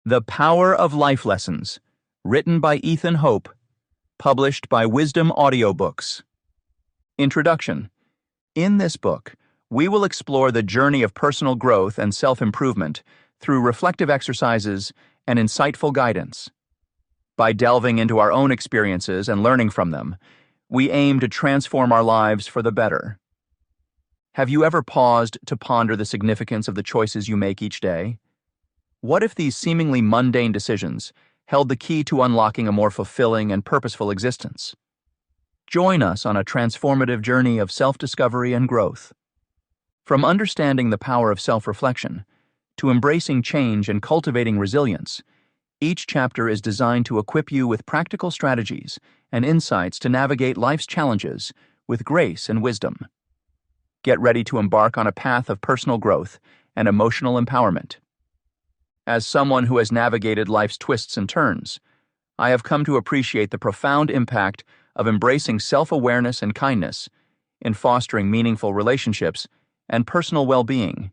The Power of Life Lessons, written by Ethan Hope, published by Wisdom Audiobooks. Introduction. In this book, we will explore the journey of personal growth and self-improvement through reflective exercises and insightful guidance. By delving into our own experiences and learning from them, we aim to transform our lives for the better. Have you ever paused to ponder the significance of the choices you make each day? What if these seemingly mundane decisions held the key to unlocking a more fulfilling and purposeful existence? Join us on a transformative journey of self-discovery and growth. From understanding the power of self-reflection to embracing change and cultivating resilience, each chapter is designed to equip you with practical strategies and insights to navigate life's challenges with grace and wisdom. Get ready to embark on a path of personal growth and emotional empowerment. As someone who has navigated life's twists and turns, I have come to appreciate the profound impact of embracing self-awareness and kindness in fostering meaningful relationships and personal well-being.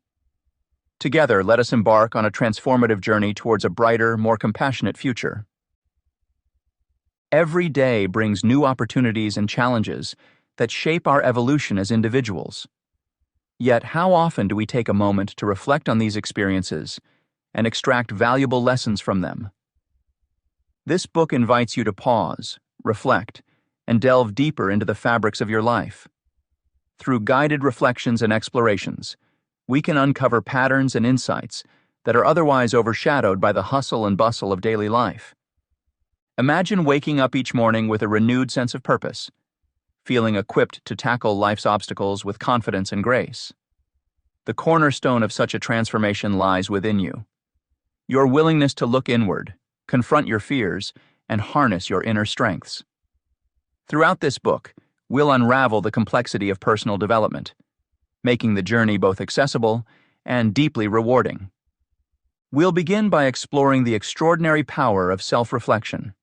Together, let us embark on a transformative journey towards a brighter, more compassionate future. Every day brings new opportunities and challenges that shape our evolution as individuals. Yet, how often do we take a moment to reflect on these experiences and extract valuable lessons from them? This book invites you to pause, reflect, and delve deeper into the fabrics of your life. Through guided reflections and explorations, we can uncover patterns and insights that are otherwise overshadowed by the hustle and bustle of daily life. Imagine waking up each morning with a renewed sense of purpose, feeling equipped to tackle life's obstacles with confidence and grace. The cornerstone of such a transformation lies within you. Your willingness to look inward, confront your fears, and harness your inner strengths. Throughout this book, we'll unravel the complexity of personal development, making the journey both accessible and deeply rewarding. We'll begin by exploring the extraordinary power of self-reflection.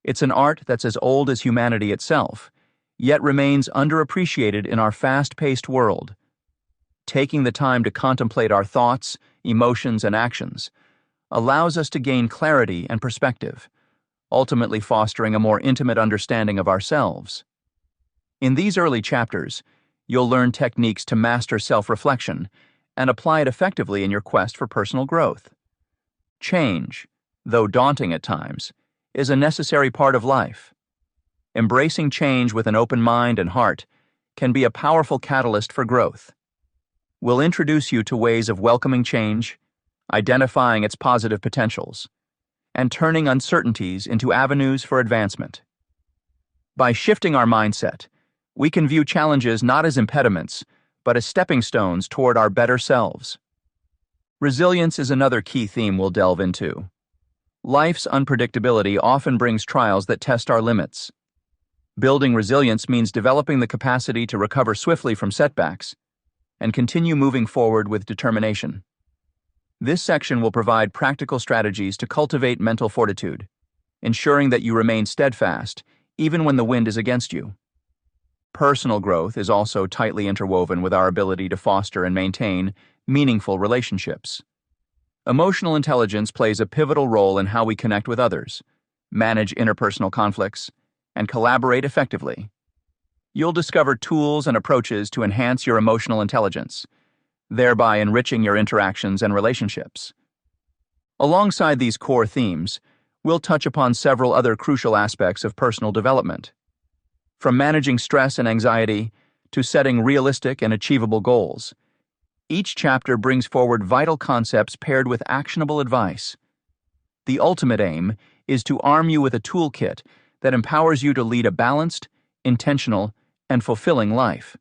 It's an art that's as old as humanity itself, yet remains underappreciated in our fast-paced world. Taking the time to contemplate our thoughts, emotions, and actions allows us to gain clarity and perspective, ultimately fostering a more intimate understanding of ourselves. In these early chapters, you'll learn techniques to master self-reflection and apply it effectively in your quest for personal growth. Change, though daunting at times, is a necessary part of life. Embracing change with an open mind and heart can be a powerful catalyst for growth. We'll introduce you to ways of welcoming change, identifying its positive potentials, and turning uncertainties into avenues for advancement. By shifting our mindset, we can view challenges not as impediments, but as stepping stones toward our better selves. Resilience is another key theme we'll delve into. Life's unpredictability often brings trials that test our limits. Building resilience means developing the capacity to recover swiftly from setbacks and continue moving forward with determination. This section will provide practical strategies to cultivate mental fortitude, ensuring that you remain steadfast even when the wind is against you. Personal growth is also tightly interwoven with our ability to foster and maintain meaningful relationships. Emotional intelligence plays a pivotal role in how we connect with others, manage interpersonal conflicts, and collaborate effectively. You'll discover tools and approaches to enhance your emotional intelligence, thereby enriching your interactions and relationships. Alongside these core themes, we'll touch upon several other crucial aspects of personal development. From managing stress and anxiety to setting realistic and achievable goals, each chapter brings forward vital concepts paired with actionable advice. The ultimate aim is to arm you with a toolkit that empowers you to lead a balanced, intentional, and fulfilling life.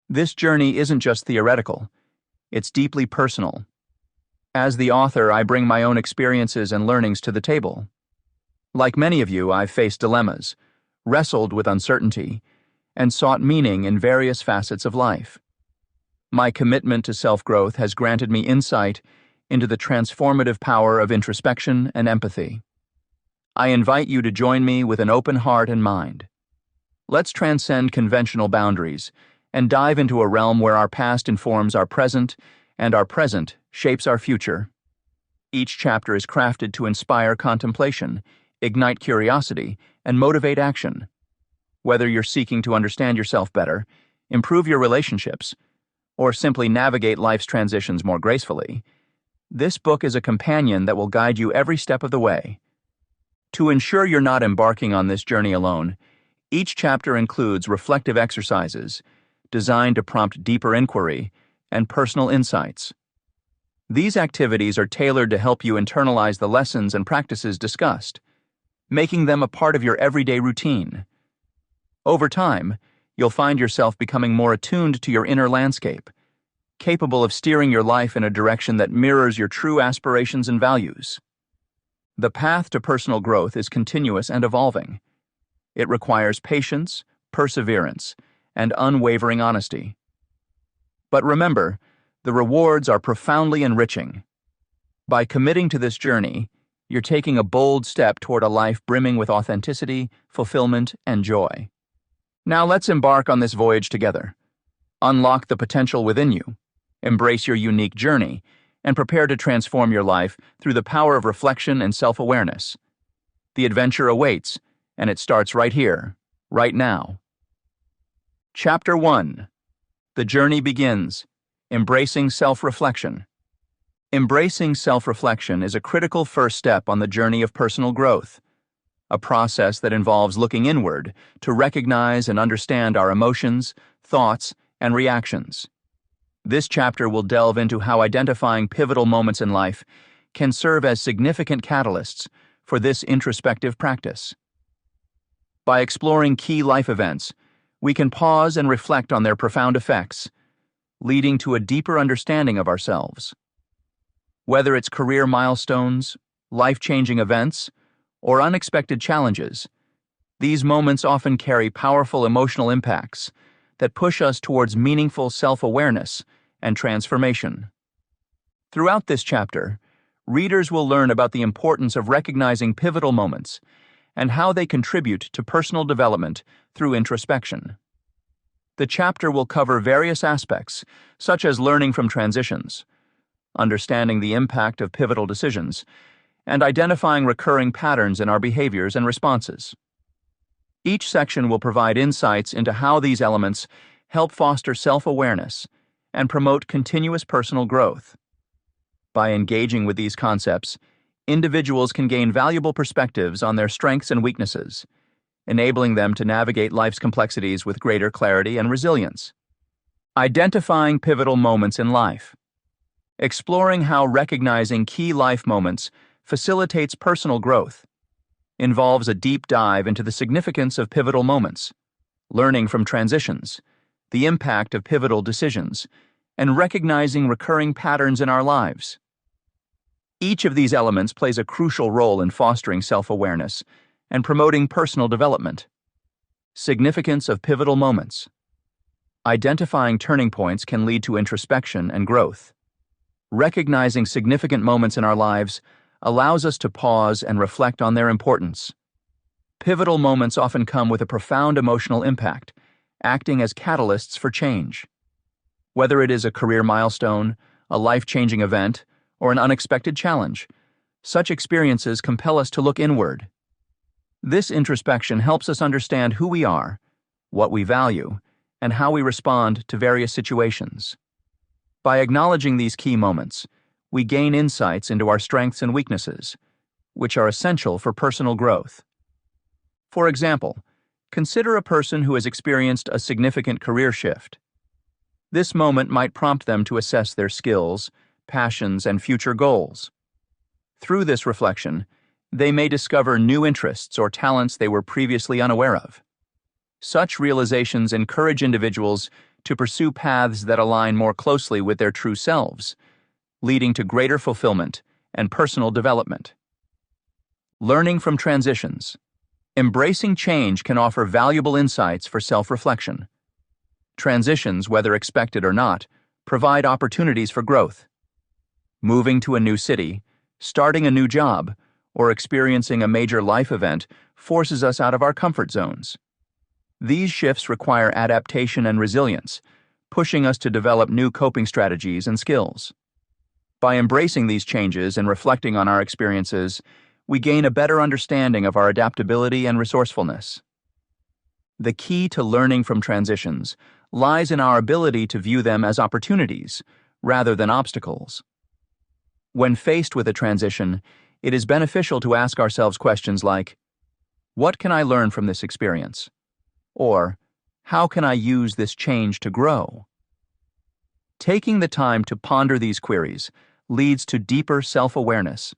This journey isn't just theoretical, it's deeply personal. As the author, I bring my own experiences and learnings to the table. Like many of you, I've faced dilemmas, wrestled with uncertainty, and sought meaning in various facets of life. My commitment to self-growth has granted me insight into the transformative power of introspection and empathy. I invite you to join me with an open heart and mind. Let's transcend conventional boundaries and dive into a realm where our past informs our present and our present shapes our future. Each chapter is crafted to inspire contemplation, ignite curiosity, and motivate action. Whether you're seeking to understand yourself better, improve your relationships, or simply navigate life's transitions more gracefully, this book is a companion that will guide you every step of the way. To ensure you're not embarking on this journey alone, each chapter includes reflective exercises designed to prompt deeper inquiry and personal insights. These activities are tailored to help you internalize the lessons and practices discussed, making them a part of your everyday routine. Over time, you'll find yourself becoming more attuned to your inner landscape, capable of steering your life in a direction that mirrors your true aspirations and values. The path to personal growth is continuous and evolving. It requires patience, perseverance, and unwavering honesty. But remember, the rewards are profoundly enriching. By committing to this journey, you're taking a bold step toward a life brimming with authenticity, fulfillment, and joy. Now let's embark on this voyage together. Unlock the potential within you, embrace your unique journey, and prepare to transform your life through the power of reflection and self-awareness. The adventure awaits, and it starts right here, right now. Chapter 1. The journey begins. Embracing self-reflection. Embracing self-reflection is a critical first step on the journey of personal growth, a process that involves looking inward to recognize and understand our emotions, thoughts, and reactions. This chapter will delve into how identifying pivotal moments in life can serve as significant catalysts for this introspective practice. By exploring key life events, we can pause and reflect on their profound effects, leading to a deeper understanding of ourselves. Whether it's career milestones, life-changing events, or unexpected challenges, these moments often carry powerful emotional impacts that push us towards meaningful self-awareness and transformation. Throughout this chapter, readers will learn about the importance of recognizing pivotal moments and how they contribute to personal development through introspection. The chapter will cover various aspects, such as learning from transitions, understanding the impact of pivotal decisions, and identifying recurring patterns in our behaviors and responses. Each section will provide insights into how these elements help foster self-awareness and promote continuous personal growth. By engaging with these concepts, individuals can gain valuable perspectives on their strengths and weaknesses, enabling them to navigate life's complexities with greater clarity and resilience. Identifying pivotal moments in life. Exploring how recognizing key life moments facilitates personal growth involves a deep dive into the significance of pivotal moments, learning from transitions, the impact of pivotal decisions, and recognizing recurring patterns in our lives. Each of these elements plays a crucial role in fostering self-awareness and promoting personal development. Significance of pivotal moments. Identifying turning points can lead to introspection and growth. Recognizing significant moments in our lives allows us to pause and reflect on their importance. Pivotal moments often come with a profound emotional impact, acting as catalysts for change. Whether it is a career milestone, a life-changing event, or an unexpected challenge, such experiences compel us to look inward. This introspection helps us understand who we are, what we value, and how we respond to various situations. By acknowledging these key moments, we gain insights into our strengths and weaknesses, which are essential for personal growth. For example, consider a person who has experienced a significant career shift. This moment might prompt them to assess their skills, passions, and future goals. Through this reflection, they may discover new interests or talents they were previously unaware of. Such realizations encourage individuals to pursue paths that align more closely with their true selves, leading to greater fulfillment and personal development. Learning from transitions. Embracing change can offer valuable insights for self-reflection. Transitions, whether expected or not, provide opportunities for growth. Moving to a new city, starting a new job, or experiencing a major life event forces us out of our comfort zones. These shifts require adaptation and resilience, pushing us to develop new coping strategies and skills. By embracing these changes and reflecting on our experiences, we gain a better understanding of our adaptability and resourcefulness. The key to learning from transitions lies in our ability to view them as opportunities rather than obstacles. When faced with a transition, it is beneficial to ask ourselves questions like, "What can I learn from this experience?" Or, "How can I use this change to grow?" Taking the time to ponder these queries leads to deeper self-awareness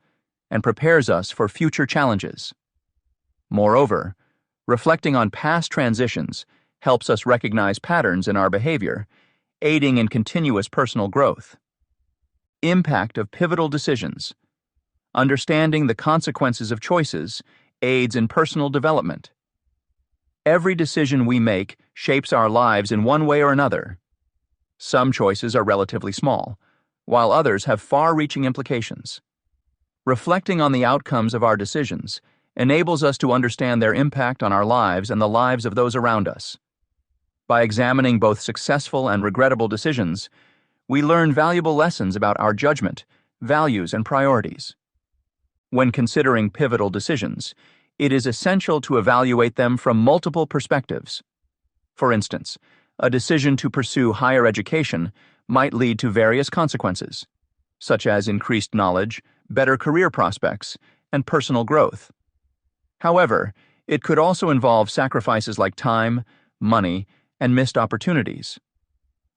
and prepares us for future challenges. Moreover, reflecting on past transitions helps us recognize patterns in our behavior, aiding in continuous personal growth. Impact of pivotal decisions. Understanding the consequences of choices aids in personal development. Every decision we make shapes our lives in one way or another. Some choices are relatively small, while others have far-reaching implications. Reflecting on the outcomes of our decisions enables us to understand their impact on our lives and the lives of those around us. By examining both successful and regrettable decisions, we learn valuable lessons about our judgment, values, and priorities. When considering pivotal decisions, it is essential to evaluate them from multiple perspectives. For instance, a decision to pursue higher education might lead to various consequences, such as increased knowledge, better career prospects, and personal growth. However, it could also involve sacrifices like time, money, and missed opportunities.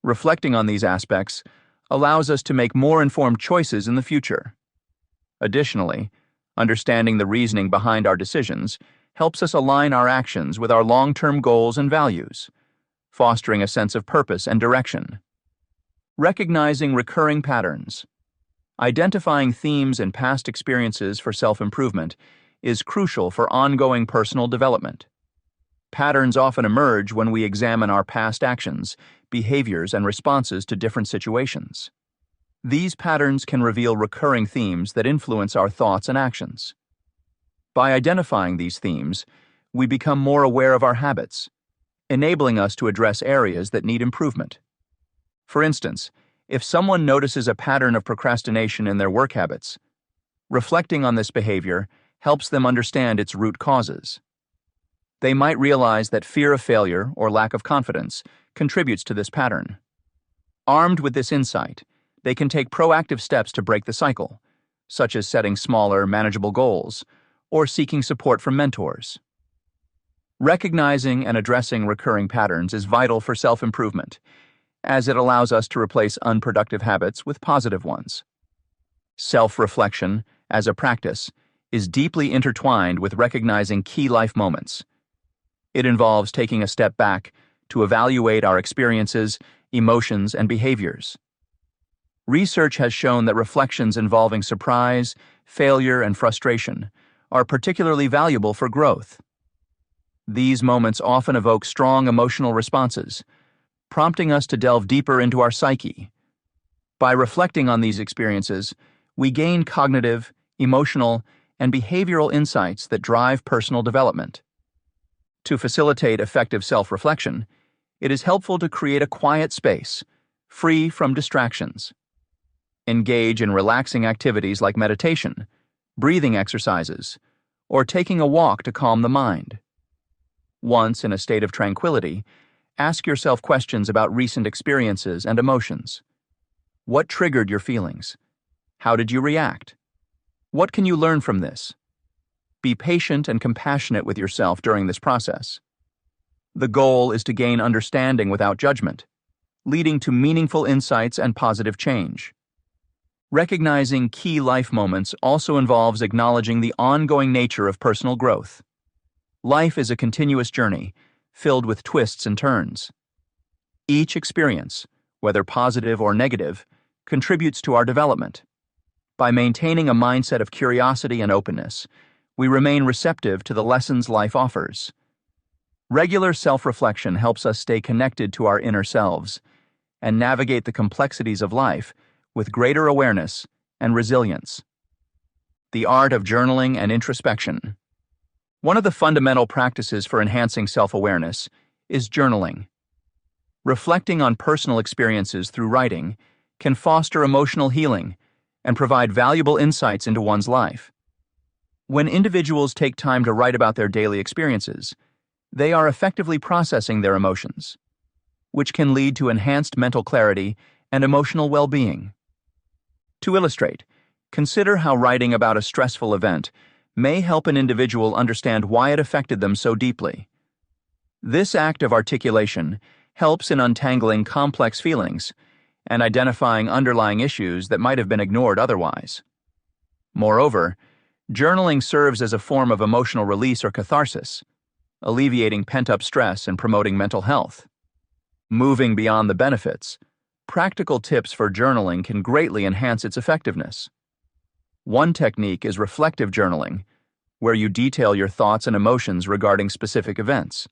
Reflecting on these aspects allows us to make more informed choices in the future. Additionally, understanding the reasoning behind our decisions helps us align our actions with our long-term goals and values, fostering a sense of purpose and direction. Recognizing recurring patterns. Identifying themes in past experiences for self-improvement is crucial for ongoing personal development. Patterns often emerge when we examine our past actions, behaviors, and responses to different situations. These patterns can reveal recurring themes that influence our thoughts and actions. By identifying these themes, we become more aware of our habits, enabling us to address areas that need improvement. For instance, if someone notices a pattern of procrastination in their work habits, reflecting on this behavior helps them understand its root causes. They might realize that fear of failure or lack of confidence contributes to this pattern. Armed with this insight, they can take proactive steps to break the cycle, such as setting smaller, manageable goals or seeking support from mentors. Recognizing and addressing recurring patterns is vital for self-improvement, as it allows us to replace unproductive habits with positive ones. Self-reflection, as a practice, is deeply intertwined with recognizing key life moments. It involves taking a step back to evaluate our experiences, emotions, and behaviors. Research has shown that reflections involving surprise, failure, and frustration are particularly valuable for growth. These moments often evoke strong emotional responses, prompting us to delve deeper into our psyche. By reflecting on these experiences, we gain cognitive, emotional, and behavioral insights that drive personal development. To facilitate effective self-reflection, it is helpful to create a quiet space, free from distractions. Engage in relaxing activities like meditation, breathing exercises, or taking a walk to calm the mind. Once in a state of tranquility, ask yourself questions about recent experiences and emotions. What triggered your feelings? How did you react? What can you learn from this? Be patient and compassionate with yourself during this process. The goal is to gain understanding without judgment, leading to meaningful insights and positive change. Recognizing key life moments also involves acknowledging the ongoing nature of personal growth. Life is a continuous journey, filled with twists and turns. Each experience, whether positive or negative, contributes to our development. By maintaining a mindset of curiosity and openness, we remain receptive to the lessons life offers. Regular self-reflection helps us stay connected to our inner selves and navigate the complexities of life with greater awareness and resilience. The art of journaling and introspection. One of the fundamental practices for enhancing self-awareness is journaling. Reflecting on personal experiences through writing can foster emotional healing and provide valuable insights into one's life. When individuals take time to write about their daily experiences, they are effectively processing their emotions, which can lead to enhanced mental clarity and emotional well-being. To illustrate, consider how writing about a stressful event may help an individual understand why it affected them so deeply. This act of articulation helps in untangling complex feelings and identifying underlying issues that might have been ignored otherwise. Moreover, journaling serves as a form of emotional release or catharsis, alleviating pent-up stress and promoting mental health. Moving beyond the benefits, practical tips for journaling can greatly enhance its effectiveness. One technique is reflective journaling, where you detail your thoughts and emotions regarding specific events.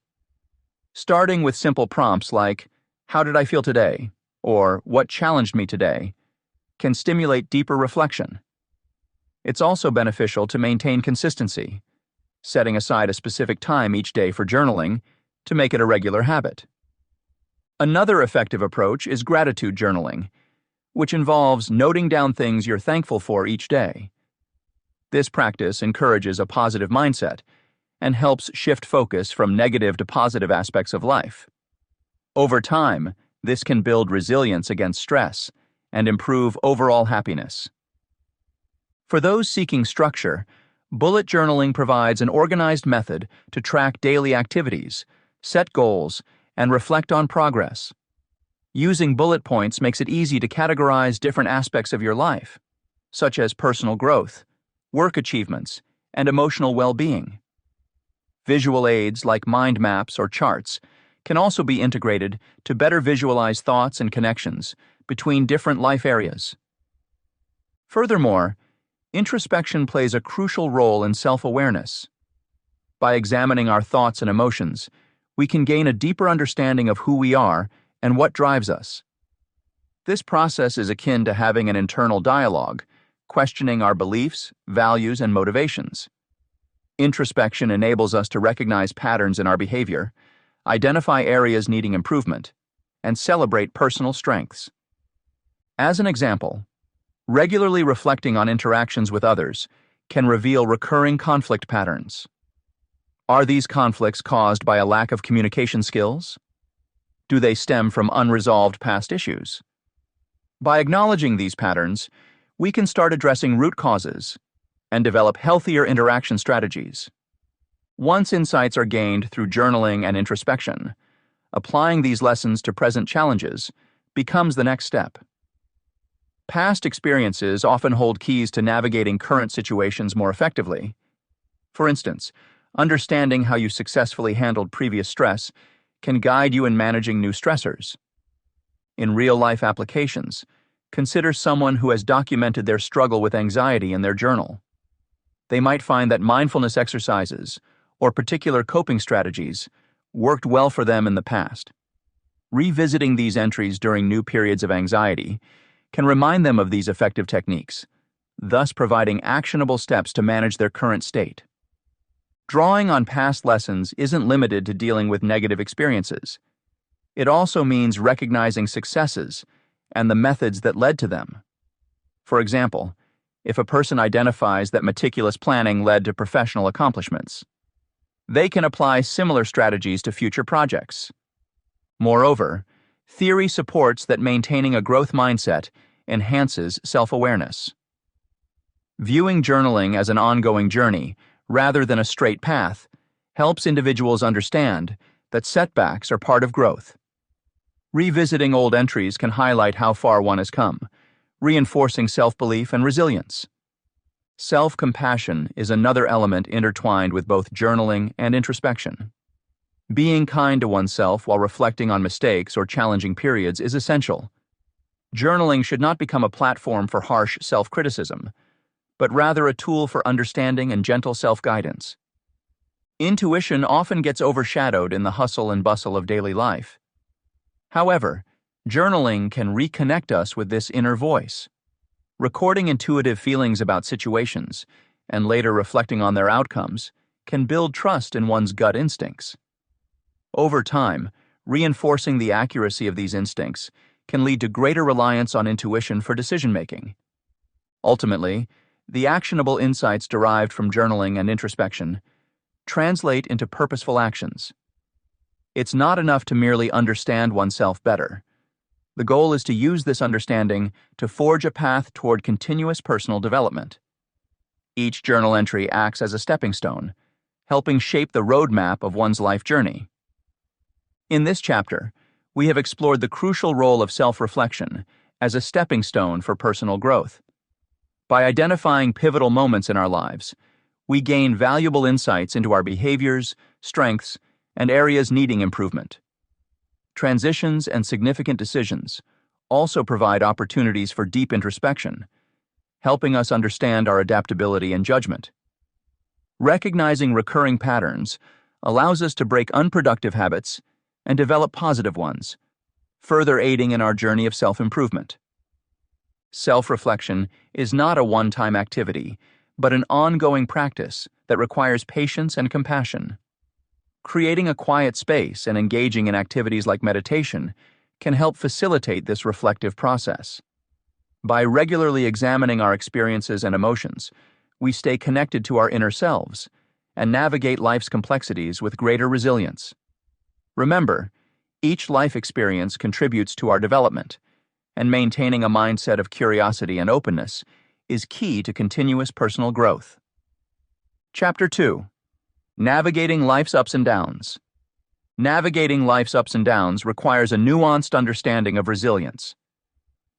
Starting with simple prompts like, "How did I feel today?" or "What challenged me today?" can stimulate deeper reflection. It's also beneficial to maintain consistency, setting aside a specific time each day for journaling to make it a regular habit. Another effective approach is gratitude journaling, which involves noting down things you're thankful for each day. This practice encourages a positive mindset and helps shift focus from negative to positive aspects of life. Over time, this can build resilience against stress and improve overall happiness. For those seeking structure, bullet journaling provides an organized method to track daily activities, set goals, and reflect on progress. Using bullet points makes it easy to categorize different aspects of your life, such as personal growth, work achievements, and emotional well-being. Visual aids like mind maps or charts can also be integrated to better visualize thoughts and connections between different life areas. Furthermore, introspection plays a crucial role in self-awareness. By examining our thoughts and emotions, we can gain a deeper understanding of who we are and what drives us. This process is akin to having an internal dialogue, questioning our beliefs, values, and motivations. Introspection enables us to recognize patterns in our behavior, identify areas needing improvement, and celebrate personal strengths. As an example, regularly reflecting on interactions with others can reveal recurring conflict patterns. Are these conflicts caused by a lack of communication skills? Do they stem from unresolved past issues? By acknowledging these patterns, we can start addressing root causes and develop healthier interaction strategies. Once insights are gained through journaling and introspection, applying these lessons to present challenges becomes the next step. Past experiences often hold keys to navigating current situations more effectively. For instance, understanding how you successfully handled previous stress can guide you in managing new stressors. In real-life applications, consider someone who has documented their struggle with anxiety in their journal. They might find that mindfulness exercises or particular coping strategies worked well for them in the past. Revisiting these entries during new periods of anxiety can remind them of these effective techniques, thus providing actionable steps to manage their current state. Drawing on past lessons isn't limited to dealing with negative experiences. It also means recognizing successes and the methods that led to them. For example, if a person identifies that meticulous planning led to professional accomplishments, they can apply similar strategies to future projects. Moreover, theory supports that maintaining a growth mindset enhances self-awareness. Viewing journaling as an ongoing journey rather than a straight path helps individuals understand that setbacks are part of growth. Revisiting old entries can highlight how far one has come, reinforcing self-belief and resilience. Self-compassion is another element intertwined with both journaling and introspection. Being kind to oneself while reflecting on mistakes or challenging periods is essential. Journaling should not become a platform for harsh self-criticism, but rather a tool for understanding and gentle self-guidance. Intuition often gets overshadowed in the hustle and bustle of daily life. However, journaling can reconnect us with this inner voice. Recording intuitive feelings about situations and later reflecting on their outcomes can build trust in one's gut instincts. Over time, reinforcing the accuracy of these instincts can lead to greater reliance on intuition for decision-making. Ultimately, the actionable insights derived from journaling and introspection translate into purposeful actions. It's not enough to merely understand oneself better. The goal is to use this understanding to forge a path toward continuous personal development. Each journal entry acts as a stepping stone, helping shape the roadmap of one's life journey. In this chapter, we have explored the crucial role of self-reflection as a stepping stone for personal growth. By identifying pivotal moments in our lives, we gain valuable insights into our behaviors, strengths, and areas needing improvement. Transitions and significant decisions also provide opportunities for deep introspection, helping us understand our adaptability and judgment. Recognizing recurring patterns allows us to break unproductive habits and develop positive ones, further aiding in our journey of self-improvement. Self-reflection is not a one-time activity, but an ongoing practice that requires patience and compassion. Creating a quiet space and engaging in activities like meditation can help facilitate this reflective process. By regularly examining our experiences and emotions, we stay connected to our inner selves and navigate life's complexities with greater resilience. Remember, each life experience contributes to our development, and maintaining a mindset of curiosity and openness is key to continuous personal growth. Chapter 2. Navigating Life's Ups and Downs. Navigating life's ups and downs requires a nuanced understanding of resilience.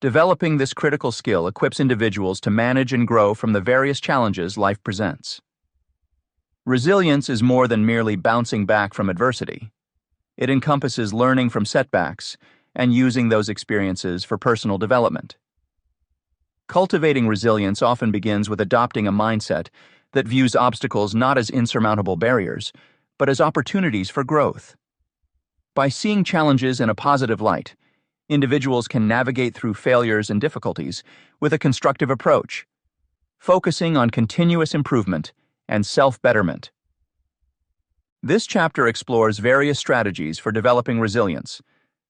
Developing this critical skill equips individuals to manage and grow from the various challenges life presents. Resilience is more than merely bouncing back from adversity. It encompasses learning from setbacks and using those experiences for personal development. Cultivating resilience often begins with adopting a mindset that views obstacles not as insurmountable barriers, but as opportunities for growth. By seeing challenges in a positive light, individuals can navigate through failures and difficulties with a constructive approach, focusing on continuous improvement and self-betterment. This chapter explores various strategies for developing resilience,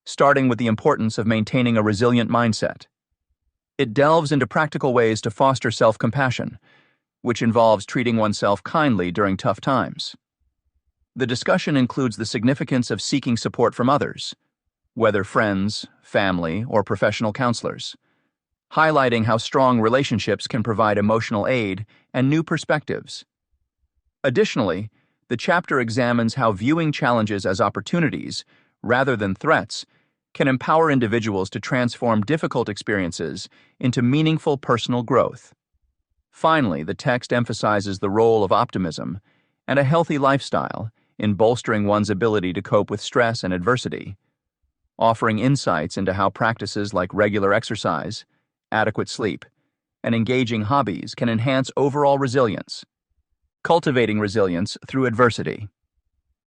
starting with the importance of maintaining a resilient mindset. It delves into practical ways to foster self-compassion, which involves treating oneself kindly during tough times. The discussion includes the significance of seeking support from others, whether friends, family, or professional counselors, highlighting how strong relationships can provide emotional aid and new perspectives. Additionally, the chapter examines how viewing challenges as opportunities, rather than threats, can empower individuals to transform difficult experiences into meaningful personal growth. Finally, the text emphasizes the role of optimism and a healthy lifestyle in bolstering one's ability to cope with stress and adversity, offering insights into how practices like regular exercise, adequate sleep, and engaging hobbies can enhance overall resilience. Cultivating resilience through adversity.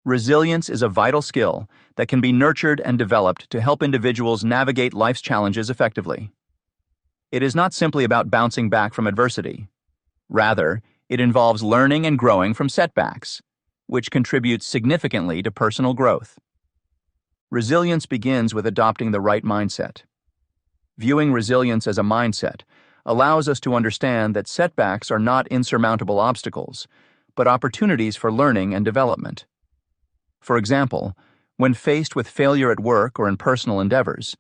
Resilience is a vital skill that can be nurtured and developed to help individuals navigate life's challenges effectively. It is not simply about bouncing back from adversity. Rather, it involves learning and growing from setbacks, which contributes significantly to personal growth. Resilience begins with adopting the right mindset. Viewing resilience as a mindset allows us to understand that setbacks are not insurmountable obstacles, but opportunities for learning and development. For example, when faced with failure at work or in personal endeavors,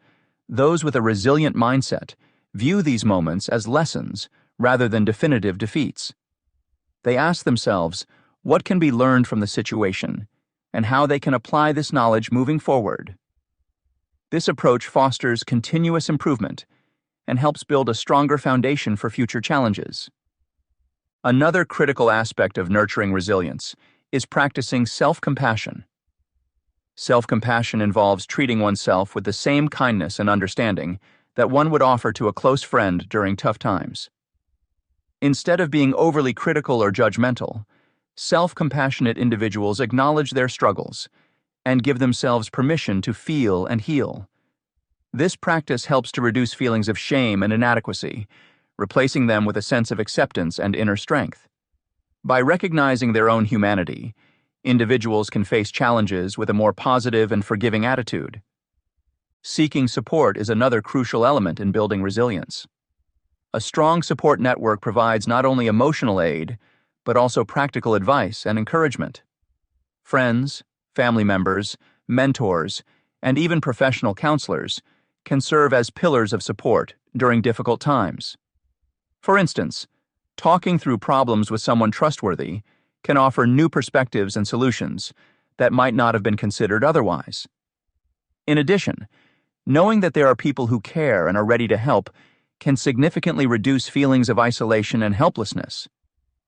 those with a resilient mindset view these moments as lessons rather than definitive defeats. They ask themselves what can be learned from the situation and how they can apply this knowledge moving forward. This approach fosters continuous improvement and helps build a stronger foundation for future challenges. Another critical aspect of nurturing resilience is practicing self-compassion. Self-compassion involves treating oneself with the same kindness and understanding that one would offer to a close friend during tough times. Instead of being overly critical or judgmental, self-compassionate individuals acknowledge their struggles and give themselves permission to feel and heal. This practice helps to reduce feelings of shame and inadequacy, replacing them with a sense of acceptance and inner strength. By recognizing their own humanity, individuals can face challenges with a more positive and forgiving attitude. Seeking support is another crucial element in building resilience. A strong support network provides not only emotional aid, but also practical advice and encouragement. Friends, family members, mentors, and even professional counselors can serve as pillars of support during difficult times. For instance, talking through problems with someone trustworthy can offer new perspectives and solutions that might not have been considered otherwise. In addition, knowing that there are people who care and are ready to help can significantly reduce feelings of isolation and helplessness,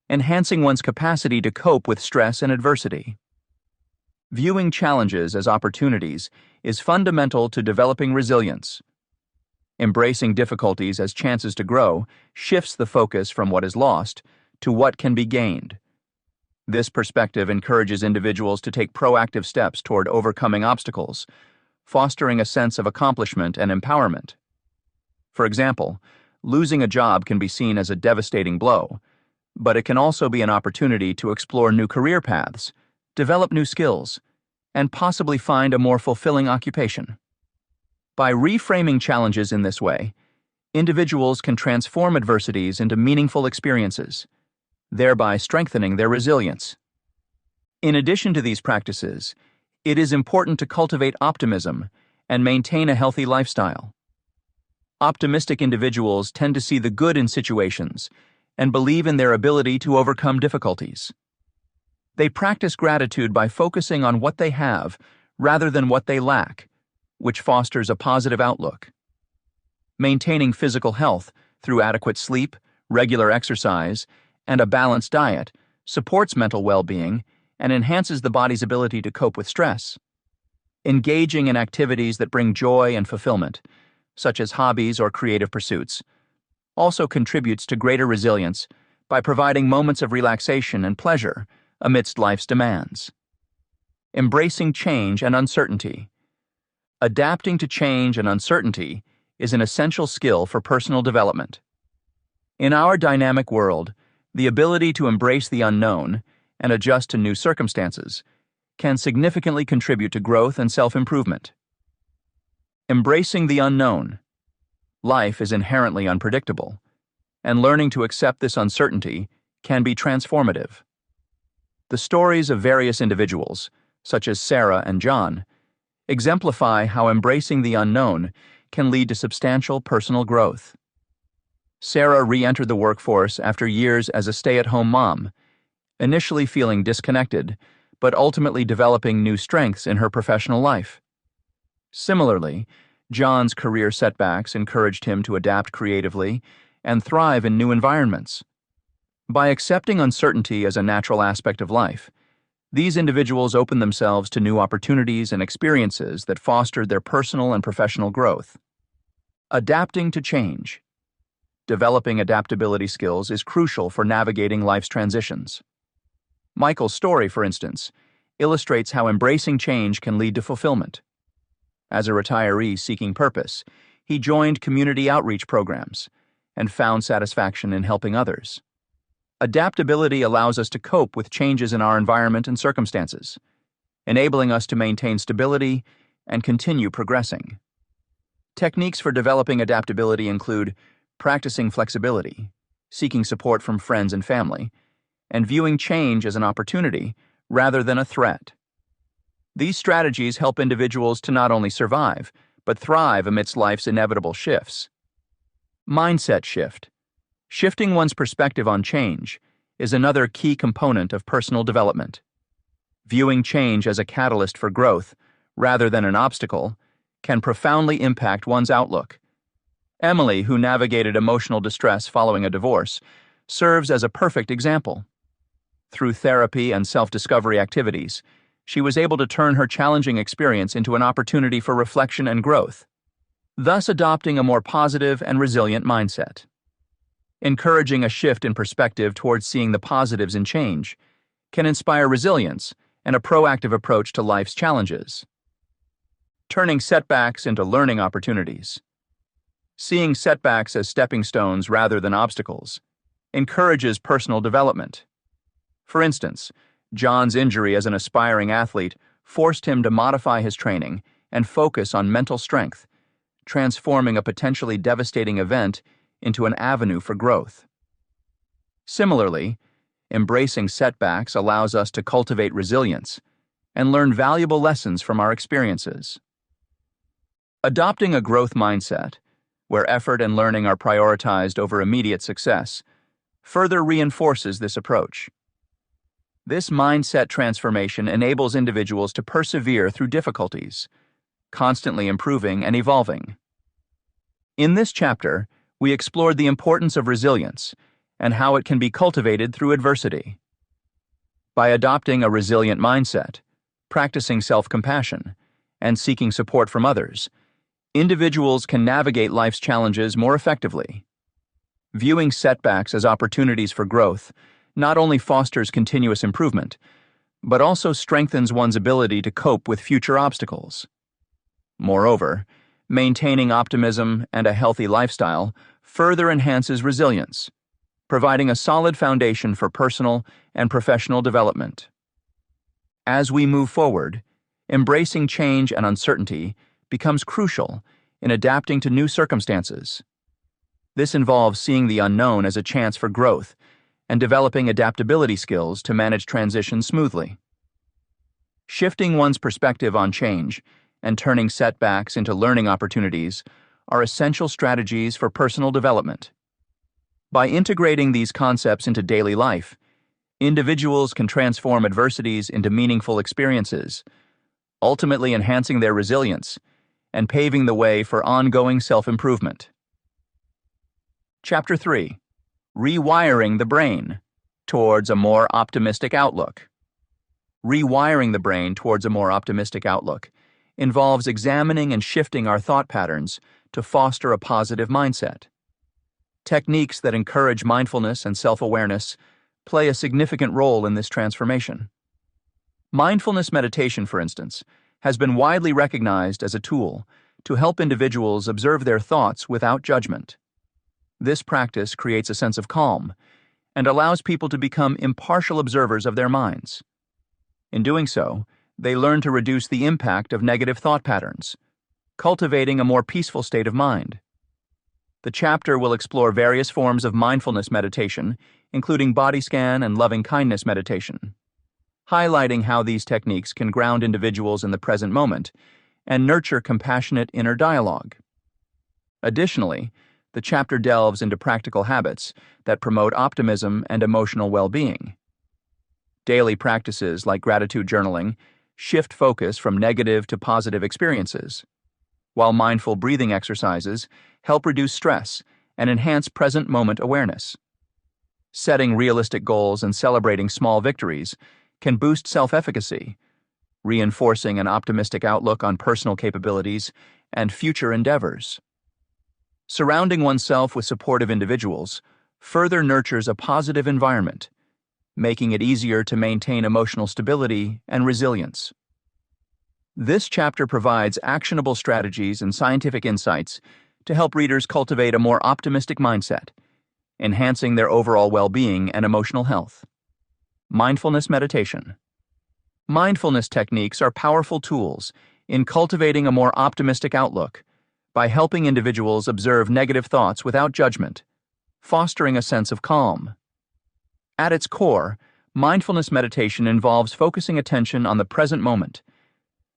enhancing one's capacity to cope with stress and adversity. Viewing challenges as opportunities is fundamental to developing resilience. Embracing difficulties as chances to grow shifts the focus from what is lost to what can be gained. This perspective encourages individuals to take proactive steps toward overcoming obstacles, fostering a sense of accomplishment and empowerment. For example, losing a job can be seen as a devastating blow, but it can also be an opportunity to explore new career paths, develop new skills, and possibly find a more fulfilling occupation. By reframing challenges in this way, individuals can transform adversities into meaningful experiences, thereby strengthening their resilience. In addition to these practices, it is important to cultivate optimism and maintain a healthy lifestyle. Optimistic individuals tend to see the good in situations and believe in their ability to overcome difficulties. They practice gratitude by focusing on what they have rather than what they lack, which fosters a positive outlook. Maintaining physical health through adequate sleep, regular exercise, and a balanced diet supports mental well-being and enhances the body's ability to cope with stress. Engaging in activities that bring joy and fulfillment, such as hobbies or creative pursuits, also contributes to greater resilience by providing moments of relaxation and pleasure amidst life's demands. Embracing change and uncertainty. Adapting to change and uncertainty is an essential skill for personal development. In our dynamic world, the ability to embrace the unknown and adjust to new circumstances can significantly contribute to growth and self-improvement. Embracing the unknown. Life is inherently unpredictable, and learning to accept this uncertainty can be transformative. The stories of various individuals, such as Sarah and John, exemplify how embracing the unknown can lead to substantial personal growth. Sarah re-entered the workforce after years as a stay-at-home mom, initially feeling disconnected, but ultimately developing new strengths in her professional life. Similarly, John's career setbacks encouraged him to adapt creatively and thrive in new environments. By accepting uncertainty as a natural aspect of life, these individuals opened themselves to new opportunities and experiences that fostered their personal and professional growth. Adapting to change. Developing adaptability skills is crucial for navigating life's transitions. Michael's story, for instance, illustrates how embracing change can lead to fulfillment. As a retiree seeking purpose, he joined community outreach programs and found satisfaction in helping others. Adaptability allows us to cope with changes in our environment and circumstances, enabling us to maintain stability and continue progressing. Techniques for developing adaptability include practicing flexibility, seeking support from friends and family, and viewing change as an opportunity rather than a threat. These strategies help individuals to not only survive, but thrive amidst life's inevitable shifts. Mindset shift. Shifting one's perspective on change is another key component of personal development. Viewing change as a catalyst for growth, rather than an obstacle, can profoundly impact one's outlook. Emily, who navigated emotional distress following a divorce, serves as a perfect example. Through therapy and self-discovery activities, she was able to turn her challenging experience into an opportunity for reflection and growth, thus adopting a more positive and resilient mindset. Encouraging a shift in perspective towards seeing the positives in change can inspire resilience and a proactive approach to life's challenges. Turning setbacks into learning opportunities. Seeing setbacks as stepping stones rather than obstacles encourages personal development. For instance, John's injury as an aspiring athlete forced him to modify his training and focus on mental strength, transforming a potentially devastating event into an avenue for growth. Similarly, embracing setbacks allows us to cultivate resilience and learn valuable lessons from our experiences. Adopting a growth mindset, where effort and learning are prioritized over immediate success, further reinforces this approach. This mindset transformation enables individuals to persevere through difficulties, constantly improving and evolving. In this chapter, we explored the importance of resilience and how it can be cultivated through adversity. By adopting a resilient mindset, practicing self-compassion, and seeking support from others, individuals can navigate life's challenges more effectively. Viewing setbacks as opportunities for growth not only fosters continuous improvement, but also strengthens one's ability to cope with future obstacles. Moreover, maintaining optimism and a healthy lifestyle further enhances resilience, providing a solid foundation for personal and professional development. As we move forward, embracing change and uncertainty becomes crucial in adapting to new circumstances. This involves seeing the unknown as a chance for growth and developing adaptability skills to manage transitions smoothly. Shifting one's perspective on change and turning setbacks into learning opportunities are essential strategies for personal development. By integrating these concepts into daily life, individuals can transform adversities into meaningful experiences, ultimately enhancing their resilience and paving the way for ongoing self-improvement. Chapter 3: Rewiring the Brain Towards a More Optimistic Outlook. Rewiring the brain towards a more optimistic outlook involves examining and shifting our thought patterns to foster a positive mindset. Techniques that encourage mindfulness and self-awareness play a significant role in this transformation. Mindfulness meditation, for instance, has been widely recognized as a tool to help individuals observe their thoughts without judgment. This practice creates a sense of calm and allows people to become impartial observers of their minds. In doing so, they learn to reduce the impact of negative thought patterns, cultivating a more peaceful state of mind. The chapter will explore various forms of mindfulness meditation, including body scan and loving-kindness meditation, highlighting how these techniques can ground individuals in the present moment and nurture compassionate inner dialogue. Additionally, the chapter delves into practical habits that promote optimism and emotional well-being. Daily practices like gratitude journaling shift focus from negative to positive experiences, while mindful breathing exercises help reduce stress and enhance present moment awareness. Setting realistic goals and celebrating small victories can boost self-efficacy, reinforcing an optimistic outlook on personal capabilities and future endeavors. Surrounding oneself with supportive individuals further nurtures a positive environment, making it easier to maintain emotional stability and resilience. This chapter provides actionable strategies and scientific insights to help readers cultivate a more optimistic mindset, enhancing their overall well-being and emotional health. Mindfulness meditation. Mindfulness techniques are powerful tools in cultivating a more optimistic outlook by helping individuals observe negative thoughts without judgment, fostering a sense of calm. At its core, mindfulness meditation involves focusing attention on the present moment,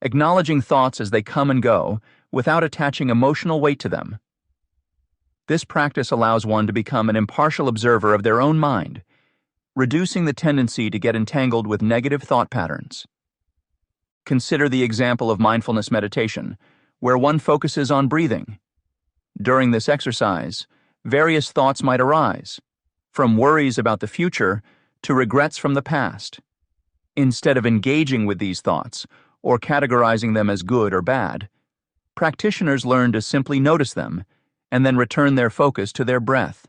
acknowledging thoughts as they come and go without attaching emotional weight to them. This practice allows one to become an impartial observer of their own mind, reducing the tendency to get entangled with negative thought patterns. Consider the example of mindfulness meditation, where one focuses on breathing. During this exercise, various thoughts might arise, from worries about the future to regrets from the past. Instead of engaging with these thoughts or categorizing them as good or bad, practitioners learn to simply notice them and then return their focus to their breath.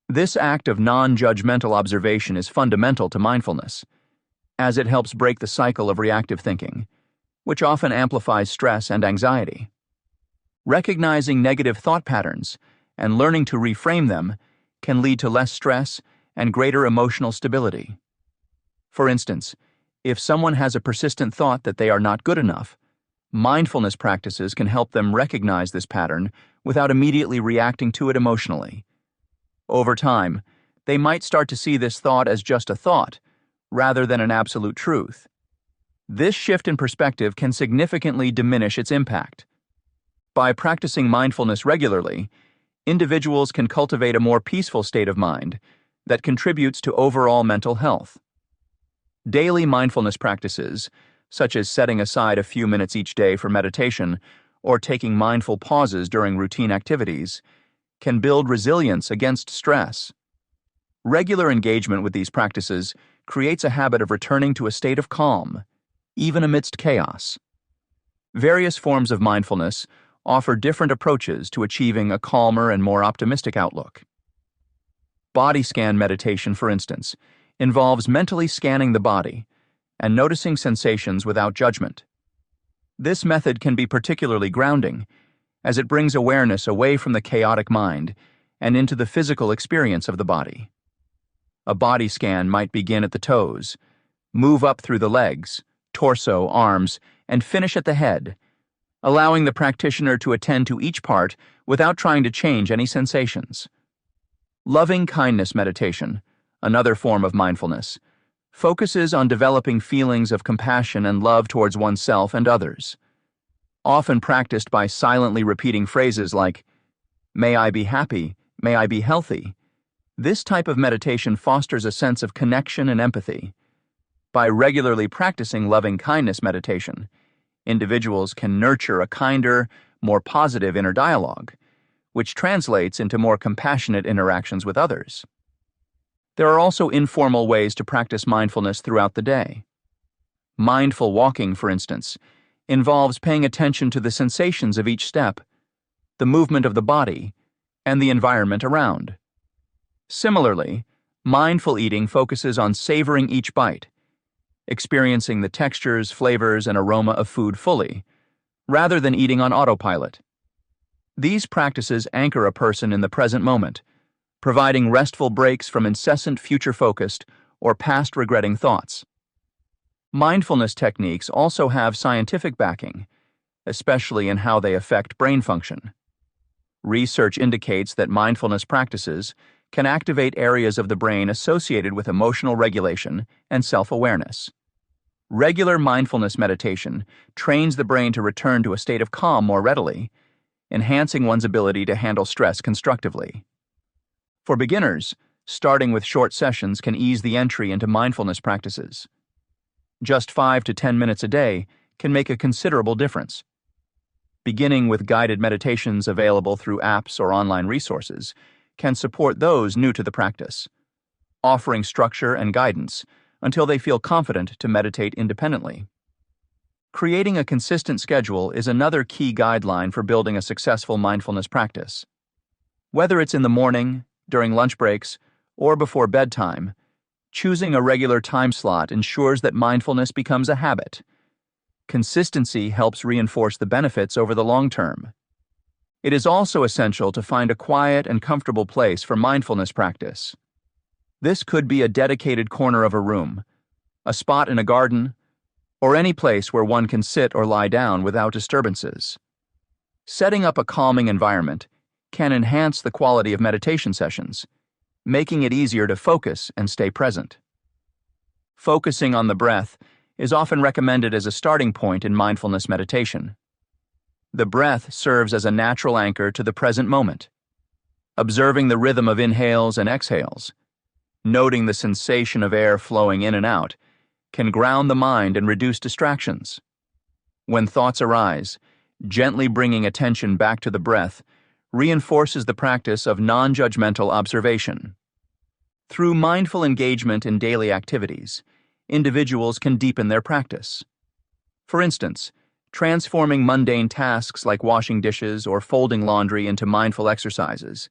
This act of non-judgmental observation is fundamental to mindfulness, as it helps break the cycle of reactive thinking, which often amplifies stress and anxiety. Recognizing negative thought patterns and learning to reframe them can lead to less stress and greater emotional stability. For instance, if someone has a persistent thought that they are not good enough, mindfulness practices can help them recognize this pattern without immediately reacting to it emotionally. Over time, they might start to see this thought as just a thought, rather than an absolute truth. This shift in perspective can significantly diminish its impact. By practicing mindfulness regularly, individuals can cultivate a more peaceful state of mind that contributes to overall mental health. Daily mindfulness practices, such as setting aside a few minutes each day for meditation or taking mindful pauses during routine activities, can build resilience against stress. Regular engagement with these practices creates a habit of returning to a state of calm, even amidst chaos. Various forms of mindfulness offer different approaches to achieving a calmer and more optimistic outlook. Body scan meditation, for instance, involves mentally scanning the body and noticing sensations without judgment. This method can be particularly grounding, as it brings awareness away from the chaotic mind and into the physical experience of the body. A body scan might begin at the toes, move up through the legs, torso, arms, and finish at the head, allowing the practitioner to attend to each part without trying to change any sensations. Loving kindness meditation, another form of mindfulness, focuses on developing feelings of compassion and love towards oneself and others. Often practiced by silently repeating phrases like, "May I be happy, may I be healthy," this type of meditation fosters a sense of connection and empathy. By regularly practicing loving kindness meditation, individuals can nurture a kinder, more positive inner dialogue, which translates into more compassionate interactions with others. There are also informal ways to practice mindfulness throughout the day. Mindful walking, for instance, involves paying attention to the sensations of each step, the movement of the body, and the environment around. Similarly, mindful eating focuses on savoring each bite, experiencing the textures, flavors, and aroma of food fully, rather than eating on autopilot. These practices anchor a person in the present moment, providing restful breaks from incessant future-focused or past-regretting thoughts. Mindfulness techniques also have scientific backing, especially in how they affect brain function. Research indicates that mindfulness practices can activate areas of the brain associated with emotional regulation and self-awareness. Regular mindfulness meditation trains the brain to return to a state of calm more readily, enhancing one's ability to handle stress constructively. For beginners, starting with short sessions can ease the entry into mindfulness practices. Just 5 to 10 minutes a day can make a considerable difference. Beginning with guided meditations available through apps or online resources can support those new to the practice, offering structure and guidance until they feel confident to meditate independently. Creating a consistent schedule is another key guideline for building a successful mindfulness practice. Whether it's in the morning, during lunch breaks, or before bedtime, choosing a regular time slot ensures that mindfulness becomes a habit. Consistency helps reinforce the benefits over the long term. It is also essential to find a quiet and comfortable place for mindfulness practice. This could be a dedicated corner of a room, a spot in a garden, or any place where one can sit or lie down without disturbances. Setting up a calming environment can enhance the quality of meditation sessions, making it easier to focus and stay present. Focusing on the breath is often recommended as a starting point in mindfulness meditation. The breath serves as a natural anchor to the present moment. Observing the rhythm of inhales and exhales, noting the sensation of air flowing in and out, can ground the mind and reduce distractions. When thoughts arise, gently bringing attention back to the breath reinforces the practice of non-judgmental observation. Through mindful engagement in daily activities, individuals can deepen their practice. For instance, transforming mundane tasks like washing dishes or folding laundry into mindful exercises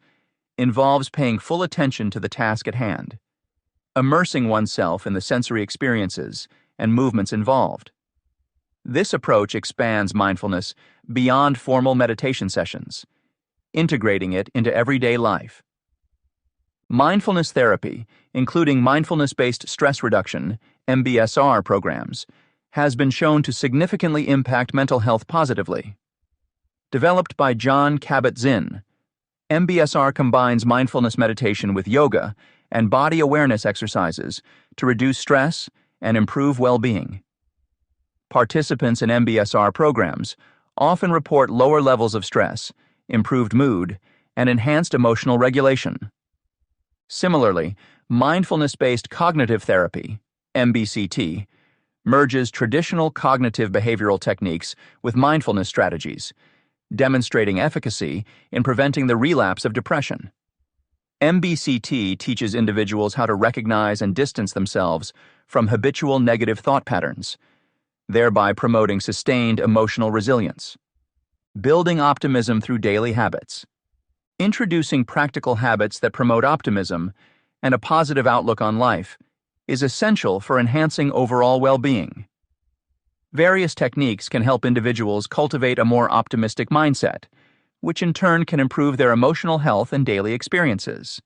involves paying full attention to the task at hand, immersing oneself in the sensory experiences and movements involved. This approach expands mindfulness beyond formal meditation sessions, integrating it into everyday life. Mindfulness therapy, including mindfulness-based stress reduction, MBSR programs, has been shown to significantly impact mental health positively. Developed by John Kabat-Zinn, MBSR combines mindfulness meditation with yoga and body awareness exercises to reduce stress and improve well-being. Participants in MBSR programs often report lower levels of stress, improved mood, and enhanced emotional regulation. Similarly, mindfulness-based cognitive therapy, MBCT, merges traditional cognitive behavioral techniques with mindfulness strategies, demonstrating efficacy in preventing the relapse of depression. MBCT teaches individuals how to recognize and distance themselves from habitual negative thought patterns, thereby promoting sustained emotional resilience. Building optimism through daily habits. Introducing practical habits that promote optimism and a positive outlook on life is essential for enhancing overall well-being. Various techniques can help individuals cultivate a more optimistic mindset, which in turn can improve their emotional health and daily experiences.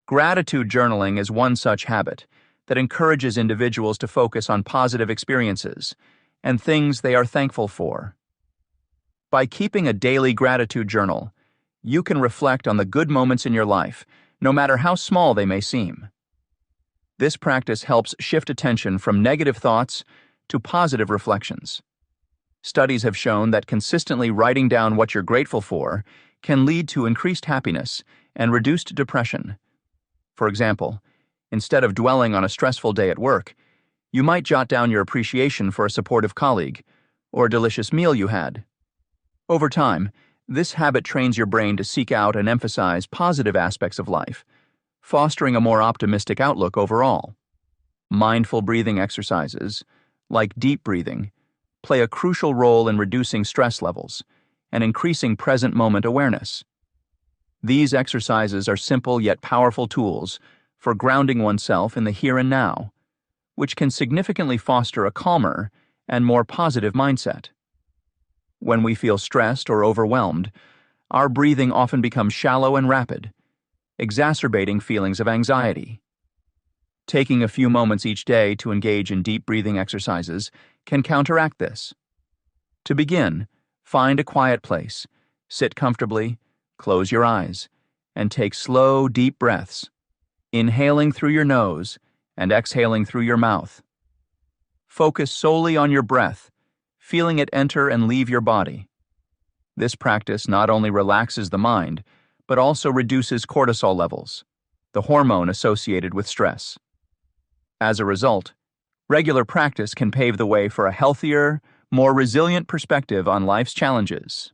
Gratitude journaling is one such habit that encourages individuals to focus on positive experiences and things they are thankful for. By keeping a daily gratitude journal, you can reflect on the good moments in your life, no matter how small they may seem. This practice helps shift attention from negative thoughts to positive reflections. Studies have shown that consistently writing down what you're grateful for can lead to increased happiness and reduced depression. For example, instead of dwelling on a stressful day at work, you might jot down your appreciation for a supportive colleague or a delicious meal you had. Over time, this habit trains your brain to seek out and emphasize positive aspects of life, fostering a more optimistic outlook overall. Mindful breathing exercises, like deep breathing, play a crucial role in reducing stress levels and increasing present moment awareness. These exercises are simple yet powerful tools for grounding oneself in the here and now, which can significantly foster a calmer and more positive mindset. When we feel stressed or overwhelmed, our breathing often becomes shallow and rapid, exacerbating feelings of anxiety. Taking a few moments each day to engage in deep breathing exercises can counteract this. To begin, find a quiet place, sit comfortably, close your eyes, and take slow, deep breaths, inhaling through your nose and exhaling through your mouth. Focus solely on your breath, feeling it enter and leave your body. This practice not only relaxes the mind, but also reduces cortisol levels, the hormone associated with stress. As a result, regular practice can pave the way for a healthier, more resilient perspective on life's challenges.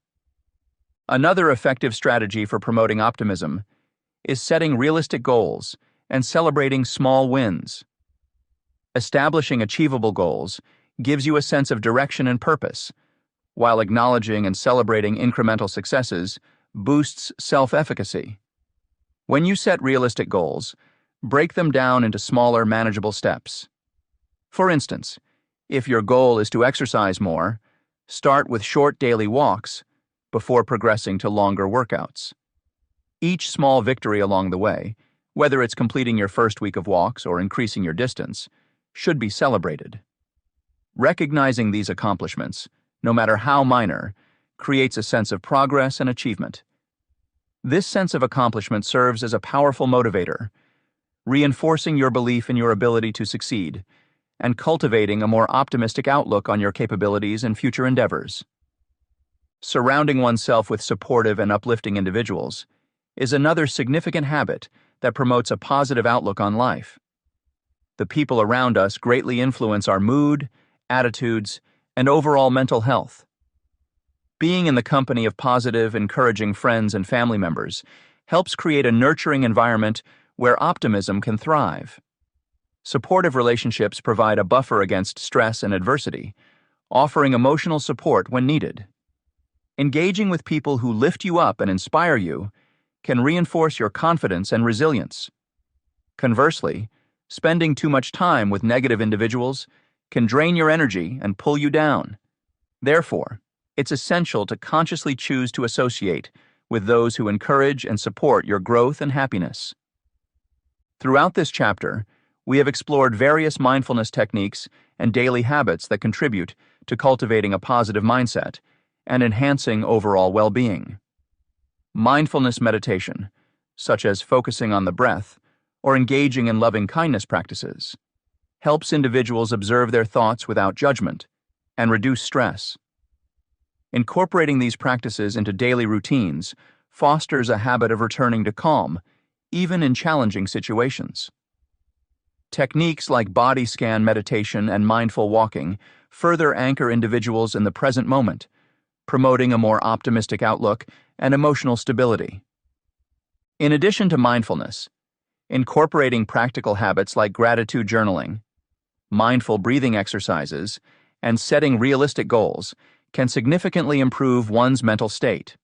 Another effective strategy for promoting optimism is setting realistic goals and celebrating small wins. Establishing achievable goals gives you a sense of direction and purpose, while acknowledging and celebrating incremental successes boosts self-efficacy. When you set realistic goals, break them down into smaller, manageable steps. For instance, if your goal is to exercise more, start with short daily walks before progressing to longer workouts. Each small victory along the way, whether it's completing your first week of walks or increasing your distance, should be celebrated. Recognizing these accomplishments, no matter how minor, creates a sense of progress and achievement. This sense of accomplishment serves as a powerful motivator, reinforcing your belief in your ability to succeed and cultivating a more optimistic outlook on your capabilities and future endeavors. Surrounding oneself with supportive and uplifting individuals is another significant habit that promotes a positive outlook on life. The people around us greatly influence our mood, attitudes, and overall mental health. Being in the company of positive, encouraging friends and family members helps create a nurturing environment where optimism can thrive. Supportive relationships provide a buffer against stress and adversity, offering emotional support when needed. Engaging with people who lift you up and inspire you can reinforce your confidence and resilience. Conversely, spending too much time with negative individuals can drain your energy and pull you down. Therefore, it's essential to consciously choose to associate with those who encourage and support your growth and happiness. Throughout this chapter, we have explored various mindfulness techniques and daily habits that contribute to cultivating a positive mindset and enhancing overall well-being. Mindfulness meditation, such as focusing on the breath or engaging in loving-kindness practices, helps individuals observe their thoughts without judgment and reduce stress. Incorporating these practices into daily routines fosters a habit of returning to calm, even in challenging situations. Techniques like body scan meditation and mindful walking further anchor individuals in the present moment, promoting a more optimistic outlook and emotional stability. In addition to mindfulness, incorporating practical habits like gratitude journaling, mindful breathing exercises, and setting realistic goals can significantly improve one's mental state.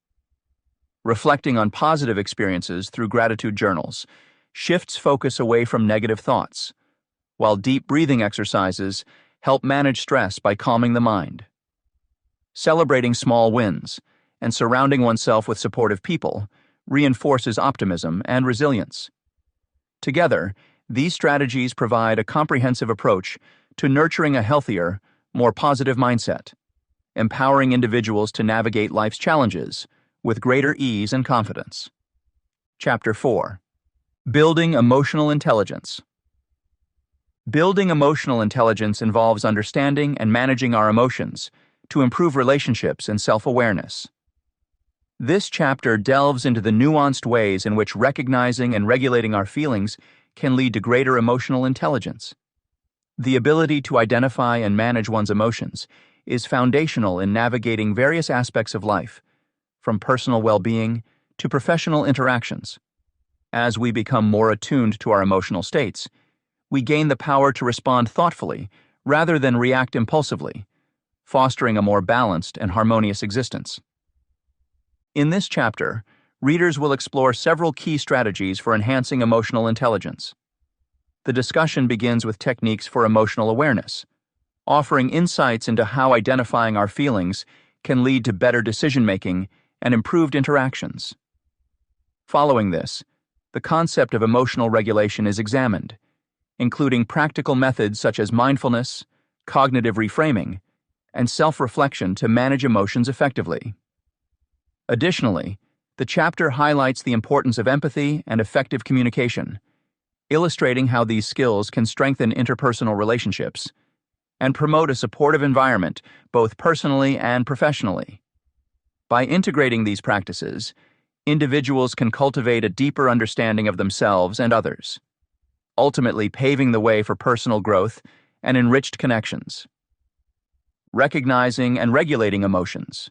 Reflecting on positive experiences through gratitude journals shifts focus away from negative thoughts, while deep breathing exercises help manage stress by calming the mind. Celebrating small wins and surrounding oneself with supportive people reinforces optimism and resilience. Together, these strategies provide a comprehensive approach to nurturing a healthier, more positive mindset, empowering individuals to navigate life's challenges with greater ease and confidence. Chapter 4. Building Emotional Intelligence. Building emotional intelligence involves understanding and managing our emotions to improve relationships and self-awareness. This chapter delves into the nuanced ways in which recognizing and regulating our feelings can lead to greater emotional intelligence. The ability to identify and manage one's emotions is foundational in navigating various aspects of life, from personal well-being to professional interactions. As we become more attuned to our emotional states, we gain the power to respond thoughtfully rather than react impulsively, fostering a more balanced and harmonious existence. In this chapter, readers will explore several key strategies for enhancing emotional intelligence. The discussion begins with techniques for emotional awareness, offering insights into how identifying our feelings can lead to better decision-making and improved interactions. Following this, the concept of emotional regulation is examined, including practical methods such as mindfulness, cognitive reframing, and self-reflection to manage emotions effectively. Additionally, the chapter highlights the importance of empathy and effective communication, illustrating how these skills can strengthen interpersonal relationships and promote a supportive environment both personally and professionally. By integrating these practices, individuals can cultivate a deeper understanding of themselves and others, ultimately paving the way for personal growth and enriched connections. Recognizing and regulating emotions.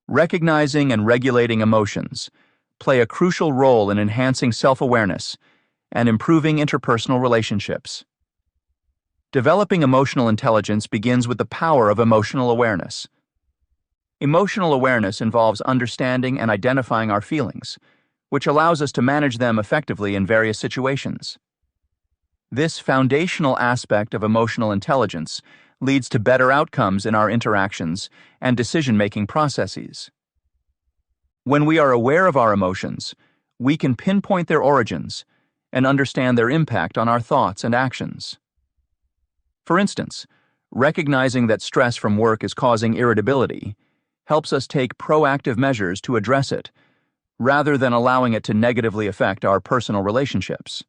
Recognizing and regulating emotions play a crucial role in enhancing self-awareness and improving interpersonal relationships. Developing emotional intelligence begins with the power of emotional awareness. Emotional awareness involves understanding and identifying our feelings, which allows us to manage them effectively in various situations. This foundational aspect of emotional intelligence leads to better outcomes in our interactions and decision-making processes. When we are aware of our emotions, we can pinpoint their origins and understand their impact on our thoughts and actions. For instance, recognizing that stress from work is causing irritability helps us take proactive measures to address it, rather than allowing it to negatively affect our personal relationships.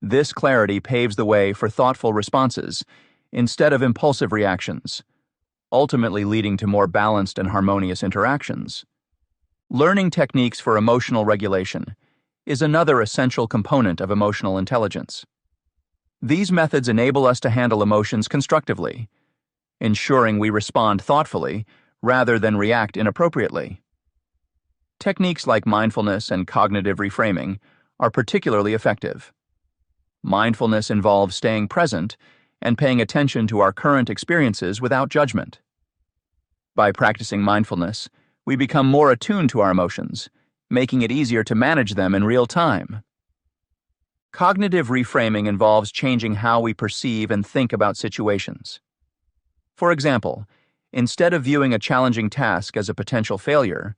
This clarity paves the way for thoughtful responses instead of impulsive reactions, ultimately leading to more balanced and harmonious interactions. Learning techniques for emotional regulation is another essential component of emotional intelligence. These methods enable us to handle emotions constructively, ensuring we respond thoughtfully rather than react inappropriately. Techniques like mindfulness and cognitive reframing are particularly effective. Mindfulness involves staying present and paying attention to our current experiences without judgment. By practicing mindfulness, we become more attuned to our emotions, making it easier to manage them in real time. Cognitive reframing involves changing how we perceive and think about situations. For example, instead of viewing a challenging task as a potential failure,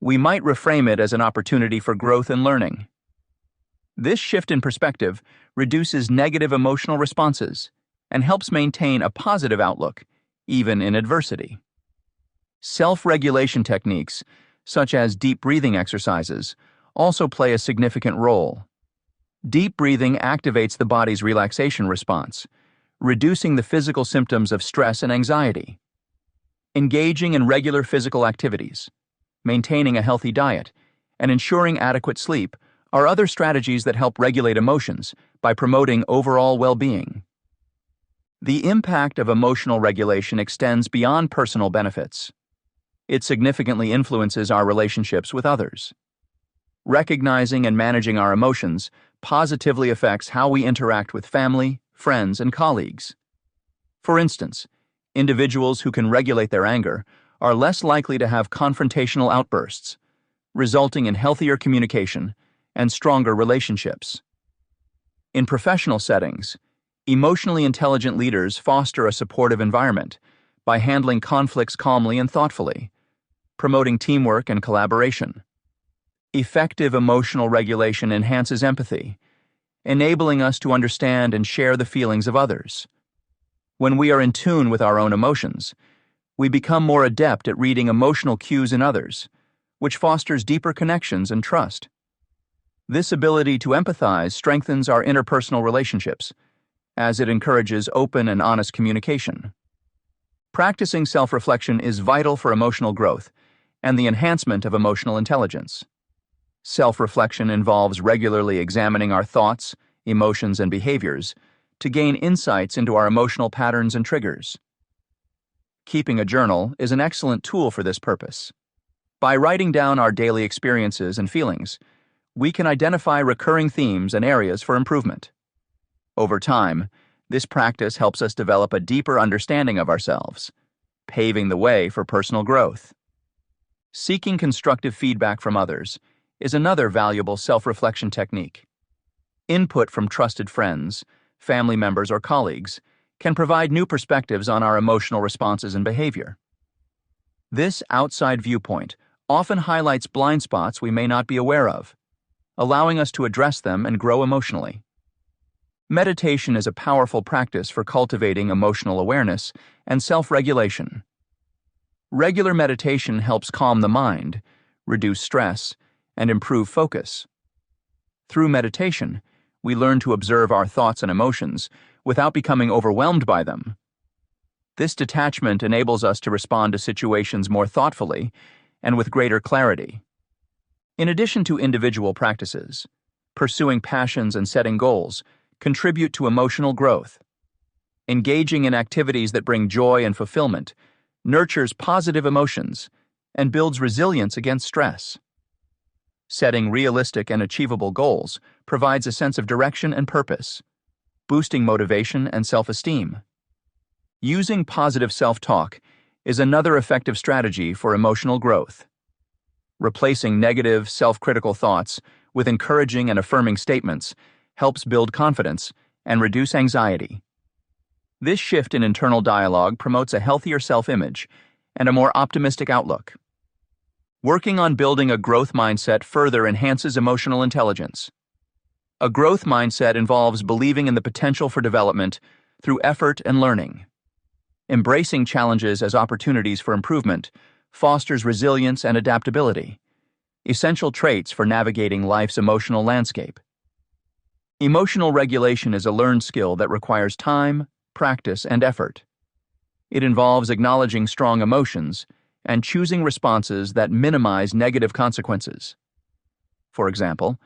we might reframe it as an opportunity for growth and learning. This shift in perspective reduces negative emotional responses and helps maintain a positive outlook, even in adversity. Self-regulation techniques, such as deep breathing exercises, also play a significant role. Deep breathing activates the body's relaxation response, reducing the physical symptoms of stress and anxiety. Engaging in regular physical activities, maintaining a healthy diet, and ensuring adequate sleep are other strategies that help regulate emotions by promoting overall well-being. The impact of emotional regulation extends beyond personal benefits. It significantly influences our relationships with others. Recognizing and managing our emotions positively affects how we interact with family, friends, and colleagues. For instance, individuals who can regulate their anger are less likely to have confrontational outbursts, resulting in healthier communication and stronger relationships. In professional settings, emotionally intelligent leaders foster a supportive environment by handling conflicts calmly and thoughtfully, promoting teamwork and collaboration. Effective emotional regulation enhances empathy, enabling us to understand and share the feelings of others. When we are in tune with our own emotions, we become more adept at reading emotional cues in others, which fosters deeper connections and trust. This ability to empathize strengthens our interpersonal relationships, as it encourages open and honest communication. Practicing self-reflection is vital for emotional growth and the enhancement of emotional intelligence. Self-reflection involves regularly examining our thoughts, emotions, and behaviors to gain insights into our emotional patterns and triggers. Keeping a journal is an excellent tool for this purpose. By writing down our daily experiences and feelings, we can identify recurring themes and areas for improvement. Over time, this practice helps us develop a deeper understanding of ourselves, paving the way for personal growth. Seeking constructive feedback from others is another valuable self-reflection technique. Input from trusted friends, family members, or colleagues can provide new perspectives on our emotional responses and behavior. This outside viewpoint often highlights blind spots we may not be aware of, allowing us to address them and grow emotionally. Meditation is a powerful practice for cultivating emotional awareness and self-regulation. Regular meditation helps calm the mind, reduce stress, and improve focus. Through meditation, we learn to observe our thoughts and emotions without becoming overwhelmed by them. This detachment enables us to respond to situations more thoughtfully and with greater clarity. In addition to individual practices, pursuing passions and setting goals contribute to emotional growth. Engaging in activities that bring joy and fulfillment nurtures positive emotions and builds resilience against stress. Setting realistic and achievable goals provides a sense of direction and purpose, boosting motivation and self-esteem. Using positive self-talk is another effective strategy for emotional growth. Replacing negative, self-critical thoughts with encouraging and affirming statements helps build confidence and reduce anxiety. This shift in internal dialogue promotes a healthier self-image and a more optimistic outlook. Working on building a growth mindset further enhances emotional intelligence. A growth mindset involves believing in the potential for development through effort and learning. Embracing challenges as opportunities for improvement fosters resilience and adaptability, essential traits for navigating life's emotional landscape. Emotional regulation is a learned skill that requires time, practice, and effort. It involves acknowledging strong emotions and choosing responses that minimize negative consequences. For example,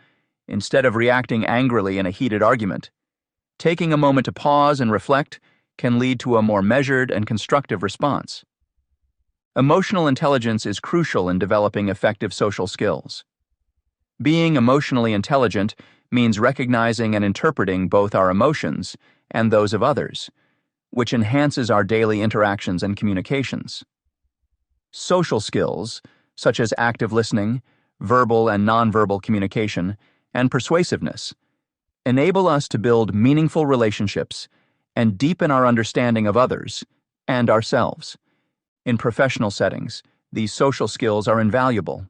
instead of reacting angrily in a heated argument, taking a moment to pause and reflect can lead to a more measured and constructive response. Emotional intelligence is crucial in developing effective social skills. Being emotionally intelligent means recognizing and interpreting both our emotions and those of others, which enhances our daily interactions and communications. Social skills, such as active listening, verbal and nonverbal communication, and persuasiveness, enable us to build meaningful relationships and deepen our understanding of others and ourselves. In professional settings, these social skills are invaluable.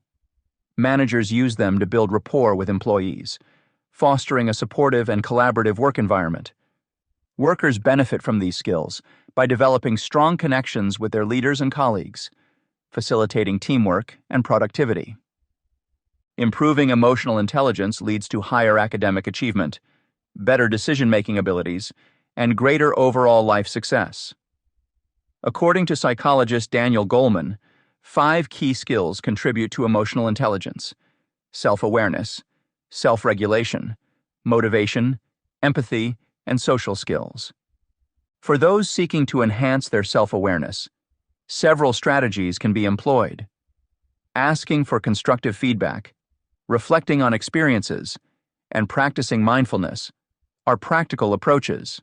Managers use them to build rapport with employees, fostering a supportive and collaborative work environment. Workers benefit from these skills by developing strong connections with their leaders and colleagues, facilitating teamwork and productivity. Improving emotional intelligence leads to higher academic achievement, better decision-making abilities, and greater overall life success. According to psychologist Daniel Goleman, 5 key skills contribute to emotional intelligence: self-awareness, self-regulation, motivation, empathy, and social skills. For those seeking to enhance their self-awareness, several strategies can be employed. Asking for constructive feedback, reflecting on experiences, and practicing mindfulness are practical approaches.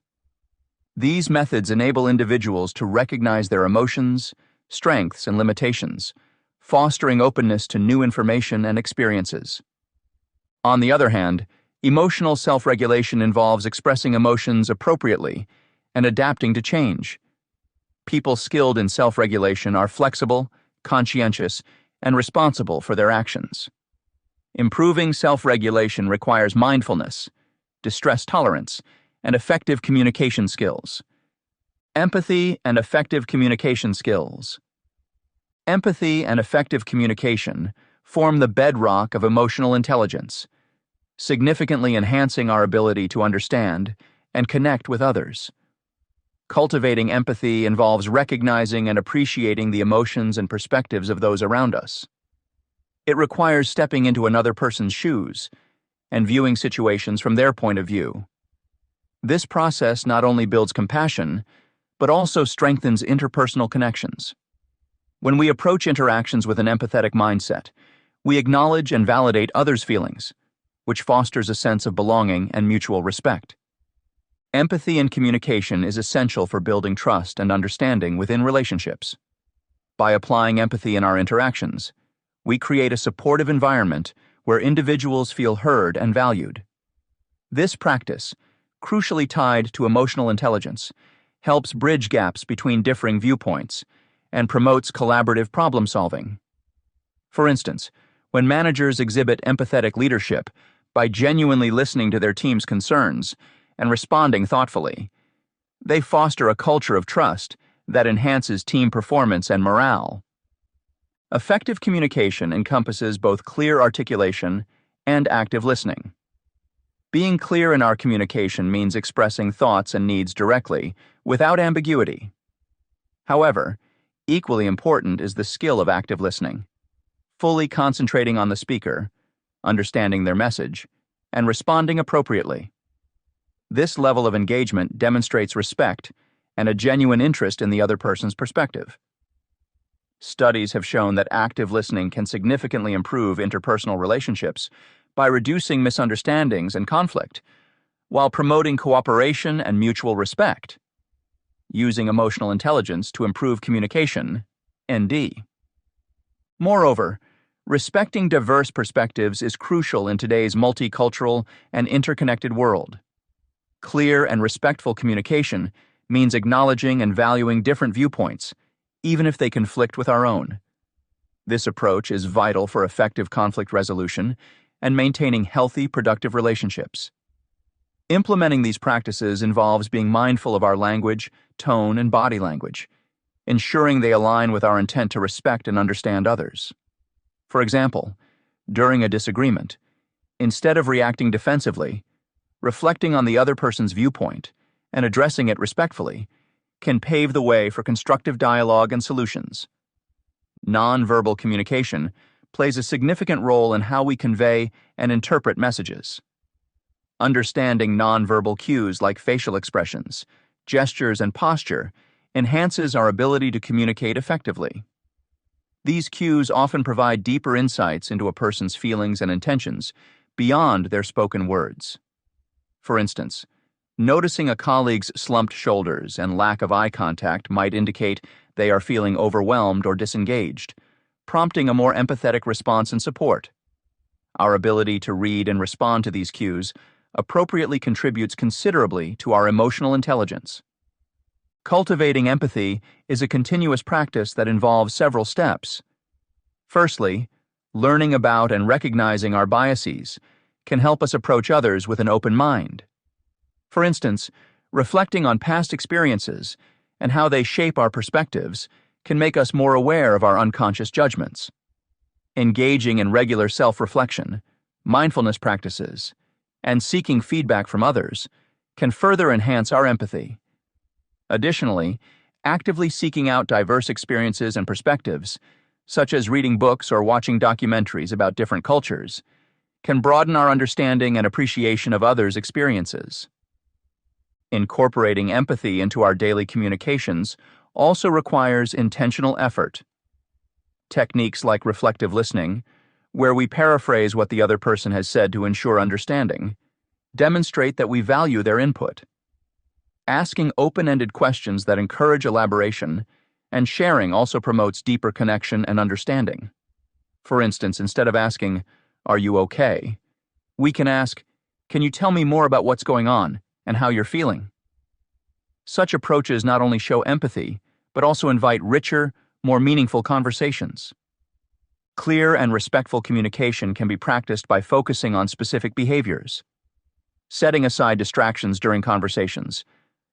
These methods enable individuals to recognize their emotions, strengths, and limitations, fostering openness to new information and experiences. On the other hand, emotional self-regulation involves expressing emotions appropriately and adapting to change. People skilled in self-regulation are flexible, conscientious, and responsible for their actions. Improving self-regulation requires mindfulness, distress tolerance, and effective communication skills. Empathy and effective communication skills. Empathy and effective communication form the bedrock of emotional intelligence, significantly enhancing our ability to understand and connect with others. Cultivating empathy involves recognizing and appreciating the emotions and perspectives of those around us. It requires stepping into another person's shoes and viewing situations from their point of view. This process not only builds compassion, but also strengthens interpersonal connections. When we approach interactions with an empathetic mindset, we acknowledge and validate others' feelings, which fosters a sense of belonging and mutual respect. Empathy and communication is essential for building trust and understanding within relationships. By applying empathy in our interactions, we create a supportive environment where individuals feel heard and valued. This practice, crucially tied to emotional intelligence, helps bridge gaps between differing viewpoints and promotes collaborative problem-solving. For instance, when managers exhibit empathetic leadership by genuinely listening to their team's concerns and responding thoughtfully, they foster a culture of trust that enhances team performance and morale. Effective communication encompasses both clear articulation and active listening. Being clear in our communication means expressing thoughts and needs directly, without ambiguity. However, equally important is the skill of active listening, fully concentrating on the speaker, understanding their message, and responding appropriately. This level of engagement demonstrates respect and a genuine interest in the other person's perspective. Studies have shown that active listening can significantly improve interpersonal relationships by reducing misunderstandings and conflict, while promoting cooperation and mutual respect. Using emotional intelligence to improve communication, ND. Moreover, respecting diverse perspectives is crucial in today's multicultural and interconnected world. Clear and respectful communication means acknowledging and valuing different viewpoints, even if they conflict with our own. This approach is vital for effective conflict resolution and maintaining healthy, productive relationships. Implementing these practices involves being mindful of our language, tone, and body language, ensuring they align with our intent to respect and understand others. For example, during a disagreement, instead of reacting defensively, reflecting on the other person's viewpoint and addressing it respectfully can pave the way for constructive dialogue and solutions. Nonverbal communication plays a significant role in how we convey and interpret messages. Understanding nonverbal cues like facial expressions, gestures, and posture enhances our ability to communicate effectively. These cues often provide deeper insights into a person's feelings and intentions beyond their spoken words. For instance, noticing a colleague's slumped shoulders and lack of eye contact might indicate they are feeling overwhelmed or disengaged, prompting a more empathetic response and support. Our ability to read and respond to these cues appropriately contributes considerably to our emotional intelligence. Cultivating empathy is a continuous practice that involves several steps. Firstly, learning about and recognizing our biases can help us approach others with an open mind. For instance, reflecting on past experiences and how they shape our perspectives can make us more aware of our unconscious judgments. Engaging in regular self-reflection, mindfulness practices, and seeking feedback from others can further enhance our empathy. Additionally, actively seeking out diverse experiences and perspectives, such as reading books or watching documentaries about different cultures, can broaden our understanding and appreciation of others' experiences. Incorporating empathy into our daily communications also requires intentional effort. Techniques like reflective listening, where we paraphrase what the other person has said to ensure understanding, demonstrate that we value their input. Asking open-ended questions that encourage elaboration and sharing also promotes deeper connection and understanding. For instance, instead of asking, "Are you okay?" we can ask, "Can you tell me more about what's going on and how you're feeling?" Such approaches not only show empathy, but also invite richer, more meaningful conversations. Clear and respectful communication can be practiced by focusing on specific behaviors. Setting aside distractions during conversations,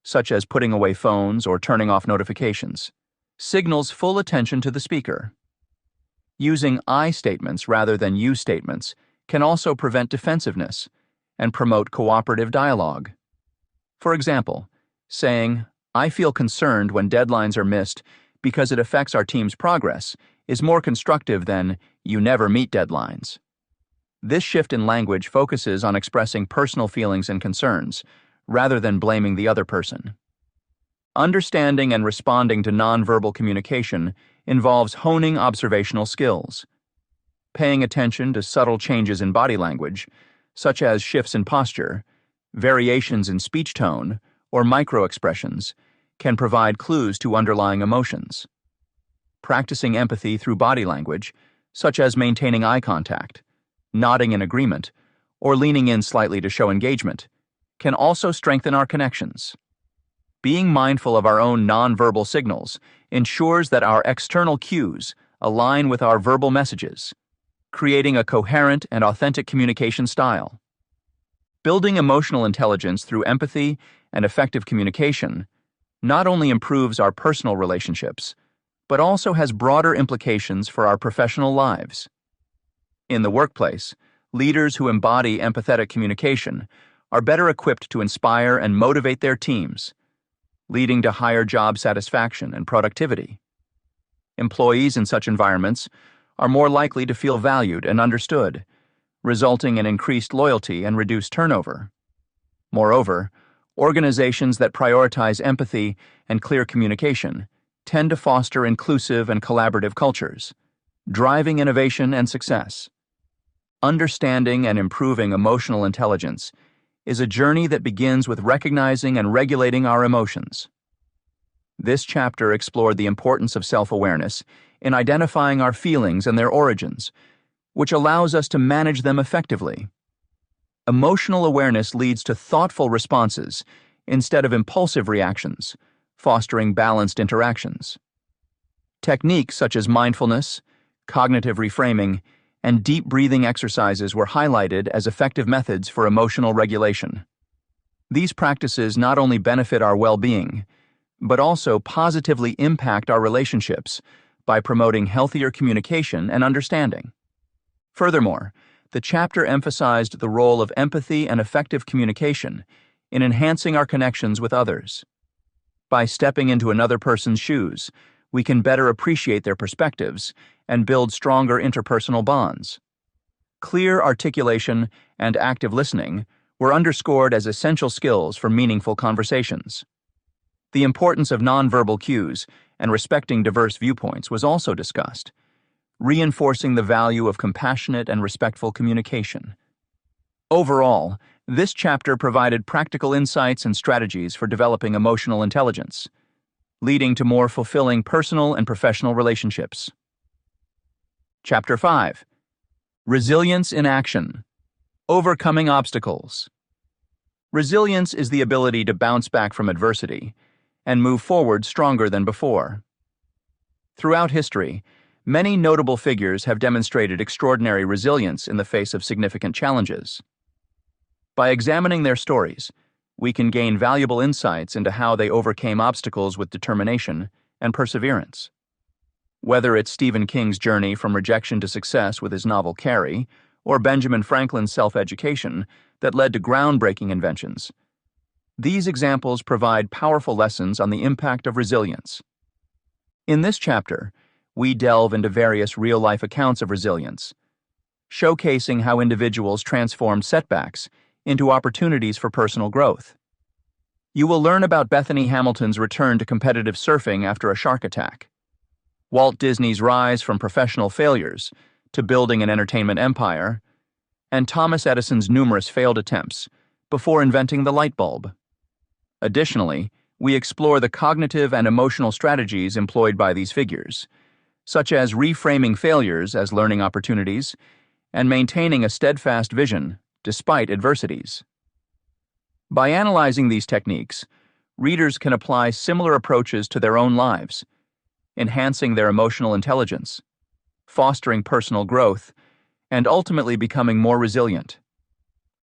such as putting away phones or turning off notifications, signals full attention to the speaker. Using I statements rather than you statements can also prevent defensiveness and promote cooperative dialogue. For example, saying, "I feel concerned when deadlines are missed because it affects our team's progress," is more constructive than "you never meet deadlines." This shift in language focuses on expressing personal feelings and concerns, rather than blaming the other person. Understanding and responding to nonverbal communication involves honing observational skills. Paying attention to subtle changes in body language, such as shifts in posture, variations in speech tone, or micro-expressions, can provide clues to underlying emotions. Practicing empathy through body language, such as maintaining eye contact, nodding in agreement, or leaning in slightly to show engagement, can also strengthen our connections. Being mindful of our own nonverbal signals ensures that our external cues align with our verbal messages, creating a coherent and authentic communication style. Building emotional intelligence through empathy and effective communication not only improves our personal relationships, but also has broader implications for our professional lives. In the workplace, leaders who embody empathetic communication are better equipped to inspire and motivate their teams, leading to higher job satisfaction and productivity. Employees in such environments are more likely to feel valued and understood, resulting in increased loyalty and reduced turnover. Moreover, organizations that prioritize empathy and clear communication tend to foster inclusive and collaborative cultures, driving innovation and success. Understanding and improving emotional intelligence is a journey that begins with recognizing and regulating our emotions. This chapter explored the importance of self-awareness in identifying our feelings and their origins, which allows us to manage them effectively. Emotional awareness leads to thoughtful responses instead of impulsive reactions, fostering balanced interactions. Techniques such as mindfulness, cognitive reframing, and deep breathing exercises were highlighted as effective methods for emotional regulation. These practices not only benefit our well-being, but also positively impact our relationships by promoting healthier communication and understanding. Furthermore, the chapter emphasized the role of empathy and effective communication in enhancing our connections with others. By stepping into another person's shoes, we can better appreciate their perspectives and build stronger interpersonal bonds. Clear articulation and active listening were underscored as essential skills for meaningful conversations. The importance of nonverbal cues and respecting diverse viewpoints was also discussed, reinforcing the value of compassionate and respectful communication. Overall, this chapter provided practical insights and strategies for developing emotional intelligence, leading to more fulfilling personal and professional relationships. Chapter 5. Resilience in Action. Overcoming Obstacles. Resilience is the ability to bounce back from adversity and move forward stronger than before. Throughout history, many notable figures have demonstrated extraordinary resilience in the face of significant challenges. By examining their stories, we can gain valuable insights into how they overcame obstacles with determination and perseverance. Whether it's Stephen King's journey from rejection to success with his novel Carrie, or Benjamin Franklin's self-education that led to groundbreaking inventions, these examples provide powerful lessons on the impact of resilience. In this chapter, we delve into various real-life accounts of resilience, showcasing how individuals transformed setbacks into opportunities for personal growth. You will learn about Bethany Hamilton's return to competitive surfing after a shark attack, Walt Disney's rise from professional failures to building an entertainment empire, and Thomas Edison's numerous failed attempts before inventing the light bulb. Additionally, we explore the cognitive and emotional strategies employed by these figures, such as reframing failures as learning opportunities and maintaining a steadfast vision despite adversities. By analyzing these techniques, readers can apply similar approaches to their own lives, enhancing their emotional intelligence, fostering personal growth, and ultimately becoming more resilient.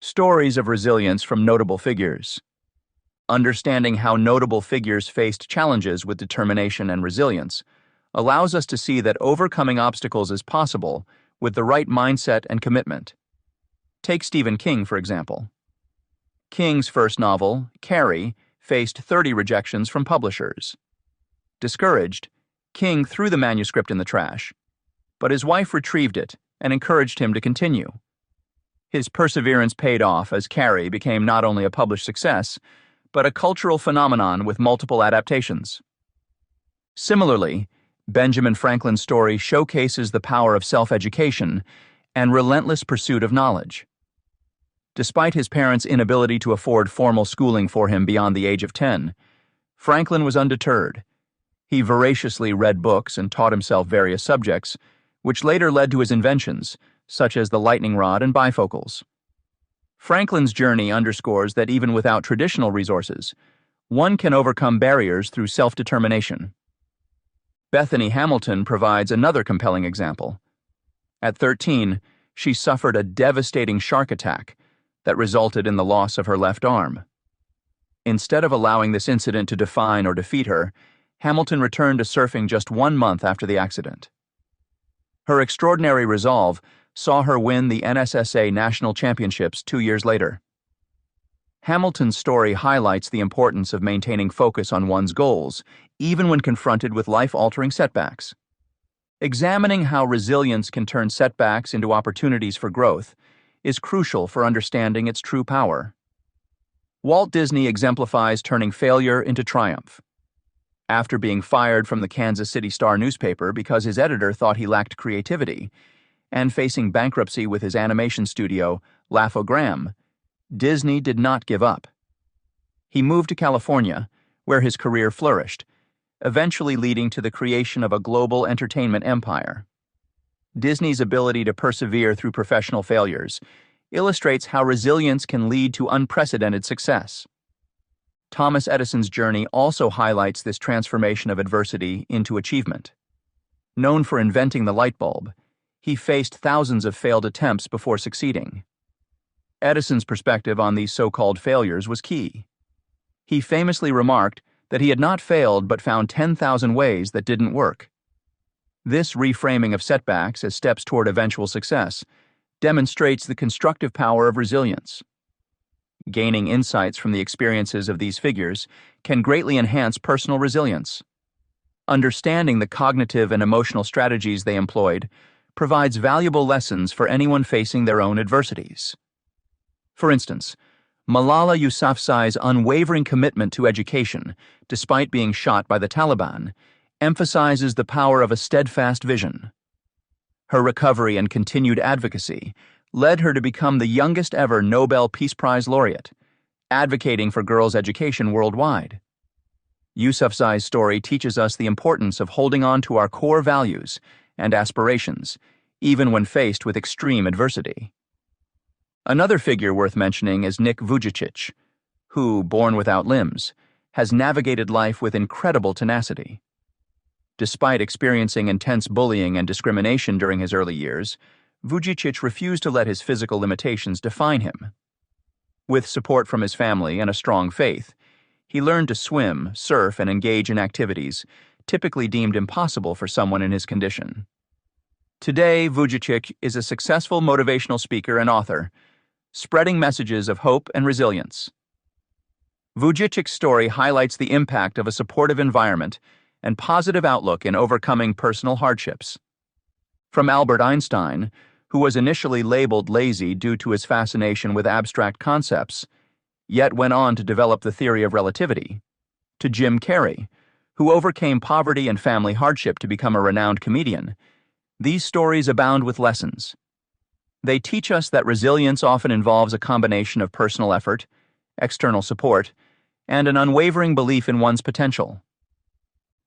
Stories of resilience from notable figures. Understanding how notable figures faced challenges with determination and resilience allows us to see that overcoming obstacles is possible with the right mindset and commitment. Take Stephen King, for example. King's first novel, Carrie, faced 30 rejections from publishers. Discouraged, King threw the manuscript in the trash, but his wife retrieved it and encouraged him to continue. His perseverance paid off as Carrie became not only a published success, but a cultural phenomenon with multiple adaptations. Similarly, Benjamin Franklin's story showcases the power of self-education and relentless pursuit of knowledge. Despite his parents' inability to afford formal schooling for him beyond the age of 10, Franklin was undeterred. He voraciously read books and taught himself various subjects, which later led to his inventions, such as the lightning rod and bifocals. Franklin's journey underscores that even without traditional resources, one can overcome barriers through self-determination. Bethany Hamilton provides another compelling example. At 13, she suffered a devastating shark attack that resulted in the loss of her left arm. Instead of allowing this incident to define or defeat her, Hamilton returned to surfing just 1 month after the accident. Her extraordinary resolve saw her win the NSSA National Championships 2 years later. Hamilton's story highlights the importance of maintaining focus on one's goals, even when confronted with life-altering setbacks. Examining how resilience can turn setbacks into opportunities for growth is crucial for understanding its true power. Walt Disney exemplifies turning failure into triumph. After being fired from the Kansas City Star newspaper because his editor thought he lacked creativity, and facing bankruptcy with his animation studio, Laugh-O-Gram, Disney did not give up. He moved to California, where his career flourished, eventually leading to the creation of a global entertainment empire. Disney's ability to persevere through professional failures illustrates how resilience can lead to unprecedented success. Thomas Edison's journey also highlights this transformation of adversity into achievement. Known for inventing the light bulb, he faced thousands of failed attempts before succeeding. Edison's perspective on these so-called failures was key. He famously remarked that he had not failed but found 10,000 ways that didn't work. This reframing of setbacks as steps toward eventual success demonstrates the constructive power of resilience. Gaining insights from the experiences of these figures can greatly enhance personal resilience. Understanding the cognitive and emotional strategies they employed provides valuable lessons for anyone facing their own adversities. For instance, Malala Yousafzai's unwavering commitment to education, despite being shot by the Taliban, emphasizes the power of a steadfast vision. Her recovery and continued advocacy led her to become the youngest ever Nobel Peace Prize laureate, advocating for girls' education worldwide. Yousafzai's story teaches us the importance of holding on to our core values and aspirations, even when faced with extreme adversity. Another figure worth mentioning is Nick Vujicic, who, born without limbs, has navigated life with incredible tenacity. Despite experiencing intense bullying and discrimination during his early years, Vujicic refused to let his physical limitations define him. With support from his family and a strong faith, he learned to swim, surf, and engage in activities typically deemed impossible for someone in his condition. Today, Vujicic is a successful motivational speaker and author, spreading messages of hope and resilience. Vujicic's story highlights the impact of a supportive environment and positive outlook in overcoming personal hardships. From Albert Einstein, who was initially labeled lazy due to his fascination with abstract concepts, yet went on to develop the theory of relativity, to Jim Carrey, who overcame poverty and family hardship to become a renowned comedian, these stories abound with lessons. They teach us that resilience often involves a combination of personal effort, external support, and an unwavering belief in one's potential.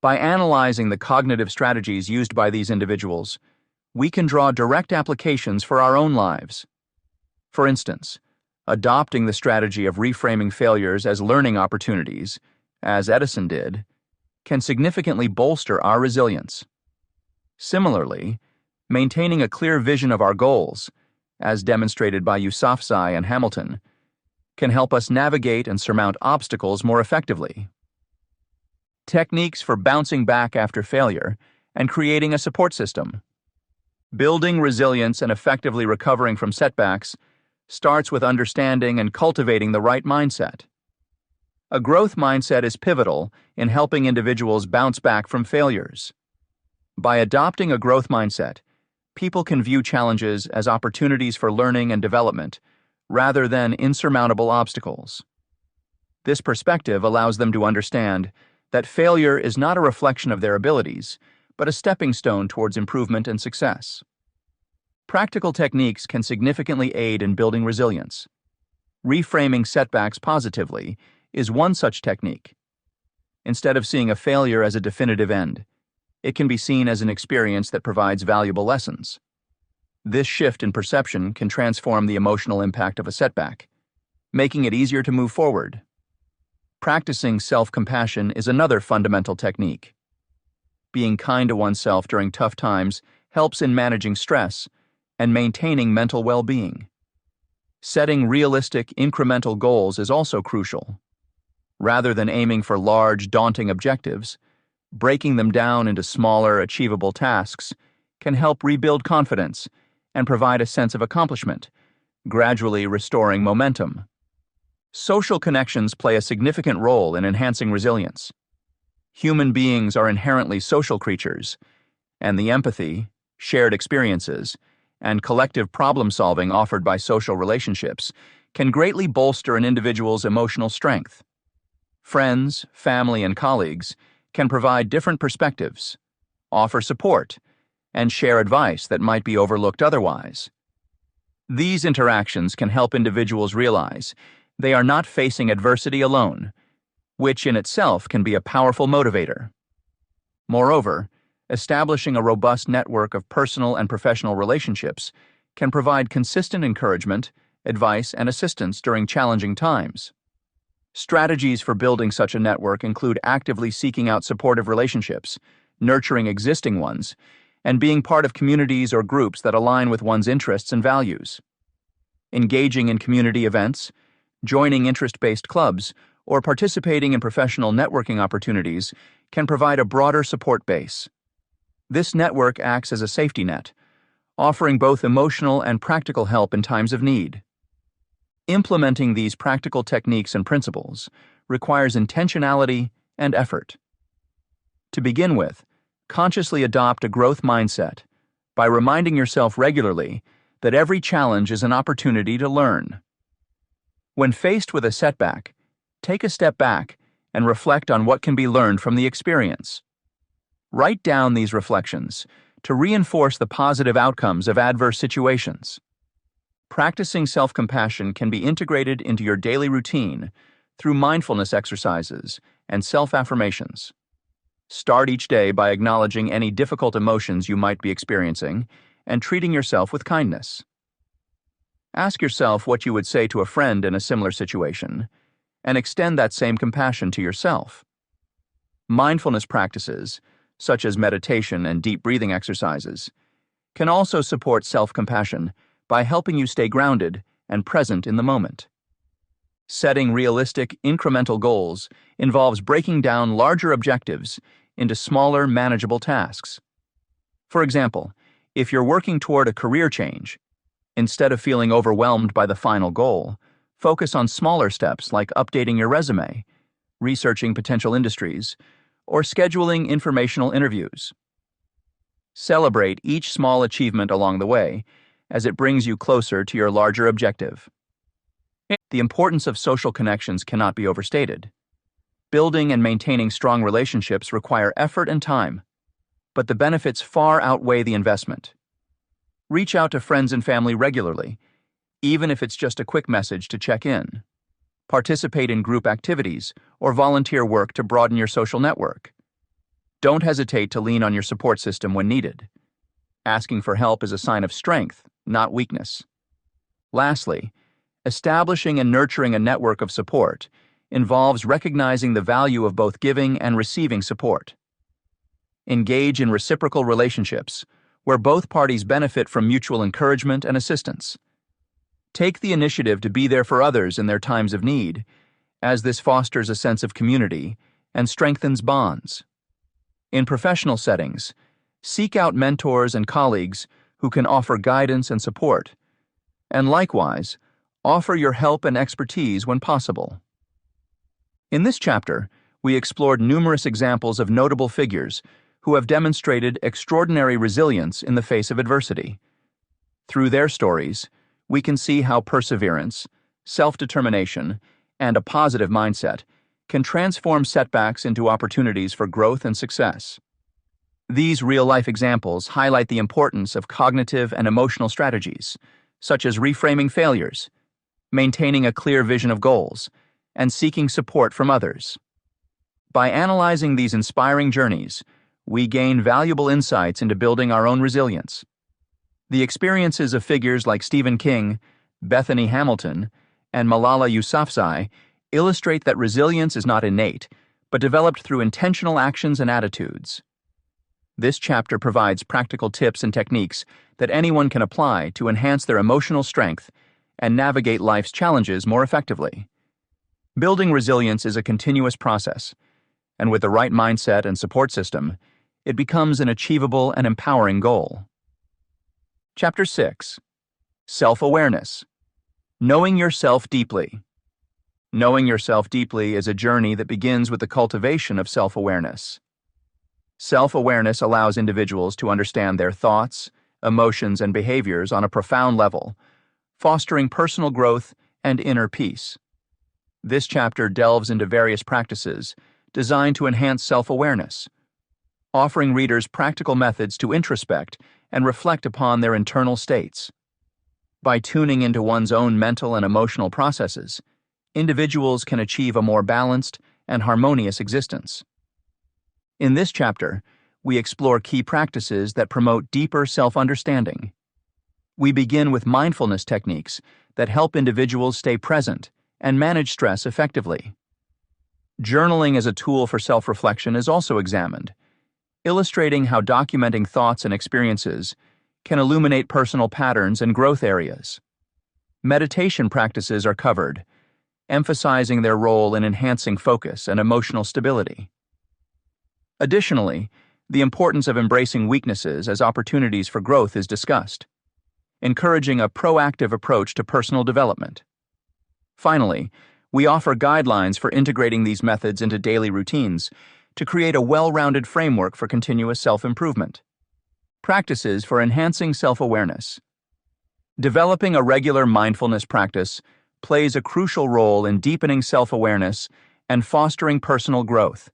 By analyzing the cognitive strategies used by these individuals, we can draw direct applications for our own lives. For instance, adopting the strategy of reframing failures as learning opportunities, as Edison did, can significantly bolster our resilience. Similarly, maintaining a clear vision of our goals, as demonstrated by Yousafzai and Hamilton, can help us navigate and surmount obstacles more effectively. Techniques for bouncing back after failure and creating a support system. Building resilience and effectively recovering from setbacks starts with understanding and cultivating the right mindset. A growth mindset is pivotal in helping individuals bounce back from failures. By adopting a growth mindset, people can view challenges as opportunities for learning and development rather than insurmountable obstacles. This perspective allows them to understand that failure is not a reflection of their abilities, but a stepping stone towards improvement and success. Practical techniques can significantly aid in building resilience. Reframing setbacks positively is one such technique. Instead of seeing a failure as a definitive end, it can be seen as an experience that provides valuable lessons. This shift in perception can transform the emotional impact of a setback, making it easier to move forward. Practicing self-compassion is another fundamental technique. Being kind to oneself during tough times helps in managing stress and maintaining mental well-being. Setting realistic, incremental goals is also crucial. Rather than aiming for large, daunting objectives, breaking them down into smaller, achievable tasks can help rebuild confidence and provide a sense of accomplishment, gradually restoring momentum. Social connections play a significant role in enhancing resilience. Human beings are inherently social creatures, and the empathy, shared experiences, and collective problem-solving offered by social relationships can greatly bolster an individual's emotional strength. Friends, family, and colleagues can provide different perspectives, offer support, and share advice that might be overlooked otherwise. These interactions can help individuals realize they are not facing adversity alone, which in itself can be a powerful motivator. Moreover, establishing a robust network of personal and professional relationships can provide consistent encouragement, advice, and assistance during challenging times. Strategies for building such a network include actively seeking out supportive relationships, nurturing existing ones, and being part of communities or groups that align with one's interests and values. Engaging in community events, joining interest-based clubs, or participating in professional networking opportunities can provide a broader support base. This network acts as a safety net, offering both emotional and practical help in times of need. Implementing these practical techniques and principles requires intentionality and effort. To begin with, consciously adopt a growth mindset by reminding yourself regularly that every challenge is an opportunity to learn. When faced with a setback, take a step back and reflect on what can be learned from the experience. Write down these reflections to reinforce the positive outcomes of adverse situations. Practicing self-compassion can be integrated into your daily routine through mindfulness exercises and self-affirmations. Start each day by acknowledging any difficult emotions you might be experiencing and treating yourself with kindness. Ask yourself what you would say to a friend in a similar situation, and extend that same compassion to yourself. Mindfulness practices, such as meditation and deep breathing exercises, can also support self-compassion by helping you stay grounded and present in the moment. Setting realistic, incremental goals involves breaking down larger objectives into smaller, manageable tasks. For example, if you're working toward a career change, instead of feeling overwhelmed by the final goal, focus on smaller steps like updating your resume, researching potential industries, or scheduling informational interviews. Celebrate each small achievement along the way, as it brings you closer to your larger objective. The importance of social connections cannot be overstated. Building and maintaining strong relationships require effort and time, but the benefits far outweigh the investment. Reach out to friends and family regularly, even if it's just a quick message to check in. Participate in group activities or volunteer work to broaden your social network. Don't hesitate to lean on your support system when needed. Asking for help is a sign of strength, not weakness. Lastly, establishing and nurturing a network of support involves recognizing the value of both giving and receiving support. Engage in reciprocal relationships, where both parties benefit from mutual encouragement and assistance. Take the initiative to be there for others in their times of need, as this fosters a sense of community and strengthens bonds. In professional settings, seek out mentors and colleagues who can offer guidance and support, and likewise, offer your help and expertise when possible. In this chapter, we explored numerous examples of notable figures who have demonstrated extraordinary resilience in the face of adversity. Through their stories, we can see how perseverance, self-determination, and a positive mindset can transform setbacks into opportunities for growth and success. These real-life examples highlight the importance of cognitive and emotional strategies, such as reframing failures, maintaining a clear vision of goals, and seeking support from others. By analyzing these inspiring journeys, we gain valuable insights into building our own resilience. The experiences of figures like Stephen King, Bethany Hamilton, and Malala Yousafzai illustrate that resilience is not innate, but developed through intentional actions and attitudes. This chapter provides practical tips and techniques that anyone can apply to enhance their emotional strength and navigate life's challenges more effectively. Building resilience is a continuous process, and with the right mindset and support system, it becomes an achievable and empowering goal. Chapter 6. Self-Awareness. Knowing yourself deeply. Knowing yourself deeply is a journey that begins with the cultivation of self-awareness. Self-awareness allows individuals to understand their thoughts, emotions, and behaviors on a profound level, fostering personal growth and inner peace. This chapter delves into various practices designed to enhance self-awareness, offering readers practical methods to introspect and reflect upon their internal states. By tuning into one's own mental and emotional processes, individuals can achieve a more balanced and harmonious existence. In this chapter, we explore key practices that promote deeper self-understanding. We begin with mindfulness techniques that help individuals stay present and manage stress effectively. Journaling as a tool for self-reflection is also examined, illustrating how documenting thoughts and experiences can illuminate personal patterns and growth areas. Meditation practices are covered, emphasizing their role in enhancing focus and emotional stability. Additionally, the importance of embracing weaknesses as opportunities for growth is discussed, encouraging a proactive approach to personal development. Finally, we offer guidelines for integrating these methods into daily routines to create a well-rounded framework for continuous self-improvement. Practices for enhancing self-awareness. Developing a regular mindfulness practice plays a crucial role in deepening self-awareness and fostering personal growth.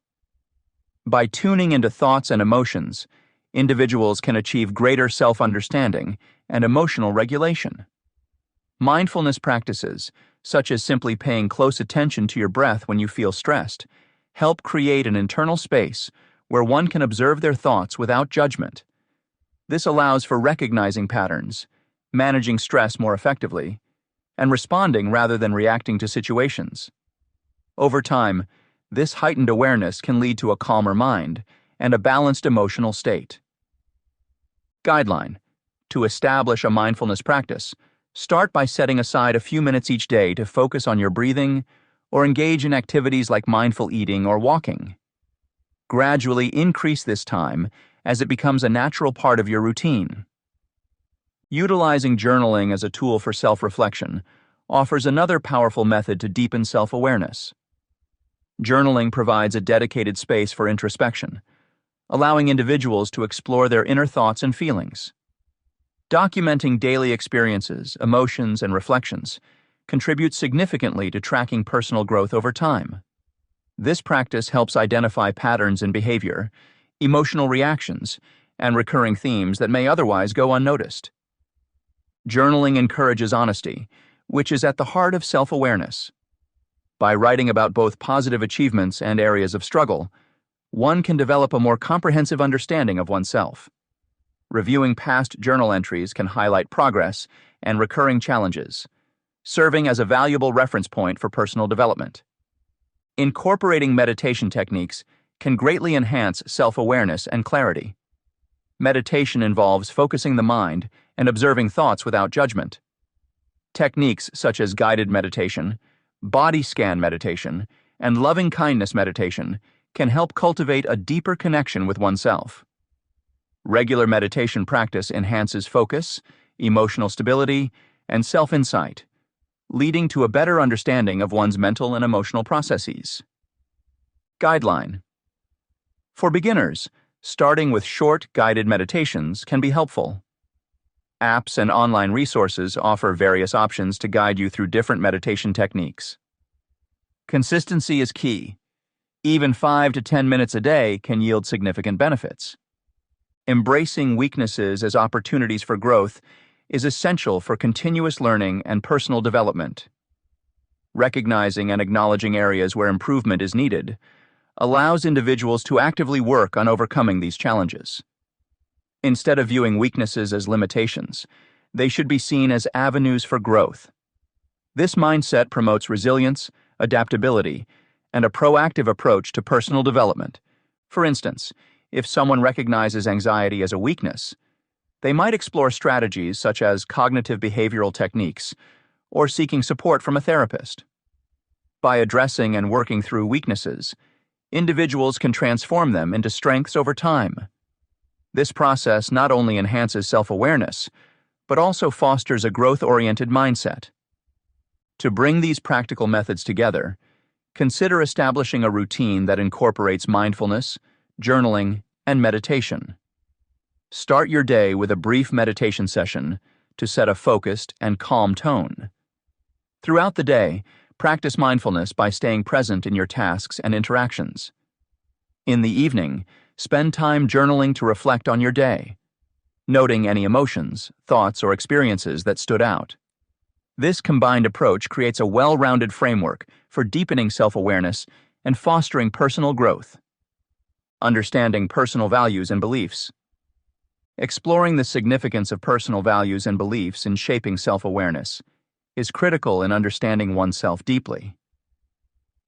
By tuning into thoughts and emotions, individuals can achieve greater self-understanding and emotional regulation. Mindfulness practices, such as simply paying close attention to your breath when you feel stressed, help create an internal space where one can observe their thoughts without judgment. This allows for recognizing patterns, managing stress more effectively, and responding rather than reacting to situations. Over time, this heightened awareness can lead to a calmer mind and a balanced emotional state. Guideline: to establish a mindfulness practice, start by setting aside a few minutes each day to focus on your breathing or engage in activities like mindful eating or walking. Gradually increase this time as it becomes a natural part of your routine. Utilizing journaling as a tool for self-reflection offers another powerful method to deepen self-awareness. Journaling provides a dedicated space for introspection, allowing individuals to explore their inner thoughts and feelings. Documenting daily experiences, emotions, and reflections contributes significantly to tracking personal growth over time. This practice helps identify patterns in behavior, emotional reactions, and recurring themes that may otherwise go unnoticed. Journaling encourages honesty, which is at the heart of self-awareness. By writing about both positive achievements and areas of struggle, one can develop a more comprehensive understanding of oneself. Reviewing past journal entries can highlight progress and recurring challenges, serving as a valuable reference point for personal development. Incorporating meditation techniques can greatly enhance self-awareness and clarity. Meditation involves focusing the mind and observing thoughts without judgment. Techniques such as guided meditation, body scan meditation, and loving-kindness meditation can help cultivate a deeper connection with oneself. Regular meditation practice enhances focus, emotional stability, and self-insight, leading to a better understanding of one's mental and emotional processes. Guideline. For beginners, starting with short, guided meditations can be helpful. Apps and online resources offer various options to guide you through different meditation techniques. Consistency is key. Even 5 to 10 minutes a day can yield significant benefits. Embracing weaknesses as opportunities for growth is essential for continuous learning and personal development. Recognizing and acknowledging areas where improvement is needed allows individuals to actively work on overcoming these challenges. Instead of viewing weaknesses as limitations, they should be seen as avenues for growth. This mindset promotes resilience, adaptability, and a proactive approach to personal development. For instance, if someone recognizes anxiety as a weakness, they might explore strategies such as cognitive behavioral techniques or seeking support from a therapist. By addressing and working through weaknesses, individuals can transform them into strengths over time. This process not only enhances self-awareness, but also fosters a growth-oriented mindset. To bring these practical methods together, consider establishing a routine that incorporates mindfulness, journaling, and meditation. Start your day with a brief meditation session to set a focused and calm tone. Throughout the day, practice mindfulness by staying present in your tasks and interactions. In the evening, spend time journaling to reflect on your day, noting any emotions, thoughts, or experiences that stood out. This combined approach creates a well-rounded framework for deepening self-awareness and fostering personal growth. Understanding personal values and beliefs. Exploring the significance of personal values and beliefs in shaping self-awareness is critical in understanding oneself deeply.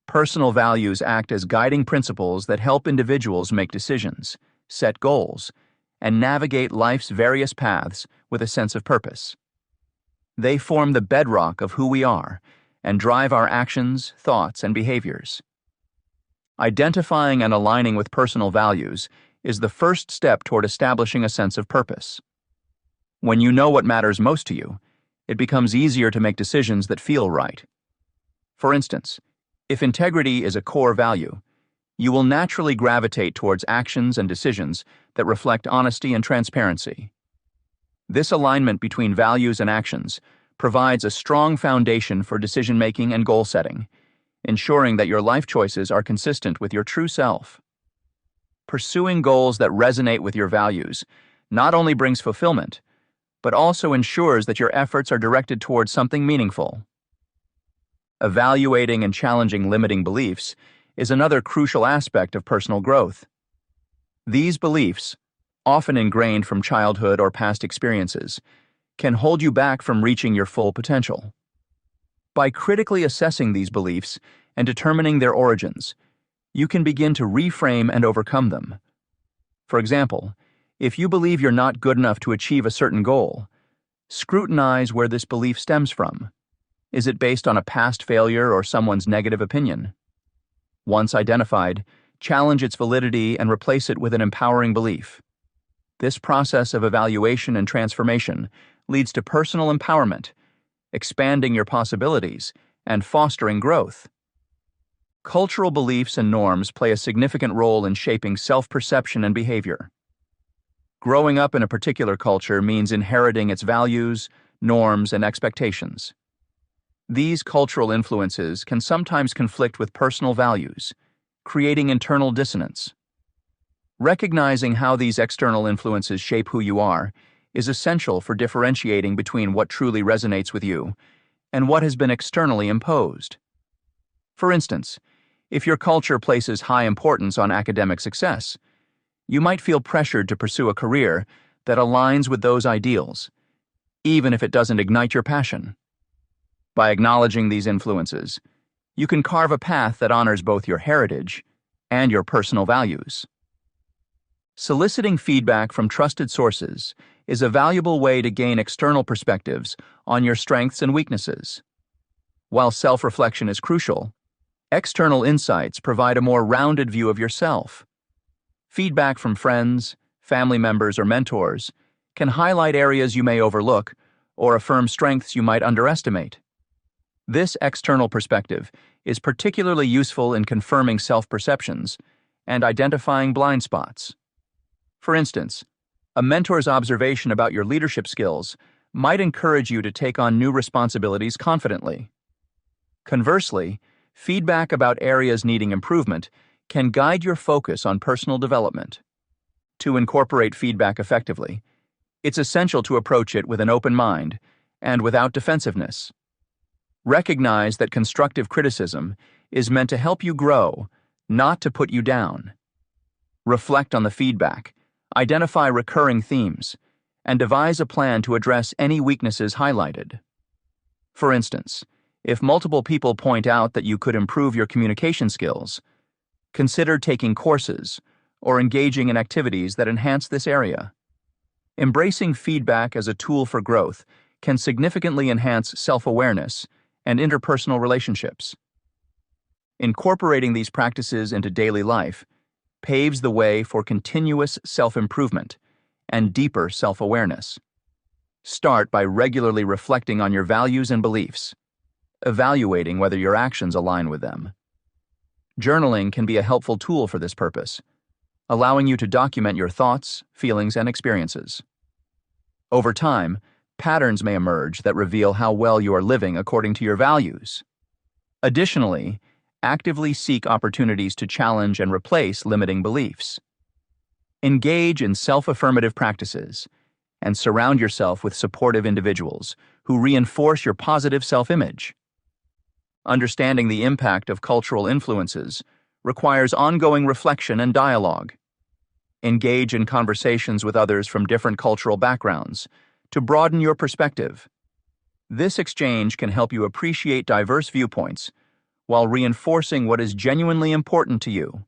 Personal values act as guiding principles that help individuals make decisions, set goals, and navigate life's various paths with a sense of purpose. They form the bedrock of who we are and drive our actions, thoughts, and behaviors. Identifying and aligning with personal values is the first step toward establishing a sense of purpose. When you know what matters most to you, it becomes easier to make decisions that feel right. For instance, if integrity is a core value, you will naturally gravitate towards actions and decisions that reflect honesty and transparency. This alignment between values and actions provides a strong foundation for decision-making and goal setting, ensuring that your life choices are consistent with your true self. Pursuing goals that resonate with your values not only brings fulfillment, but also ensures that your efforts are directed towards something meaningful. Evaluating and challenging limiting beliefs is another crucial aspect of personal growth. These beliefs, often ingrained from childhood or past experiences, can hold you back from reaching your full potential. By critically assessing these beliefs and determining their origins, you can begin to reframe and overcome them. For example, if you believe you're not good enough to achieve a certain goal, scrutinize where this belief stems from. Is it based on a past failure or someone's negative opinion? Once identified, challenge its validity, and replace it with an empowering belief. This process of evaluation and transformation leads to personal empowerment, expanding your possibilities, and fostering growth. Cultural beliefs and norms play a significant role in shaping self-perception and behavior. Growing up in a particular culture means inheriting its values, norms, and expectations. These cultural influences can sometimes conflict with personal values, creating internal dissonance. Recognizing how these external influences shape who you are is essential for differentiating between what truly resonates with you and what has been externally imposed. For instance, if your culture places high importance on academic success, you might feel pressured to pursue a career that aligns with those ideals, even if it doesn't ignite your passion. By acknowledging these influences, you can carve a path that honors both your heritage and your personal values. Soliciting feedback from trusted sources is a valuable way to gain external perspectives on your strengths and weaknesses. While self-reflection is crucial, external insights provide a more rounded view of yourself. Feedback from friends, family members, or mentors can highlight areas you may overlook or affirm strengths you might underestimate. This external perspective is particularly useful in confirming self-perceptions and identifying blind spots. For instance, a mentor's observation about your leadership skills might encourage you to take on new responsibilities confidently. Conversely, feedback about areas needing improvement can guide your focus on personal development. To incorporate feedback effectively, it's essential to approach it with an open mind and without defensiveness. Recognize that constructive criticism is meant to help you grow, not to put you down. Reflect on the feedback, identify recurring themes, and devise a plan to address any weaknesses highlighted. For instance, if multiple people point out that you could improve your communication skills, consider taking courses or engaging in activities that enhance this area. Embracing feedback as a tool for growth can significantly enhance self-awareness and interpersonal relationships. Incorporating these practices into daily life paves the way for continuous self-improvement and deeper self-awareness. Start by regularly reflecting on your values and beliefs, evaluating whether your actions align with them. Journaling can be a helpful tool for this purpose, allowing you to document your thoughts, feelings, and experiences. Over time, patterns may emerge that reveal how well you are living according to your values. Additionally, actively seek opportunities to challenge and replace limiting beliefs. Engage in self-affirmative practices and surround yourself with supportive individuals who reinforce your positive self-image. Understanding the impact of cultural influences requires ongoing reflection and dialogue. Engage in conversations with others from different cultural backgrounds to broaden your perspective. This exchange can help you appreciate diverse viewpoints while reinforcing what is genuinely important to you.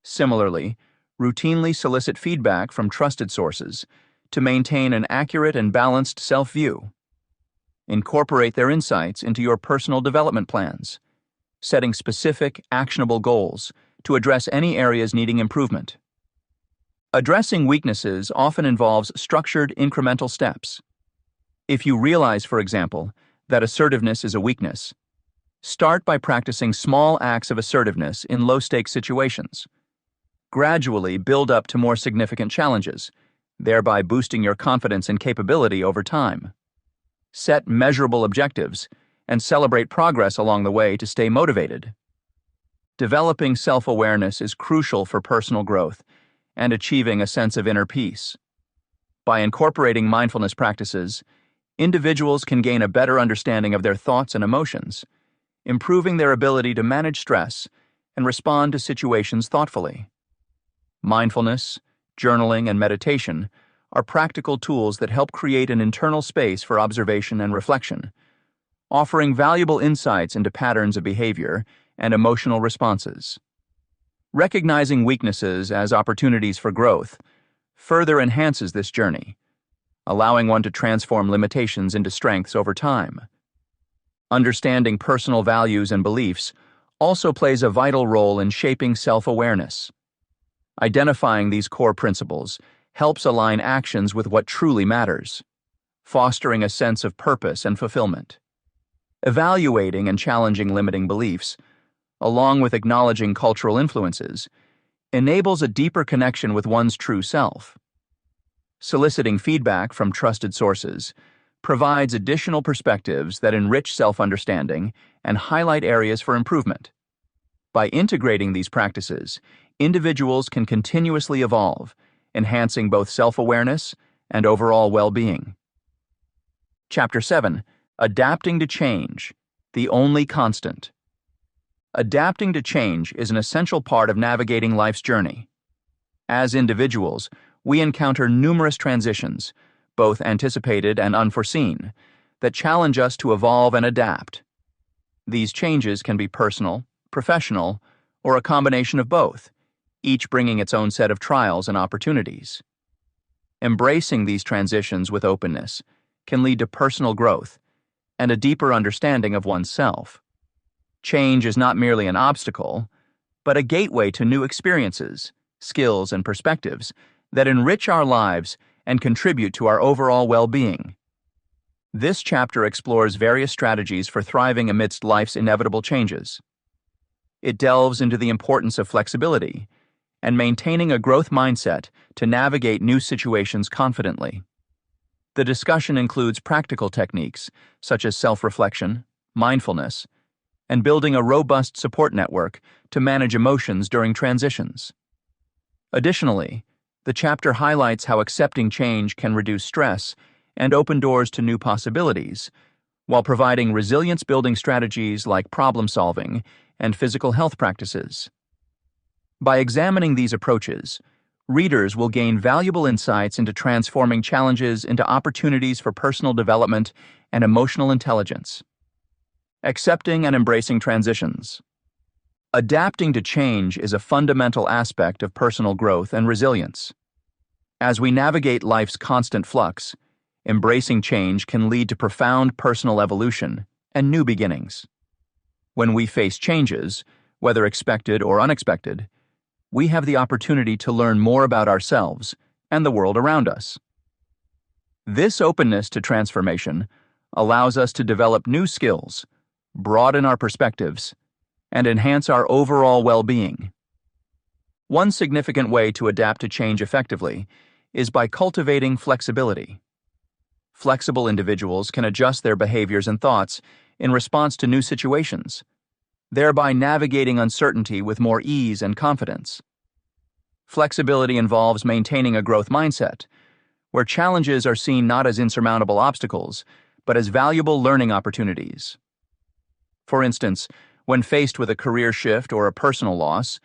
Similarly, routinely solicit feedback from trusted sources to maintain an accurate and balanced self-view. Incorporate their insights into your personal development plans, setting specific, actionable goals to address any areas needing improvement. Addressing weaknesses often involves structured, incremental steps. If you realize, for example, that assertiveness is a weakness, start by practicing small acts of assertiveness in low-stakes situations. Gradually build up to more significant challenges, thereby boosting your confidence and capability over time. Set measurable objectives and celebrate progress along the way to stay motivated. Developing self-awareness is crucial for personal growth and achieving a sense of inner peace. By incorporating mindfulness practices, individuals can gain a better understanding of their thoughts and emotions, improving their ability to manage stress and respond to situations thoughtfully. Mindfulness, journaling, and meditation are practical tools that help create an internal space for observation and reflection, offering valuable insights into patterns of behavior and emotional responses. Recognizing weaknesses as opportunities for growth further enhances this journey, allowing one to transform limitations into strengths over time. Understanding personal values and beliefs also plays a vital role in shaping self-awareness. Identifying these core principles helps align actions with what truly matters, fostering a sense of purpose and fulfillment. Evaluating and challenging limiting beliefs, along with acknowledging cultural influences, enables a deeper connection with one's true self. Soliciting feedback from trusted sources provides additional perspectives that enrich self-understanding and highlight areas for improvement. By integrating these practices, individuals can continuously evolve, enhancing both self-awareness and overall well-being. Chapter 7. Adapting to Change, the Only Constant. Adapting to change is an essential part of navigating life's journey. As individuals, we encounter numerous transitions, both anticipated and unforeseen, that challenge us to evolve and adapt. These changes can be personal, professional, or a combination of both, each bringing its own set of trials and opportunities. Embracing these transitions with openness can lead to personal growth and a deeper understanding of oneself. Change is not merely an obstacle, but a gateway to new experiences, skills, and perspectives that enrich our lives and contribute to our overall well-being. This chapter explores various strategies for thriving amidst life's inevitable changes. It delves into the importance of flexibility and maintaining a growth mindset to navigate new situations confidently. The discussion includes practical techniques such as self-reflection, mindfulness, and building a robust support network to manage emotions during transitions. Additionally, the chapter highlights how accepting change can reduce stress and open doors to new possibilities, while providing resilience-building strategies like problem-solving and physical health practices. By examining these approaches, readers will gain valuable insights into transforming challenges into opportunities for personal development and emotional intelligence. Accepting and embracing transitions. Adapting to change is a fundamental aspect of personal growth and resilience. As we navigate life's constant flux, embracing change can lead to profound personal evolution and new beginnings. When we face changes, whether expected or unexpected, we have the opportunity to learn more about ourselves and the world around us. This openness to transformation allows us to develop new skills, broaden our perspectives, and enhance our overall well-being. One significant way to adapt to change effectively is by cultivating flexibility. Flexible individuals can adjust their behaviors and thoughts in response to new situations, thereby navigating uncertainty with more ease and confidence. Flexibility involves maintaining a growth mindset, where challenges are seen not as insurmountable obstacles, but as valuable learning opportunities. For instance, when faced with a career shift or a personal loss,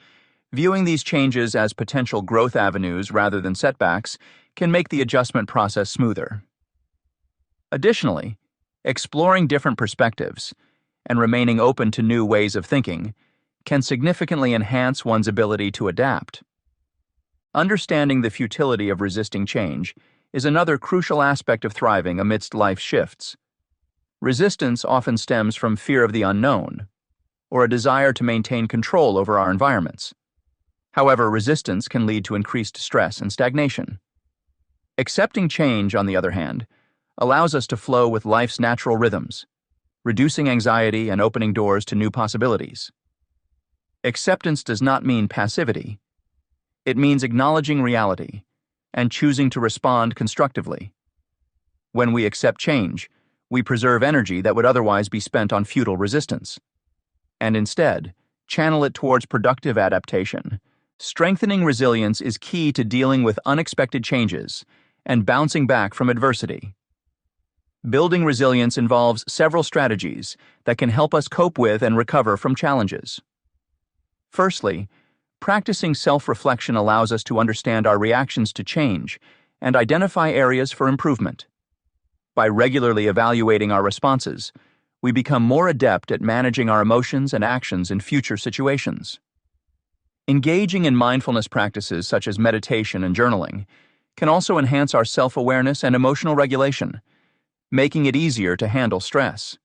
viewing these changes as potential growth avenues rather than setbacks can make the adjustment process smoother. Additionally, exploring different perspectives and remaining open to new ways of thinking can significantly enhance one's ability to adapt. Understanding the futility of resisting change is another crucial aspect of thriving amidst life's shifts. Resistance often stems from fear of the unknown, or a desire to maintain control over our environments. However, resistance can lead to increased stress and stagnation. Accepting change, on the other hand, allows us to flow with life's natural rhythms, reducing anxiety and opening doors to new possibilities. Acceptance does not mean passivity. It means acknowledging reality and choosing to respond constructively. When we accept change, we preserve energy that would otherwise be spent on futile resistance, and instead, channel it towards productive adaptation. Strengthening resilience is key to dealing with unexpected changes and bouncing back from adversity. Building resilience involves several strategies that can help us cope with and recover from challenges. Firstly, practicing self-reflection allows us to understand our reactions to change and identify areas for improvement. By regularly evaluating our responses, we become more adept at managing our emotions and actions in future situations. Engaging in mindfulness practices such as meditation and journaling can also enhance our self-awareness and emotional regulation, making it easier to handle stress.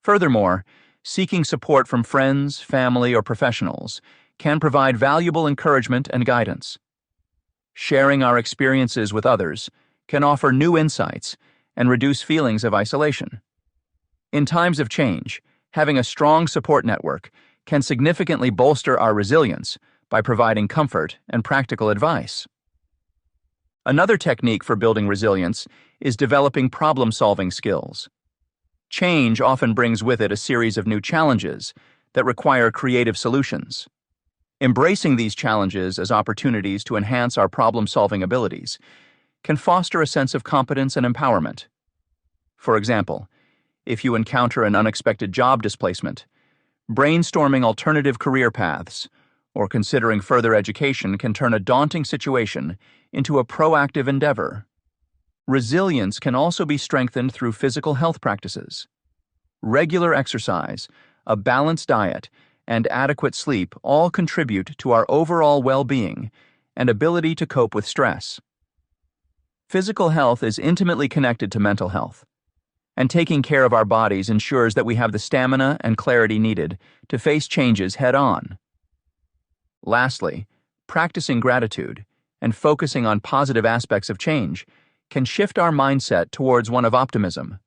Furthermore, Seeking support from friends, family, or professionals can provide valuable encouragement and guidance. Sharing our experiences with others can offer new insights and reduce feelings of isolation. In times of change, having a strong support network can significantly bolster our resilience by providing comfort and practical advice. Another technique for building resilience is developing problem-solving skills. Change often brings with it a series of new challenges that require creative solutions. Embracing these challenges as opportunities to enhance our problem-solving abilities can foster a sense of competence and empowerment. For example, if you encounter an unexpected job displacement, brainstorming alternative career paths or considering further education can turn a daunting situation into a proactive endeavor. Resilience can also be strengthened through physical health practices. Regular exercise, a balanced diet, and adequate sleep all contribute to our overall well-being and ability to cope with stress. Physical health is intimately connected to mental health, and taking care of our bodies ensures that we have the stamina and clarity needed to face changes head-on. Lastly, practicing gratitude and focusing on positive aspects of change can shift our mindset towards one of optimism.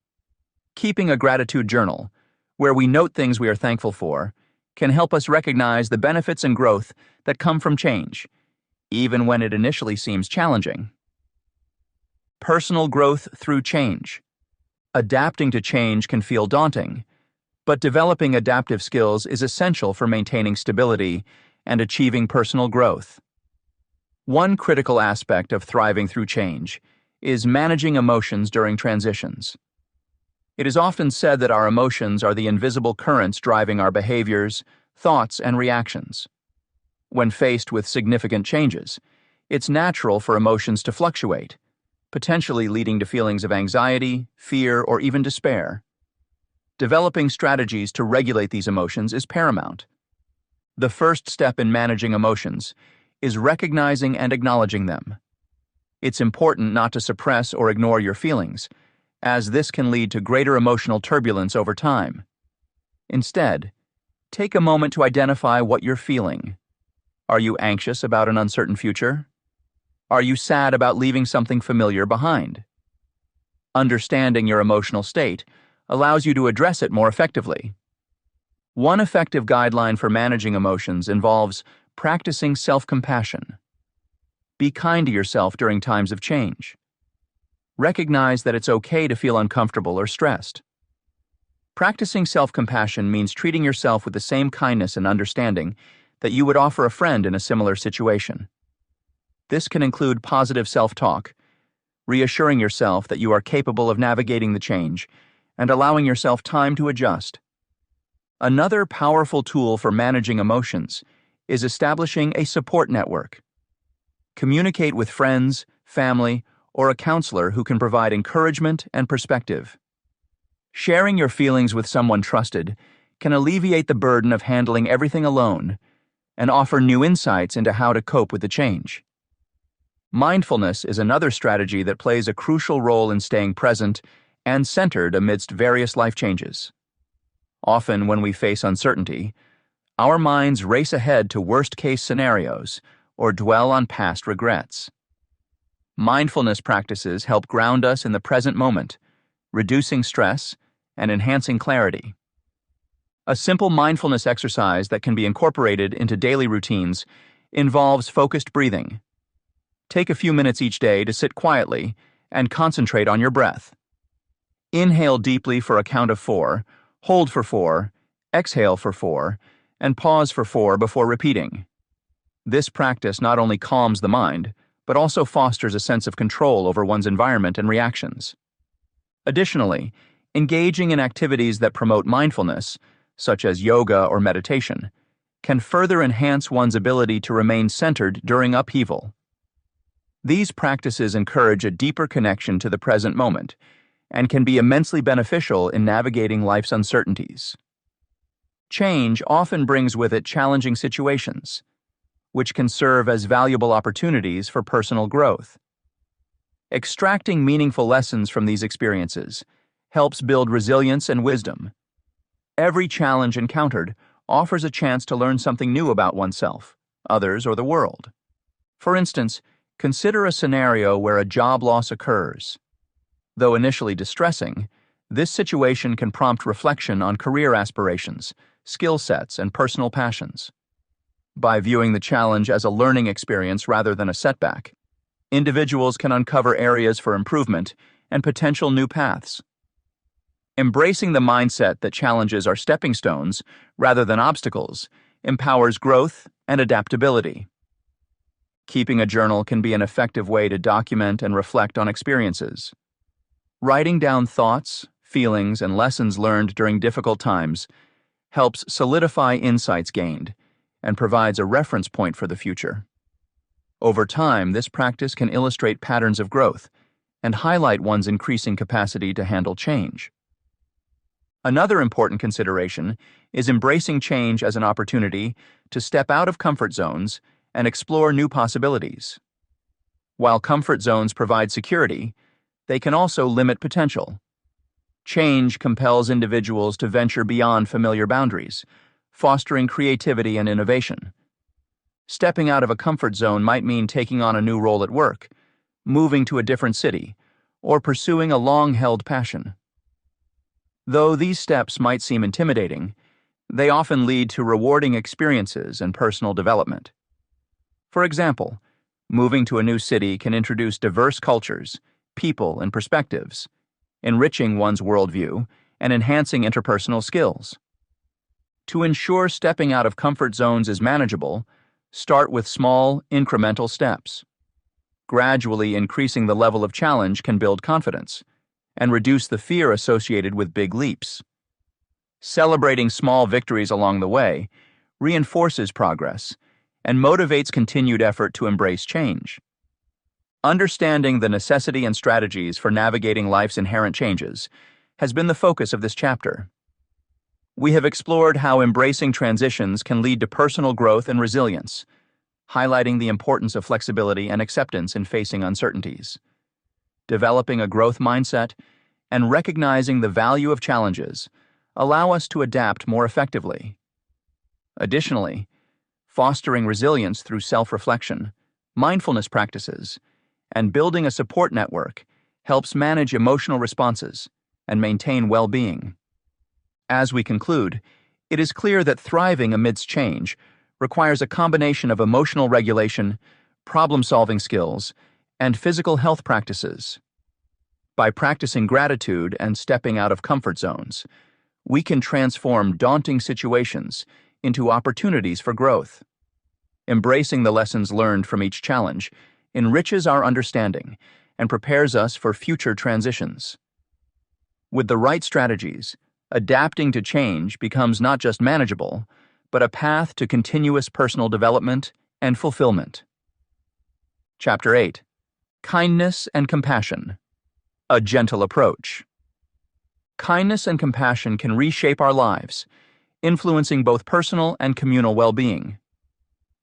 Keeping a gratitude journal, where we note things we are thankful for, can help us recognize the benefits and growth that come from change, even when it initially seems challenging. Personal growth through change. Adapting to change can feel daunting, but developing adaptive skills is essential for maintaining stability and achieving personal growth. One critical aspect of thriving through change is managing emotions during transitions. It is often said that our emotions are the invisible currents driving our behaviors, thoughts, and reactions. When faced with significant changes, it's natural for emotions to fluctuate, potentially leading to feelings of anxiety, fear, or even despair. Developing strategies to regulate these emotions is paramount. The first step in managing emotions is recognizing and acknowledging them. It's important not to suppress or ignore your feelings, as this can lead to greater emotional turbulence over time. Instead, take a moment to identify what you're feeling. Are you anxious about an uncertain future? Are you sad about leaving something familiar behind? Understanding your emotional state allows you to address it more effectively. One effective guideline for managing emotions involves practicing self-compassion. Be kind to yourself during times of change. Recognize that it's okay to feel uncomfortable or stressed. Practicing self-compassion means treating yourself with the same kindness and understanding that you would offer a friend in a similar situation. This can include positive self-talk, reassuring yourself that you are capable of navigating the change, and allowing yourself time to adjust. Another powerful tool for managing emotions is establishing a support network. Communicate with friends, family, or a counselor who can provide encouragement and perspective. Sharing your feelings with someone trusted can alleviate the burden of handling everything alone and offer new insights into how to cope with the change. Mindfulness is another strategy that plays a crucial role in staying present and centered amidst various life changes. Often, when we face uncertainty, our minds race ahead to worst-case scenarios or dwell on past regrets. Mindfulness practices help ground us in the present moment, reducing stress and enhancing clarity. A simple mindfulness exercise that can be incorporated into daily routines involves focused breathing. Take a few minutes each day to sit quietly and concentrate on your breath. Inhale deeply for a count of 4, hold for 4, exhale for 4, and pause for 4 before repeating. This practice not only calms the mind, but also fosters a sense of control over one's environment and reactions. Additionally, engaging in activities that promote mindfulness, such as yoga or meditation, can further enhance one's ability to remain centered during upheaval. These practices encourage a deeper connection to the present moment and can be immensely beneficial in navigating life's uncertainties. Change often brings with it challenging situations, which can serve as valuable opportunities for personal growth. Extracting meaningful lessons from these experiences helps build resilience and wisdom. Every challenge encountered offers a chance to learn something new about oneself, others, or the world. For instance, consider a scenario where a job loss occurs. Though initially distressing, this situation can prompt reflection on career aspirations, skill sets, and personal passions. By viewing the challenge as a learning experience rather than a setback, individuals can uncover areas for improvement and potential new paths. Embracing the mindset that challenges are stepping stones rather than obstacles empowers growth and adaptability. Keeping a journal can be an effective way to document and reflect on experiences. Writing down thoughts, feelings, and lessons learned during difficult times helps solidify insights gained and provides a reference point for the future. Over time, this practice can illustrate patterns of growth and highlight one's increasing capacity to handle change. Another important consideration is embracing change as an opportunity to step out of comfort zones and explore new possibilities. While comfort zones provide security, they can also limit potential. Change compels individuals to venture beyond familiar boundaries, fostering creativity and innovation. Stepping out of a comfort zone might mean taking on a new role at work, moving to a different city, or pursuing a long-held passion. Though these steps might seem intimidating, they often lead to rewarding experiences and personal development. For example, moving to a new city can introduce diverse cultures, people, and perspectives, enriching one's worldview and enhancing interpersonal skills. To ensure stepping out of comfort zones is manageable, start with small, incremental steps. Gradually increasing the level of challenge can build confidence and reduce the fear associated with big leaps. Celebrating small victories along the way reinforces progress and motivates continued effort to embrace change. Understanding the necessity and strategies for navigating life's inherent changes has been the focus of this chapter. We have explored how embracing transitions can lead to personal growth and resilience, highlighting the importance of flexibility and acceptance in facing uncertainties. Developing a growth mindset and recognizing the value of challenges allow us to adapt more effectively. Additionally, fostering resilience through self-reflection, mindfulness practices, and building a support network helps manage emotional responses and maintain well-being. As we conclude, it is clear that thriving amidst change requires a combination of emotional regulation, problem-solving skills, and physical health practices. By practicing gratitude and stepping out of comfort zones, we can transform daunting situations into opportunities for growth. Embracing the lessons learned from each challenge enriches our understanding and prepares us for future transitions. With the right strategies, adapting to change becomes not just manageable, but a path to continuous personal development and fulfillment. Chapter 8. Kindness and Compassion. A Gentle Approach. Kindness and compassion can reshape our lives, influencing both personal and communal well-being.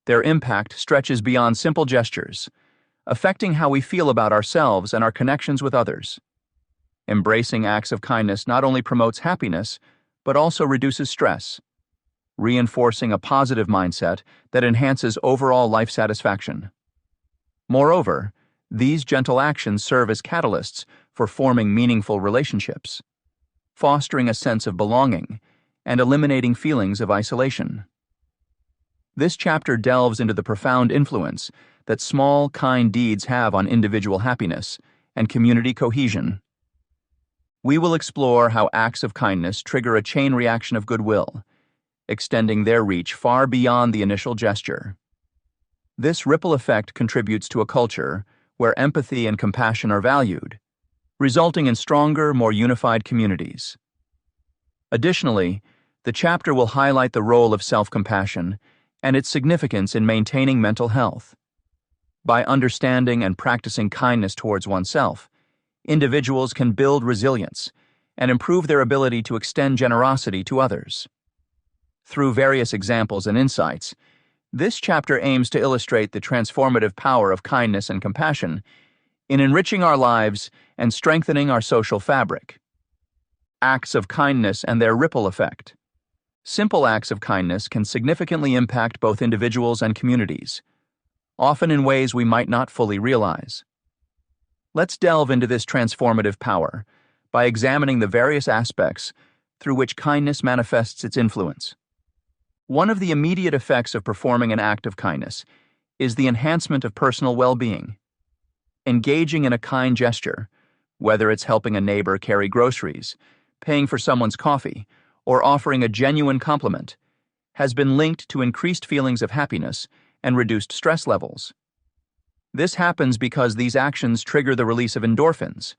Their impact stretches beyond simple gestures, affecting how we feel about ourselves and our connections with others. Embracing acts of kindness not only promotes happiness, but also reduces stress, reinforcing a positive mindset that enhances overall life satisfaction. Moreover, these gentle actions serve as catalysts for forming meaningful relationships, fostering a sense of belonging and eliminating feelings of isolation. This chapter delves into the profound influence that small, kind deeds have on individual happiness and community cohesion. We will explore how acts of kindness trigger a chain reaction of goodwill, extending their reach far beyond the initial gesture. This ripple effect contributes to a culture where empathy and compassion are valued, resulting in stronger, more unified communities. Additionally, the chapter will highlight the role of self-compassion and its significance in maintaining mental health. By understanding and practicing kindness towards oneself, individuals can build resilience and improve their ability to extend generosity to others. Through various examples and insights, this chapter aims to illustrate the transformative power of kindness and compassion in enriching our lives and strengthening our social fabric. Acts of kindness and their ripple effect. Simple acts of kindness can significantly impact both individuals and communities, often in ways we might not fully realize. Let's delve into this transformative power by examining the various aspects through which kindness manifests its influence. One of the immediate effects of performing an act of kindness is the enhancement of personal well-being. Engaging in a kind gesture, whether it's helping a neighbor carry groceries, paying for someone's coffee, or offering a genuine compliment, has been linked to increased feelings of happiness and reduced stress levels. This happens because these actions trigger the release of endorphins,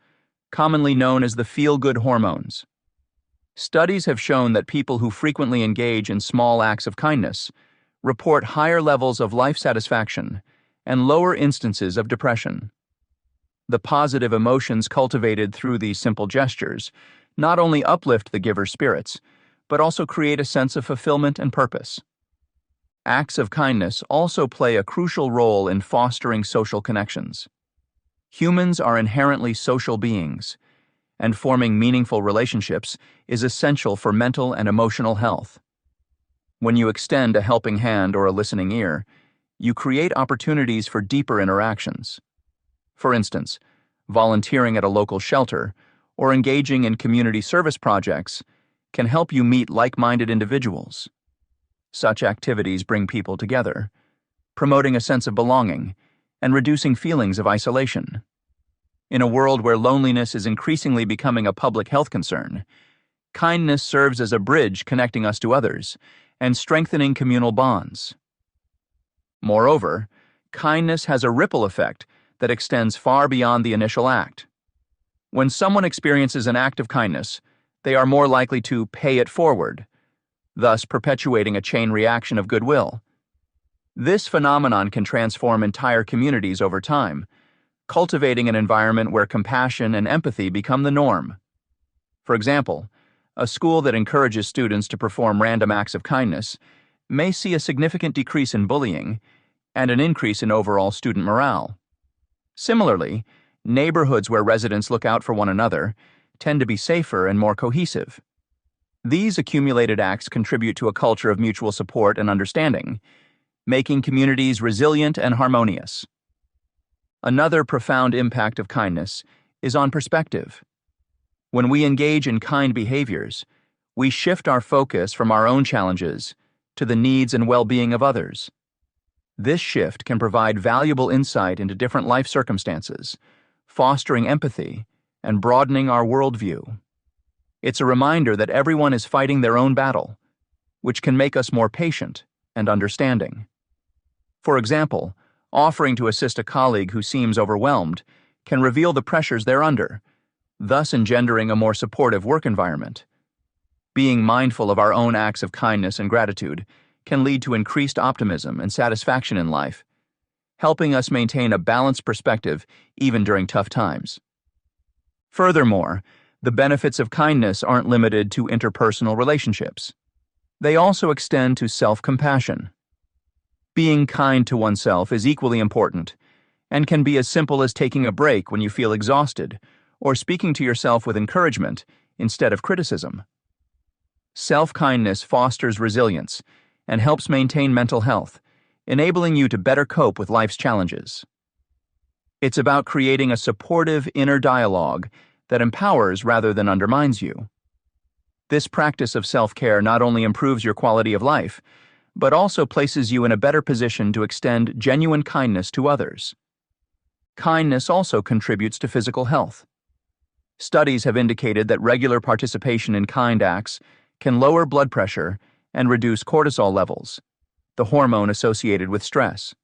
commonly known as the feel-good hormones. Studies have shown that people who frequently engage in small acts of kindness report higher levels of life satisfaction and lower instances of depression. The positive emotions cultivated through these simple gestures not only uplift the giver's spirits, but also create a sense of fulfillment and purpose. Acts of kindness also play a crucial role in fostering social connections. Humans are inherently social beings, and forming meaningful relationships is essential for mental and emotional health. When you extend a helping hand or a listening ear, you create opportunities for deeper interactions. For instance, volunteering at a local shelter or engaging in community service projects can help you meet like-minded individuals. Such activities bring people together, promoting a sense of belonging and reducing feelings of isolation. In a world where loneliness is increasingly becoming a public health concern, kindness serves as a bridge connecting us to others and strengthening communal bonds. Moreover, kindness has a ripple effect that extends far beyond the initial act. When someone experiences an act of kindness, they are more likely to pay it forward, thus perpetuating a chain reaction of goodwill. This phenomenon can transform entire communities over time, cultivating an environment where compassion and empathy become the norm. For example, a school that encourages students to perform random acts of kindness may see a significant decrease in bullying and an increase in overall student morale. Similarly, neighborhoods where residents look out for one another tend to be safer and more cohesive. These accumulated acts contribute to a culture of mutual support and understanding, making communities resilient and harmonious. Another profound impact of kindness is on perspective. When we engage in kind behaviors, we shift our focus from our own challenges to the needs and well-being of others. This shift can provide valuable insight into different life circumstances, fostering empathy and broadening our worldview. It's a reminder that everyone is fighting their own battle, which can make us more patient and understanding. For example, offering to assist a colleague who seems overwhelmed can reveal the pressures they're under, thus engendering a more supportive work environment. Being mindful of our own acts of kindness and gratitude can lead to increased optimism and satisfaction in life, helping us maintain a balanced perspective even during tough times. Furthermore, the benefits of kindness aren't limited to interpersonal relationships. They also extend to self-compassion. Being kind to oneself is equally important and can be as simple as taking a break when you feel exhausted or speaking to yourself with encouragement instead of criticism. Self-kindness fosters resilience and helps maintain mental health, enabling you to better cope with life's challenges. It's about creating a supportive inner dialogue that empowers rather than undermines you. This practice of self-care not only improves your quality of life, but also places you in a better position to extend genuine kindness to others. Kindness also contributes to physical health. Studies have indicated that regular participation in kind acts can lower blood pressure and reduce cortisol levels, the hormone associated with stress.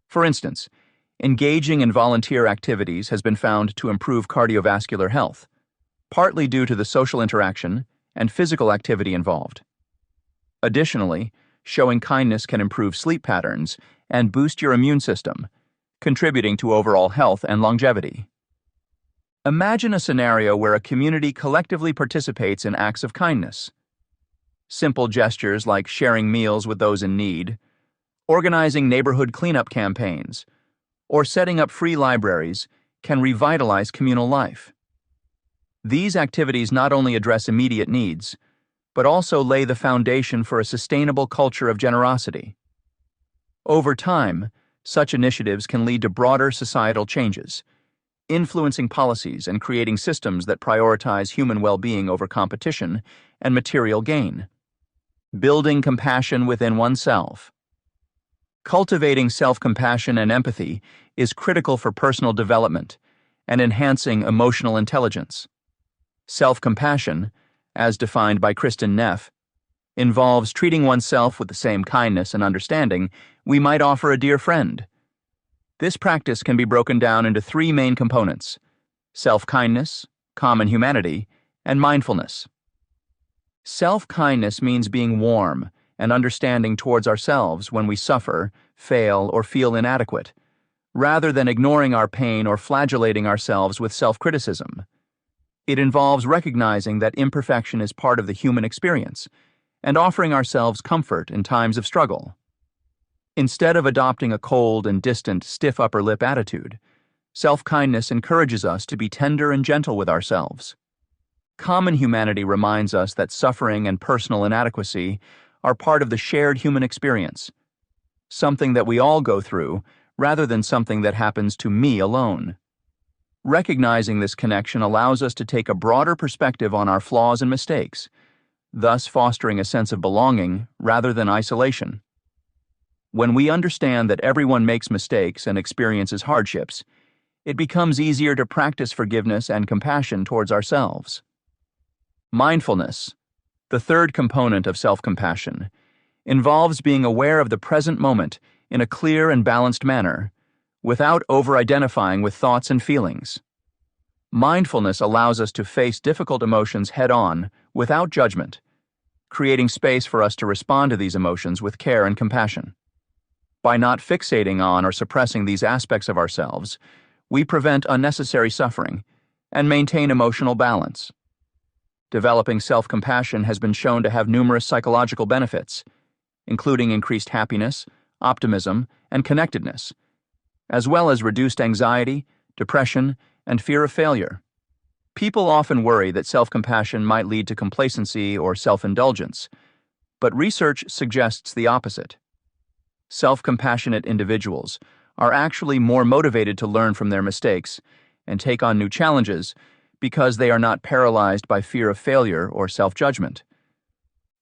For instance, engaging in volunteer activities has been found to improve cardiovascular health, partly due to the social interaction and physical activity involved. Additionally, showing kindness can improve sleep patterns and boost your immune system, contributing to overall health and longevity. Imagine a scenario where a community collectively participates in acts of kindness. Simple gestures like sharing meals with those in need, organizing neighborhood cleanup campaigns, or setting up free libraries can revitalize communal life. These activities not only address immediate needs, but also lay the foundation for a sustainable culture of generosity. Over time, such initiatives can lead to broader societal changes, influencing policies and creating systems that prioritize human well-being over competition and material gain. Building compassion within oneself. Cultivating self-compassion and empathy is critical for personal development and enhancing emotional intelligence. Self-compassion, as defined by Kristen Neff, involves treating oneself with the same kindness and understanding we might offer a dear friend. This practice can be broken down into three main components: self-kindness, common humanity, and mindfulness. Self-kindness means being warm and understanding towards ourselves when we suffer, fail, or feel inadequate, rather than ignoring our pain or flagellating ourselves with self-criticism. It involves recognizing that imperfection is part of the human experience and offering ourselves comfort in times of struggle. Instead of adopting a cold and distant, stiff upper lip attitude, self-kindness encourages us to be tender and gentle with ourselves. Common humanity reminds us that suffering and personal inadequacy are part of the shared human experience, something that we all go through rather than something that happens to me alone. Recognizing this connection allows us to take a broader perspective on our flaws and mistakes, thus fostering a sense of belonging rather than isolation. When we understand that everyone makes mistakes and experiences hardships, it becomes easier to practice forgiveness and compassion towards ourselves. Mindfulness, the third component of self-compassion, involves being aware of the present moment in a clear and balanced manner, without over-identifying with thoughts and feelings. Mindfulness allows us to face difficult emotions head-on, without judgment, creating space for us to respond to these emotions with care and compassion. By not fixating on or suppressing these aspects of ourselves, we prevent unnecessary suffering and maintain emotional balance. Developing self-compassion has been shown to have numerous psychological benefits, including increased happiness, optimism, and connectedness, as well as reduced anxiety, depression, and fear of failure. People often worry that self-compassion might lead to complacency or self-indulgence, but research suggests the opposite. Self-compassionate individuals are actually more motivated to learn from their mistakes and take on new challenges because they are not paralyzed by fear of failure or self-judgment.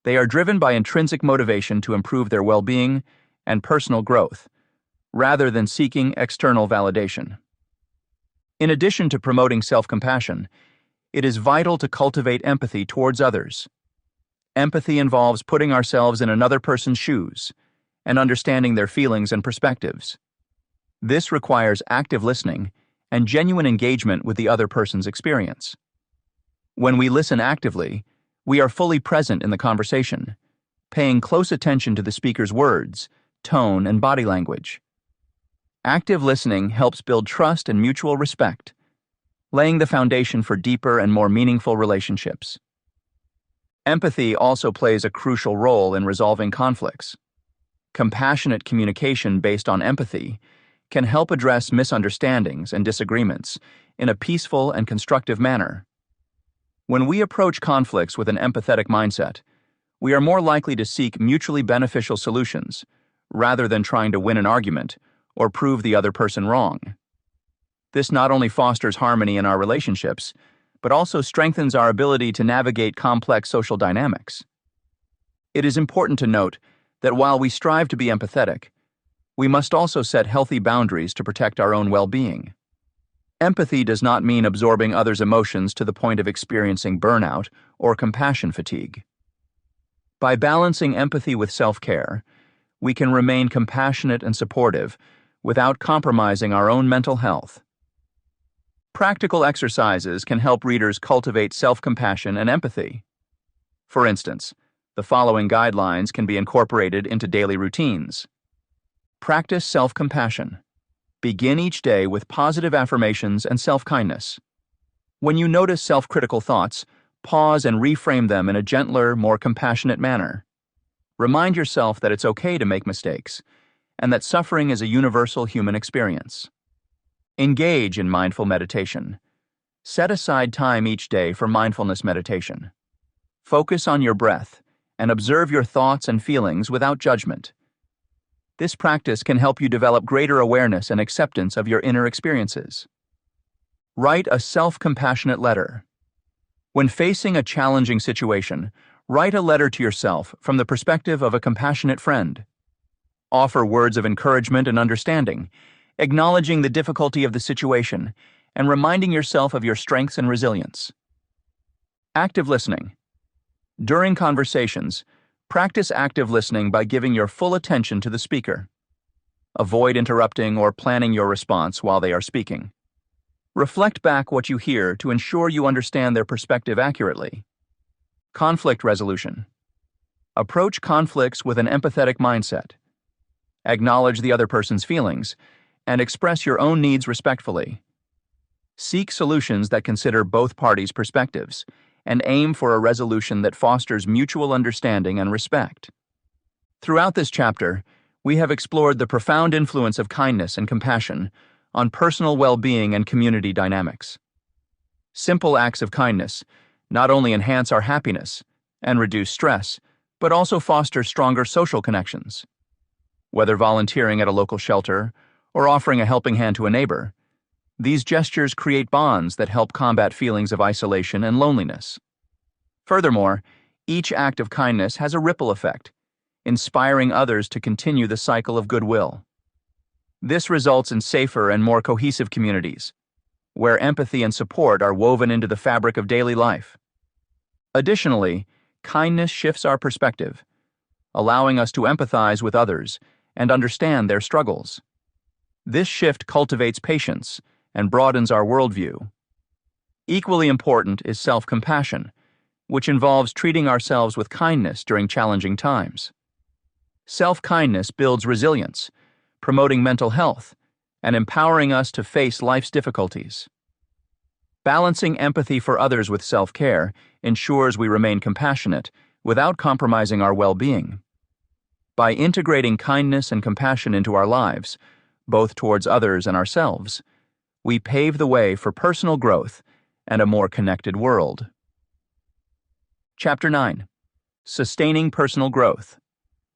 They are driven by intrinsic motivation to improve their well-being and personal growth, rather than seeking external validation. In addition to promoting self-compassion, it is vital to cultivate empathy towards others. Empathy involves putting ourselves in another person's shoes and understanding their feelings and perspectives. This requires active listening and genuine engagement with the other person's experience. When we listen actively, we are fully present in the conversation, paying close attention to the speaker's words, tone, and body language. Active listening helps build trust and mutual respect, laying the foundation for deeper and more meaningful relationships. Empathy also plays a crucial role in resolving conflicts. Compassionate communication based on empathy can help address misunderstandings and disagreements in a peaceful and constructive manner. When we approach conflicts with an empathetic mindset, we are more likely to seek mutually beneficial solutions rather than trying to win an argument or prove the other person wrong. This not only fosters harmony in our relationships, but also strengthens our ability to navigate complex social dynamics. It is important to note that while we strive to be empathetic, we must also set healthy boundaries to protect our own well-being. Empathy does not mean absorbing others' emotions to the point of experiencing burnout or compassion fatigue. By balancing empathy with self-care, we can remain compassionate and supportive without compromising our own mental health. Practical exercises can help readers cultivate self-compassion and empathy. For instance, the following guidelines can be incorporated into daily routines. Practice self-compassion. Begin each day with positive affirmations and self-kindness. When you notice self-critical thoughts, pause and reframe them in a gentler, more compassionate manner. Remind yourself that it's okay to make mistakes, and that suffering is a universal human experience. Engage in mindful meditation. Set aside time each day for mindfulness meditation. Focus on your breath and observe your thoughts and feelings without judgment. This practice can help you develop greater awareness and acceptance of your inner experiences. Write a self-compassionate letter. When facing a challenging situation, write a letter to yourself from the perspective of a compassionate friend. Offer words of encouragement and understanding, acknowledging the difficulty of the situation and reminding yourself of your strengths and resilience. Active listening. During conversations, practice active listening by giving your full attention to the speaker. Avoid interrupting or planning your response while they are speaking. Reflect back what you hear to ensure you understand their perspective accurately. Conflict resolution. Approach conflicts with an empathetic mindset. Acknowledge the other person's feelings and express your own needs respectfully. Seek solutions that consider both parties' perspectives and aim for a resolution that fosters mutual understanding and respect. Throughout this chapter, we have explored the profound influence of kindness and compassion on personal well-being and community dynamics. Simple acts of kindness not only enhance our happiness and reduce stress, but also foster stronger social connections. Whether volunteering at a local shelter or offering a helping hand to a neighbor, these gestures create bonds that help combat feelings of isolation and loneliness. Furthermore, each act of kindness has a ripple effect, inspiring others to continue the cycle of goodwill. This results in safer and more cohesive communities, where empathy and support are woven into the fabric of daily life. Additionally, kindness shifts our perspective, allowing us to empathize with others and understand their struggles. This shift cultivates patience and broadens our worldview. Equally important is self-compassion, which involves treating ourselves with kindness during challenging times. Self-kindness builds resilience, promoting mental health and empowering us to face life's difficulties. Balancing empathy for others with self-care ensures we remain compassionate without compromising our well-being. By integrating kindness and compassion into our lives, both towards others and ourselves, we pave the way for personal growth and a more connected world. Chapter 9. Sustaining Personal Growth.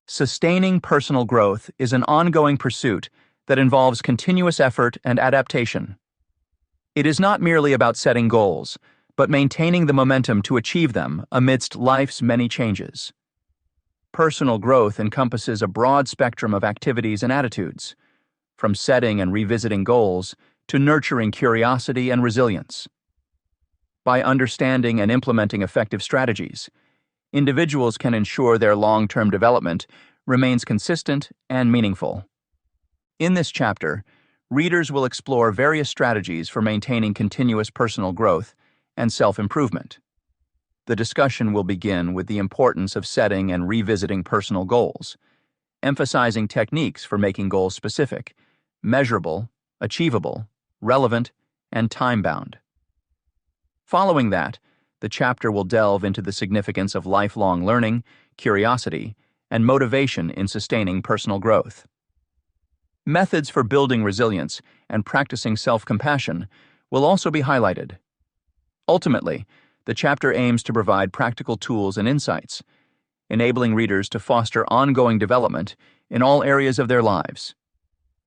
Sustaining personal growth is an ongoing pursuit that involves continuous effort and adaptation. It is not merely about setting goals, but maintaining the momentum to achieve them amidst life's many changes. Personal growth encompasses a broad spectrum of activities and attitudes, from setting and revisiting goals to nurturing curiosity and resilience. By understanding and implementing effective strategies, individuals can ensure their long-term development remains consistent and meaningful. In this chapter, readers will explore various strategies for maintaining continuous personal growth and self-improvement. The discussion will begin with the importance of setting and revisiting personal goals, emphasizing techniques for making goals specific, measurable, achievable, relevant, and time-bound. Following that, the chapter will delve into the significance of lifelong learning, curiosity, and motivation in sustaining personal growth. Methods for building resilience and practicing self-compassion will also be highlighted. Ultimately, the chapter aims to provide practical tools and insights, enabling readers to foster ongoing development in all areas of their lives.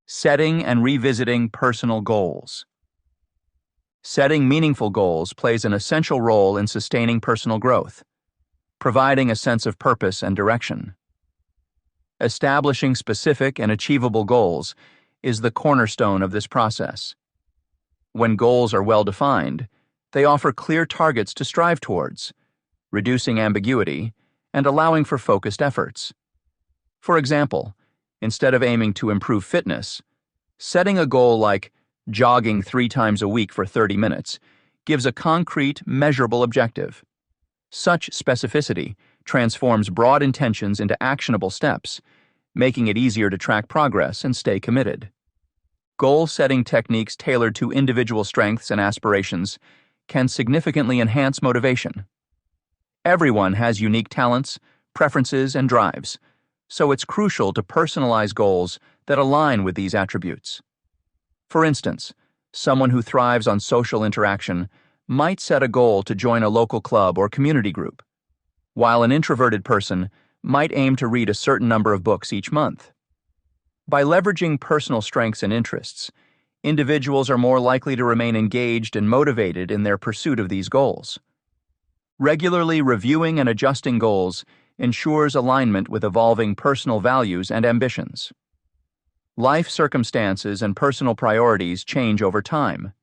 Setting and revisiting personal goals. Setting meaningful goals plays an essential role in sustaining personal growth, providing a sense of purpose and direction. Establishing specific and achievable goals is the cornerstone of this process. When goals are well defined, they offer clear targets to strive towards, reducing ambiguity and allowing for focused efforts. For example, instead of aiming to improve fitness, setting a goal like jogging 3 times a week for 30 minutes gives a concrete, measurable objective. Such specificity transforms broad intentions into actionable steps, making it easier to track progress and stay committed. Goal-setting techniques tailored to individual strengths and aspirations can significantly enhance motivation. Everyone has unique talents, preferences, and drives, so it's crucial to personalize goals that align with these attributes. For instance, someone who thrives on social interaction might set a goal to join a local club or community group, while an introverted person might aim to read a certain number of books each month. By leveraging personal strengths and interests, individuals are more likely to remain engaged and motivated in their pursuit of these goals. Regularly reviewing and adjusting goals ensures alignment with evolving personal values and ambitions. Life circumstances and personal priorities change over time,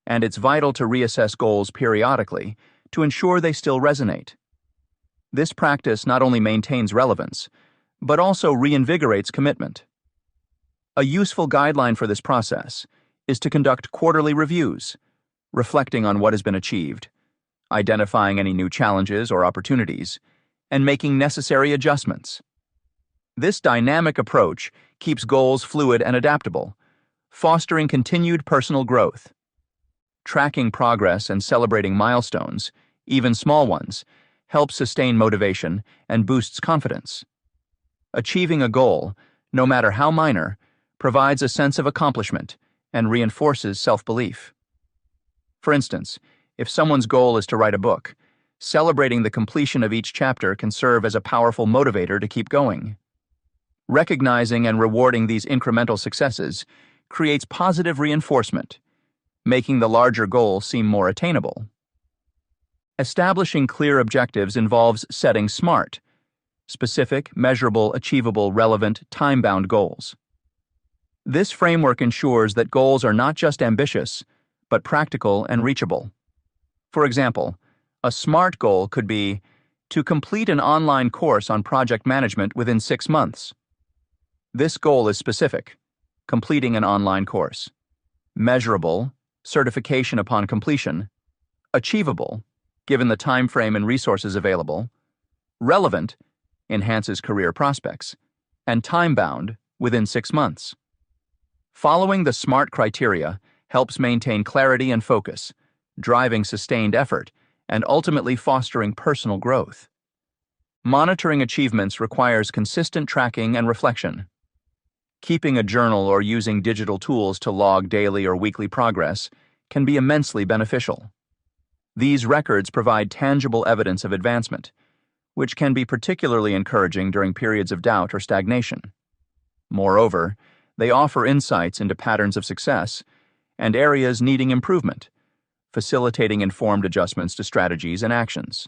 and it's vital to reassess goals periodically to ensure they still resonate. This practice not only maintains relevance, but also reinvigorates commitment. A useful guideline for this process is to conduct quarterly reviews, reflecting on what has been achieved, identifying any new challenges or opportunities, and making necessary adjustments. This dynamic approach keeps goals fluid and adaptable, fostering continued personal growth. Tracking progress and celebrating milestones, even small ones, helps sustain motivation and boosts confidence. Achieving a goal, no matter how minor, provides a sense of accomplishment and reinforces self-belief. For instance, if someone's goal is to write a book, celebrating the completion of each chapter can serve as a powerful motivator to keep going. Recognizing and rewarding these incremental successes creates positive reinforcement, making the larger goal seem more attainable. Establishing clear objectives involves setting SMART, specific, measurable, achievable, relevant, time-bound goals. This framework ensures that goals are not just ambitious, but practical and reachable. For example, a SMART goal could be to complete an online course on project management within 6 months. This goal is specific, completing an online course. Measurable, certification upon completion. Achievable, given the time frame and resources available. Relevant, enhances career prospects. And time-bound, within 6 months. Following the SMART criteria helps maintain clarity and focus, driving sustained effort, and ultimately fostering personal growth. Monitoring achievements requires consistent tracking and reflection. Keeping a journal or using digital tools to log daily or weekly progress can be immensely beneficial. These records provide tangible evidence of advancement, which can be particularly encouraging during periods of doubt or stagnation. Moreover, they offer insights into patterns of success and areas needing improvement, facilitating informed adjustments to strategies and actions.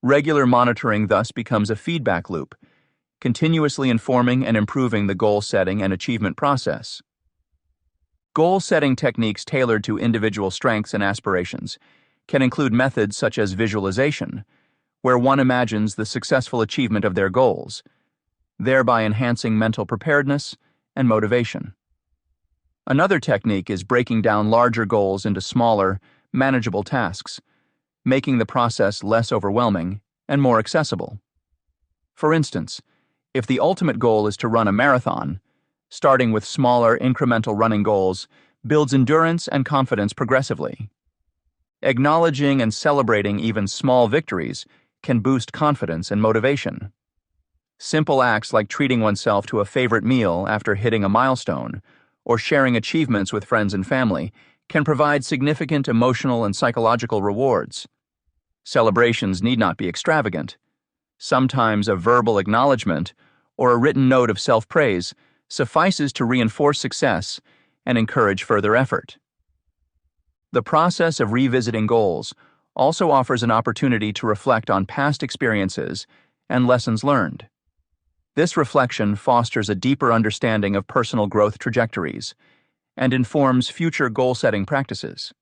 Regular monitoring thus becomes a feedback loop, continuously informing and improving the goal-setting and achievement process. Goal-setting techniques tailored to individual strengths and aspirations can include methods such as visualization, where one imagines the successful achievement of their goals, thereby enhancing mental preparedness and motivation. Another technique is breaking down larger goals into smaller, manageable tasks, making the process less overwhelming and more accessible. For instance, if the ultimate goal is to run a marathon, starting with smaller, incremental running goals builds endurance and confidence progressively. Acknowledging and celebrating even small victories can boost confidence and motivation. Simple acts like treating oneself to a favorite meal after hitting a milestone or sharing achievements with friends and family can provide significant emotional and psychological rewards. Celebrations need not be extravagant. Sometimes a verbal acknowledgement or a written note of self-praise suffices to reinforce success and encourage further effort. The process of revisiting goals also offers an opportunity to reflect on past experiences and lessons learned. This reflection fosters a deeper understanding of personal growth trajectories and informs future goal-setting practices.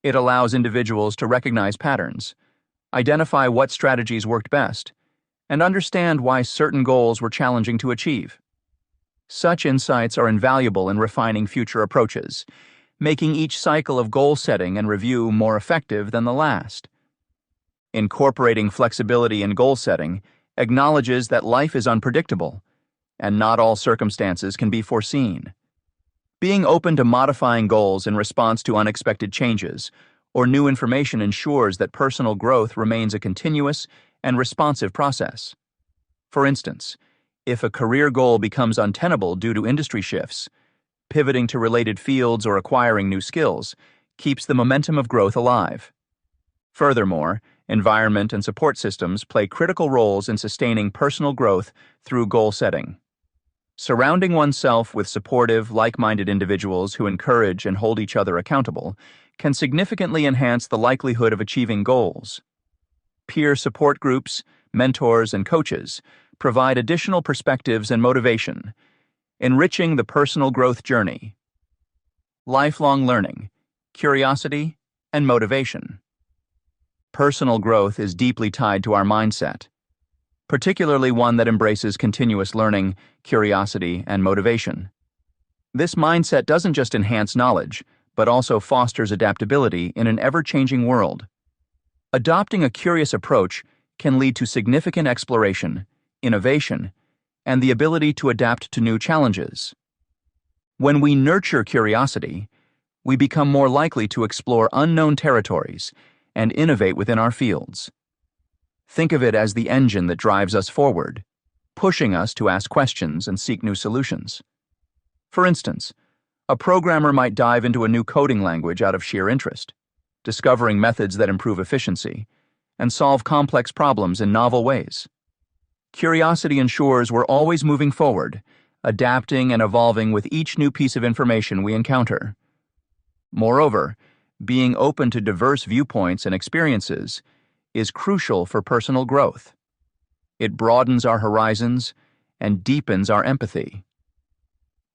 It allows individuals to recognize patterns, identify what strategies worked best, and understand why certain goals were challenging to achieve. Such insights are invaluable in refining future approaches, making each cycle of goal-setting and review more effective than the last. Incorporating flexibility in goal-setting acknowledges that life is unpredictable, and not all circumstances can be foreseen. Being open to modifying goals in response to unexpected changes or new information ensures that personal growth remains a continuous and responsive process. For instance, if a career goal becomes untenable due to industry shifts, pivoting to related fields or acquiring new skills keeps the momentum of growth alive. Furthermore, environment, and support systems play critical roles in sustaining personal growth through goal setting. Surrounding oneself with supportive, like-minded individuals who encourage and hold each other accountable can significantly enhance the likelihood of achieving goals. Peer support groups, mentors, and coaches provide additional perspectives and motivation, enriching the personal growth journey. Lifelong learning, curiosity, and motivation. Personal growth is deeply tied to our mindset, particularly one that embraces continuous learning, curiosity, and motivation. This mindset doesn't just enhance knowledge, but also fosters adaptability in an ever-changing world. Adopting a curious approach can lead to significant exploration, innovation, and the ability to adapt to new challenges. When we nurture curiosity, we become more likely to explore unknown territories and innovate within our fields. Think of it as the engine that drives us forward, pushing us to ask questions and seek new solutions. For instance, a programmer might dive into a new coding language out of sheer interest, discovering methods that improve efficiency and solve complex problems in novel ways. Curiosity ensures we're always moving forward, adapting and evolving with each new piece of information we encounter. Moreover, being open to diverse viewpoints and experiences is crucial for personal growth. It broadens our horizons and deepens our empathy.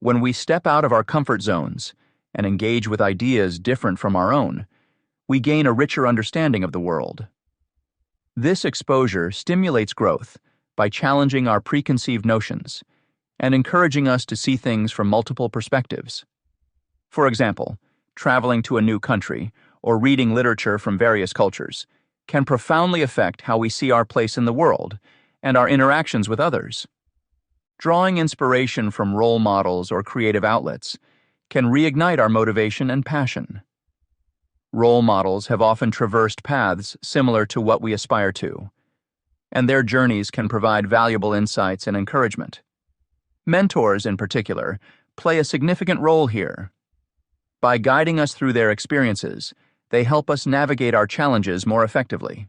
When we step out of our comfort zones and engage with ideas different from our own, we gain a richer understanding of the world. This exposure stimulates growth by challenging our preconceived notions and encouraging us to see things from multiple perspectives. For example, traveling to a new country or reading literature from various cultures can profoundly affect how we see our place in the world and our interactions with others. Drawing inspiration from role models or creative outlets can reignite our motivation and passion. Role models have often traversed paths similar to what we aspire to, and their journeys can provide valuable insights and encouragement. Mentors, in particular, play a significant role here. By guiding us through their experiences, they help us navigate our challenges more effectively.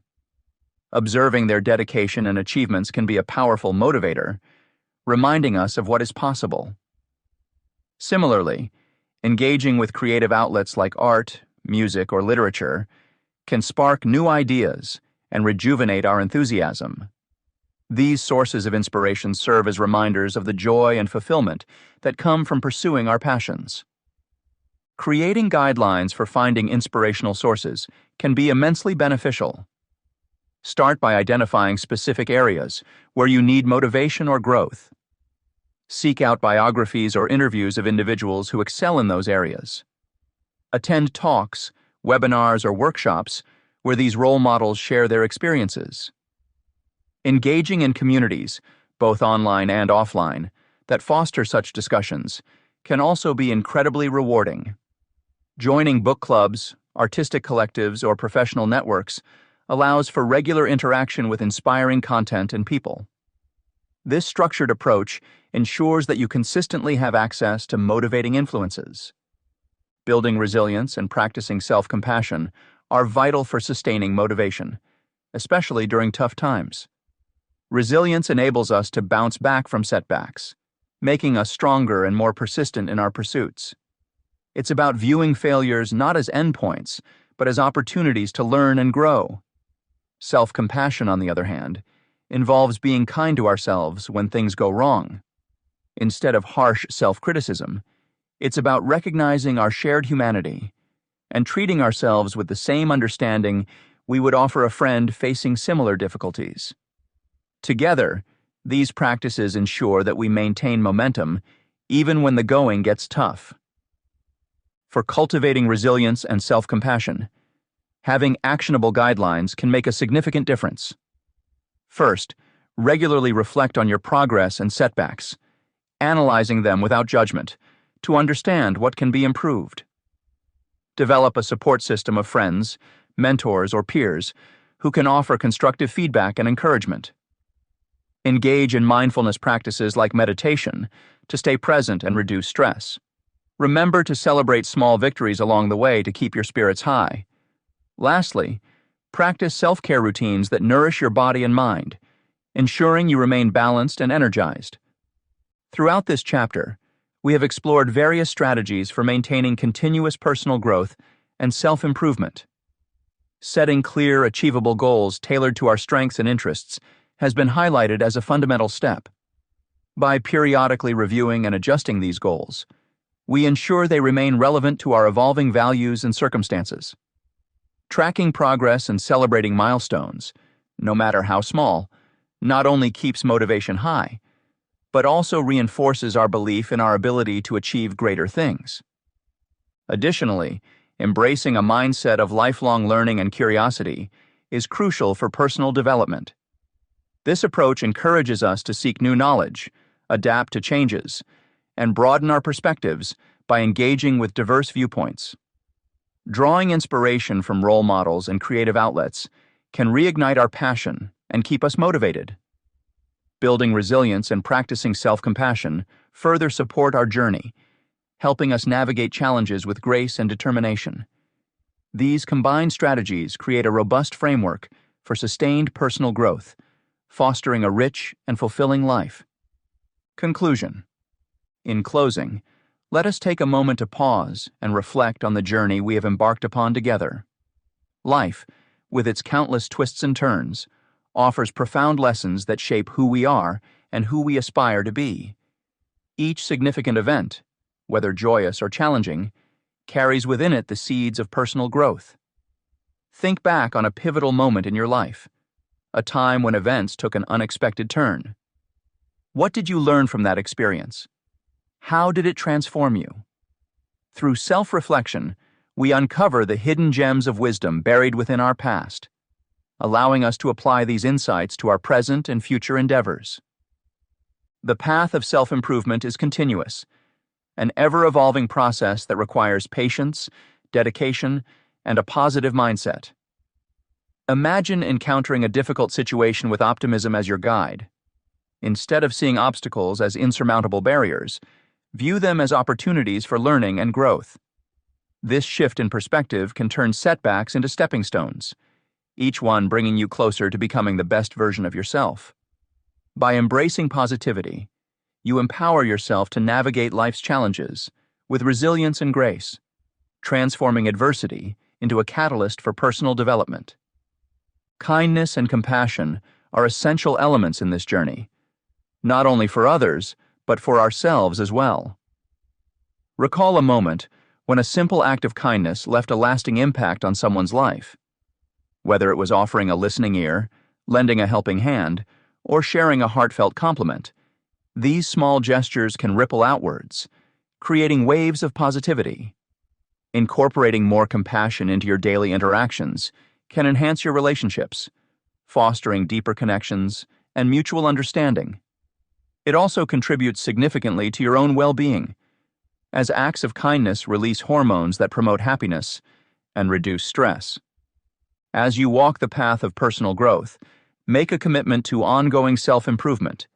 Observing their dedication and achievements can be a powerful motivator, reminding us of what is possible. Similarly, engaging with creative outlets like art, music, or literature can spark new ideas and rejuvenate our enthusiasm. These sources of inspiration serve as reminders of the joy and fulfillment that come from pursuing our passions. Creating guidelines for finding inspirational sources can be immensely beneficial. Start by identifying specific areas where you need motivation or growth. Seek out biographies or interviews of individuals who excel in those areas. Attend talks, webinars, or workshops where these role models share their experiences. Engaging in communities, both online and offline, that foster such discussions can also be incredibly rewarding. Joining book clubs, artistic collectives, or professional networks allows for regular interaction with inspiring content and people. This structured approach ensures that you consistently have access to motivating influences. Building resilience and practicing self-compassion are vital for sustaining motivation, especially during tough times. Resilience enables us to bounce back from setbacks, making us stronger and more persistent in our pursuits. It's about viewing failures not as endpoints, but as opportunities to learn and grow. Self-compassion, on the other hand, involves being kind to ourselves when things go wrong. Instead of harsh self-criticism, it's about recognizing our shared humanity and treating ourselves with the same understanding we would offer a friend facing similar difficulties. Together, these practices ensure that we maintain momentum even when the going gets tough. For cultivating resilience and self-compassion, having actionable guidelines can make a significant difference. First, regularly reflect on your progress and setbacks, analyzing them without judgment to understand what can be improved. Develop a support system of friends, mentors, or peers who can offer constructive feedback and encouragement. Engage in mindfulness practices like meditation to stay present and reduce stress. Remember to celebrate small victories along the way to keep your spirits high. Lastly, Practice self-care routines that nourish your body and mind, ensuring you remain balanced and energized. Throughout this chapter, we have explored various strategies for maintaining continuous personal growth and self-improvement. Setting clear, achievable goals tailored to our strengths and interests has been highlighted as a fundamental step. By periodically reviewing and adjusting these goals, we ensure they remain relevant to our evolving values and circumstances. Tracking progress and celebrating milestones, no matter how small, not only keeps motivation high, but also reinforces our belief in our ability to achieve greater things. Additionally, embracing a mindset of lifelong learning and curiosity is crucial for personal development. This approach encourages us to seek new knowledge, adapt to changes, and broaden our perspectives by engaging with diverse viewpoints. Drawing inspiration from role models and creative outlets can reignite our passion and keep us motivated. Building resilience and practicing self-compassion further support our journey, helping us navigate challenges with grace and determination. These combined strategies create a robust framework for sustained personal growth, fostering a rich and fulfilling life. Conclusion. In closing, let us take a moment to pause and reflect on the journey we have embarked upon together. Life, with its countless twists and turns, offers profound lessons that shape who we are and who we aspire to be. Each significant event, whether joyous or challenging, carries within it the seeds of personal growth. Think back on a pivotal moment in your life, a time when events took an unexpected turn. What did you learn from that experience? How did it transform you? Through self-reflection, we uncover the hidden gems of wisdom buried within our past, allowing us to apply these insights to our present and future endeavors. The path of self-improvement is continuous, an ever-evolving process that requires patience, dedication, and a positive mindset. Imagine encountering a difficult situation with optimism as your guide. Instead of seeing obstacles as insurmountable barriers, view them as opportunities for learning and growth. This shift in perspective can turn setbacks into stepping stones, each one bringing you closer to becoming the best version of yourself. By embracing positivity, you empower yourself to navigate life's challenges with resilience and grace, transforming adversity into a catalyst for personal development. Kindness and compassion are essential elements in this journey, not only for others, but for ourselves as well. Recall a moment when a simple act of kindness left a lasting impact on someone's life. Whether it was offering a listening ear, lending a helping hand, or sharing a heartfelt compliment, these small gestures can ripple outwards, creating waves of positivity. Incorporating more compassion into your daily interactions can enhance your relationships, fostering deeper connections and mutual understanding. It also contributes significantly to your own well-being, as acts of kindness release hormones that promote happiness and reduce stress. As you walk the path of personal growth, make a commitment to ongoing self-improvement.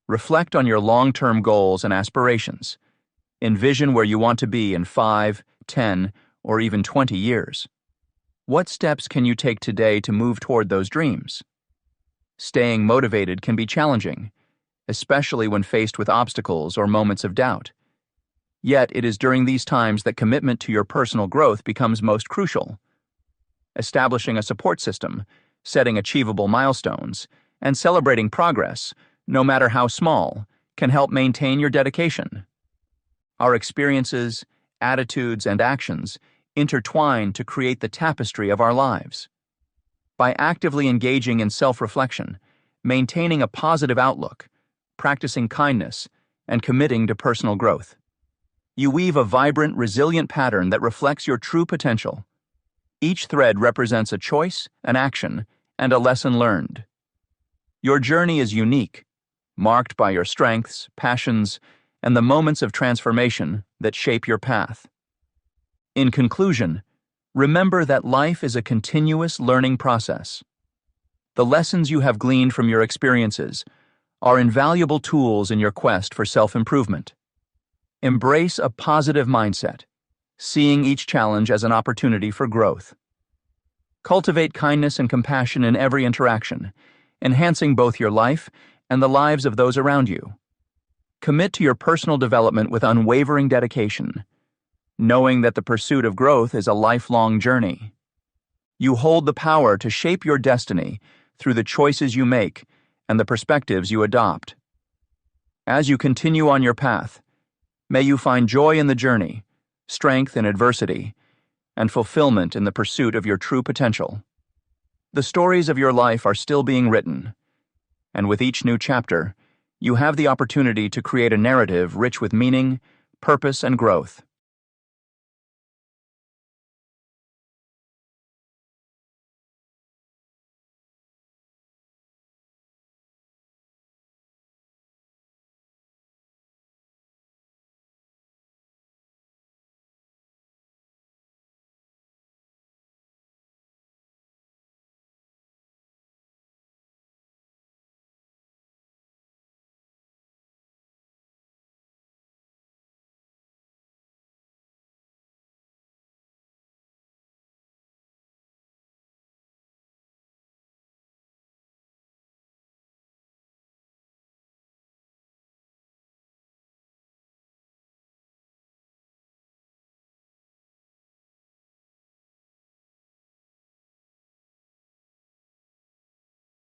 Reflect on your long-term goals and aspirations. Envision where you want to be in 5, 10, or even 20 years. What steps can you take today to move toward those dreams? Staying motivated can be challenging, especially when faced with obstacles or moments of doubt. Yet it is during these times that commitment to your personal growth becomes most crucial. Establishing a support system, setting achievable milestones, and celebrating progress, no matter how small, can help maintain your dedication. Our experiences, attitudes, and actions intertwine to create the tapestry of our lives. By actively engaging in self-reflection, maintaining a positive outlook, practicing kindness, and committing to personal growth, you weave a vibrant, resilient pattern that reflects your true potential. Each thread represents a choice, an action, and a lesson learned. Your journey is unique, marked by your strengths, passions, and the moments of transformation that shape your path. In conclusion, remember that life is a continuous learning process. The lessons you have gleaned from your experiences are invaluable tools in your quest for self-improvement. Embrace a positive mindset, seeing each challenge as an opportunity for growth. Cultivate kindness and compassion in every interaction, enhancing both your life and the lives of those around you. Commit to your personal development with unwavering dedication, knowing that the pursuit of growth is a lifelong journey. You hold the power to shape your destiny through the choices you make and the perspectives you adopt. As you continue on your path, may you find joy in the journey, strength in adversity, and fulfillment in the pursuit of your true potential. The stories of your life are still being written, and with each new chapter, you have the opportunity to create a narrative rich with meaning, purpose, and growth.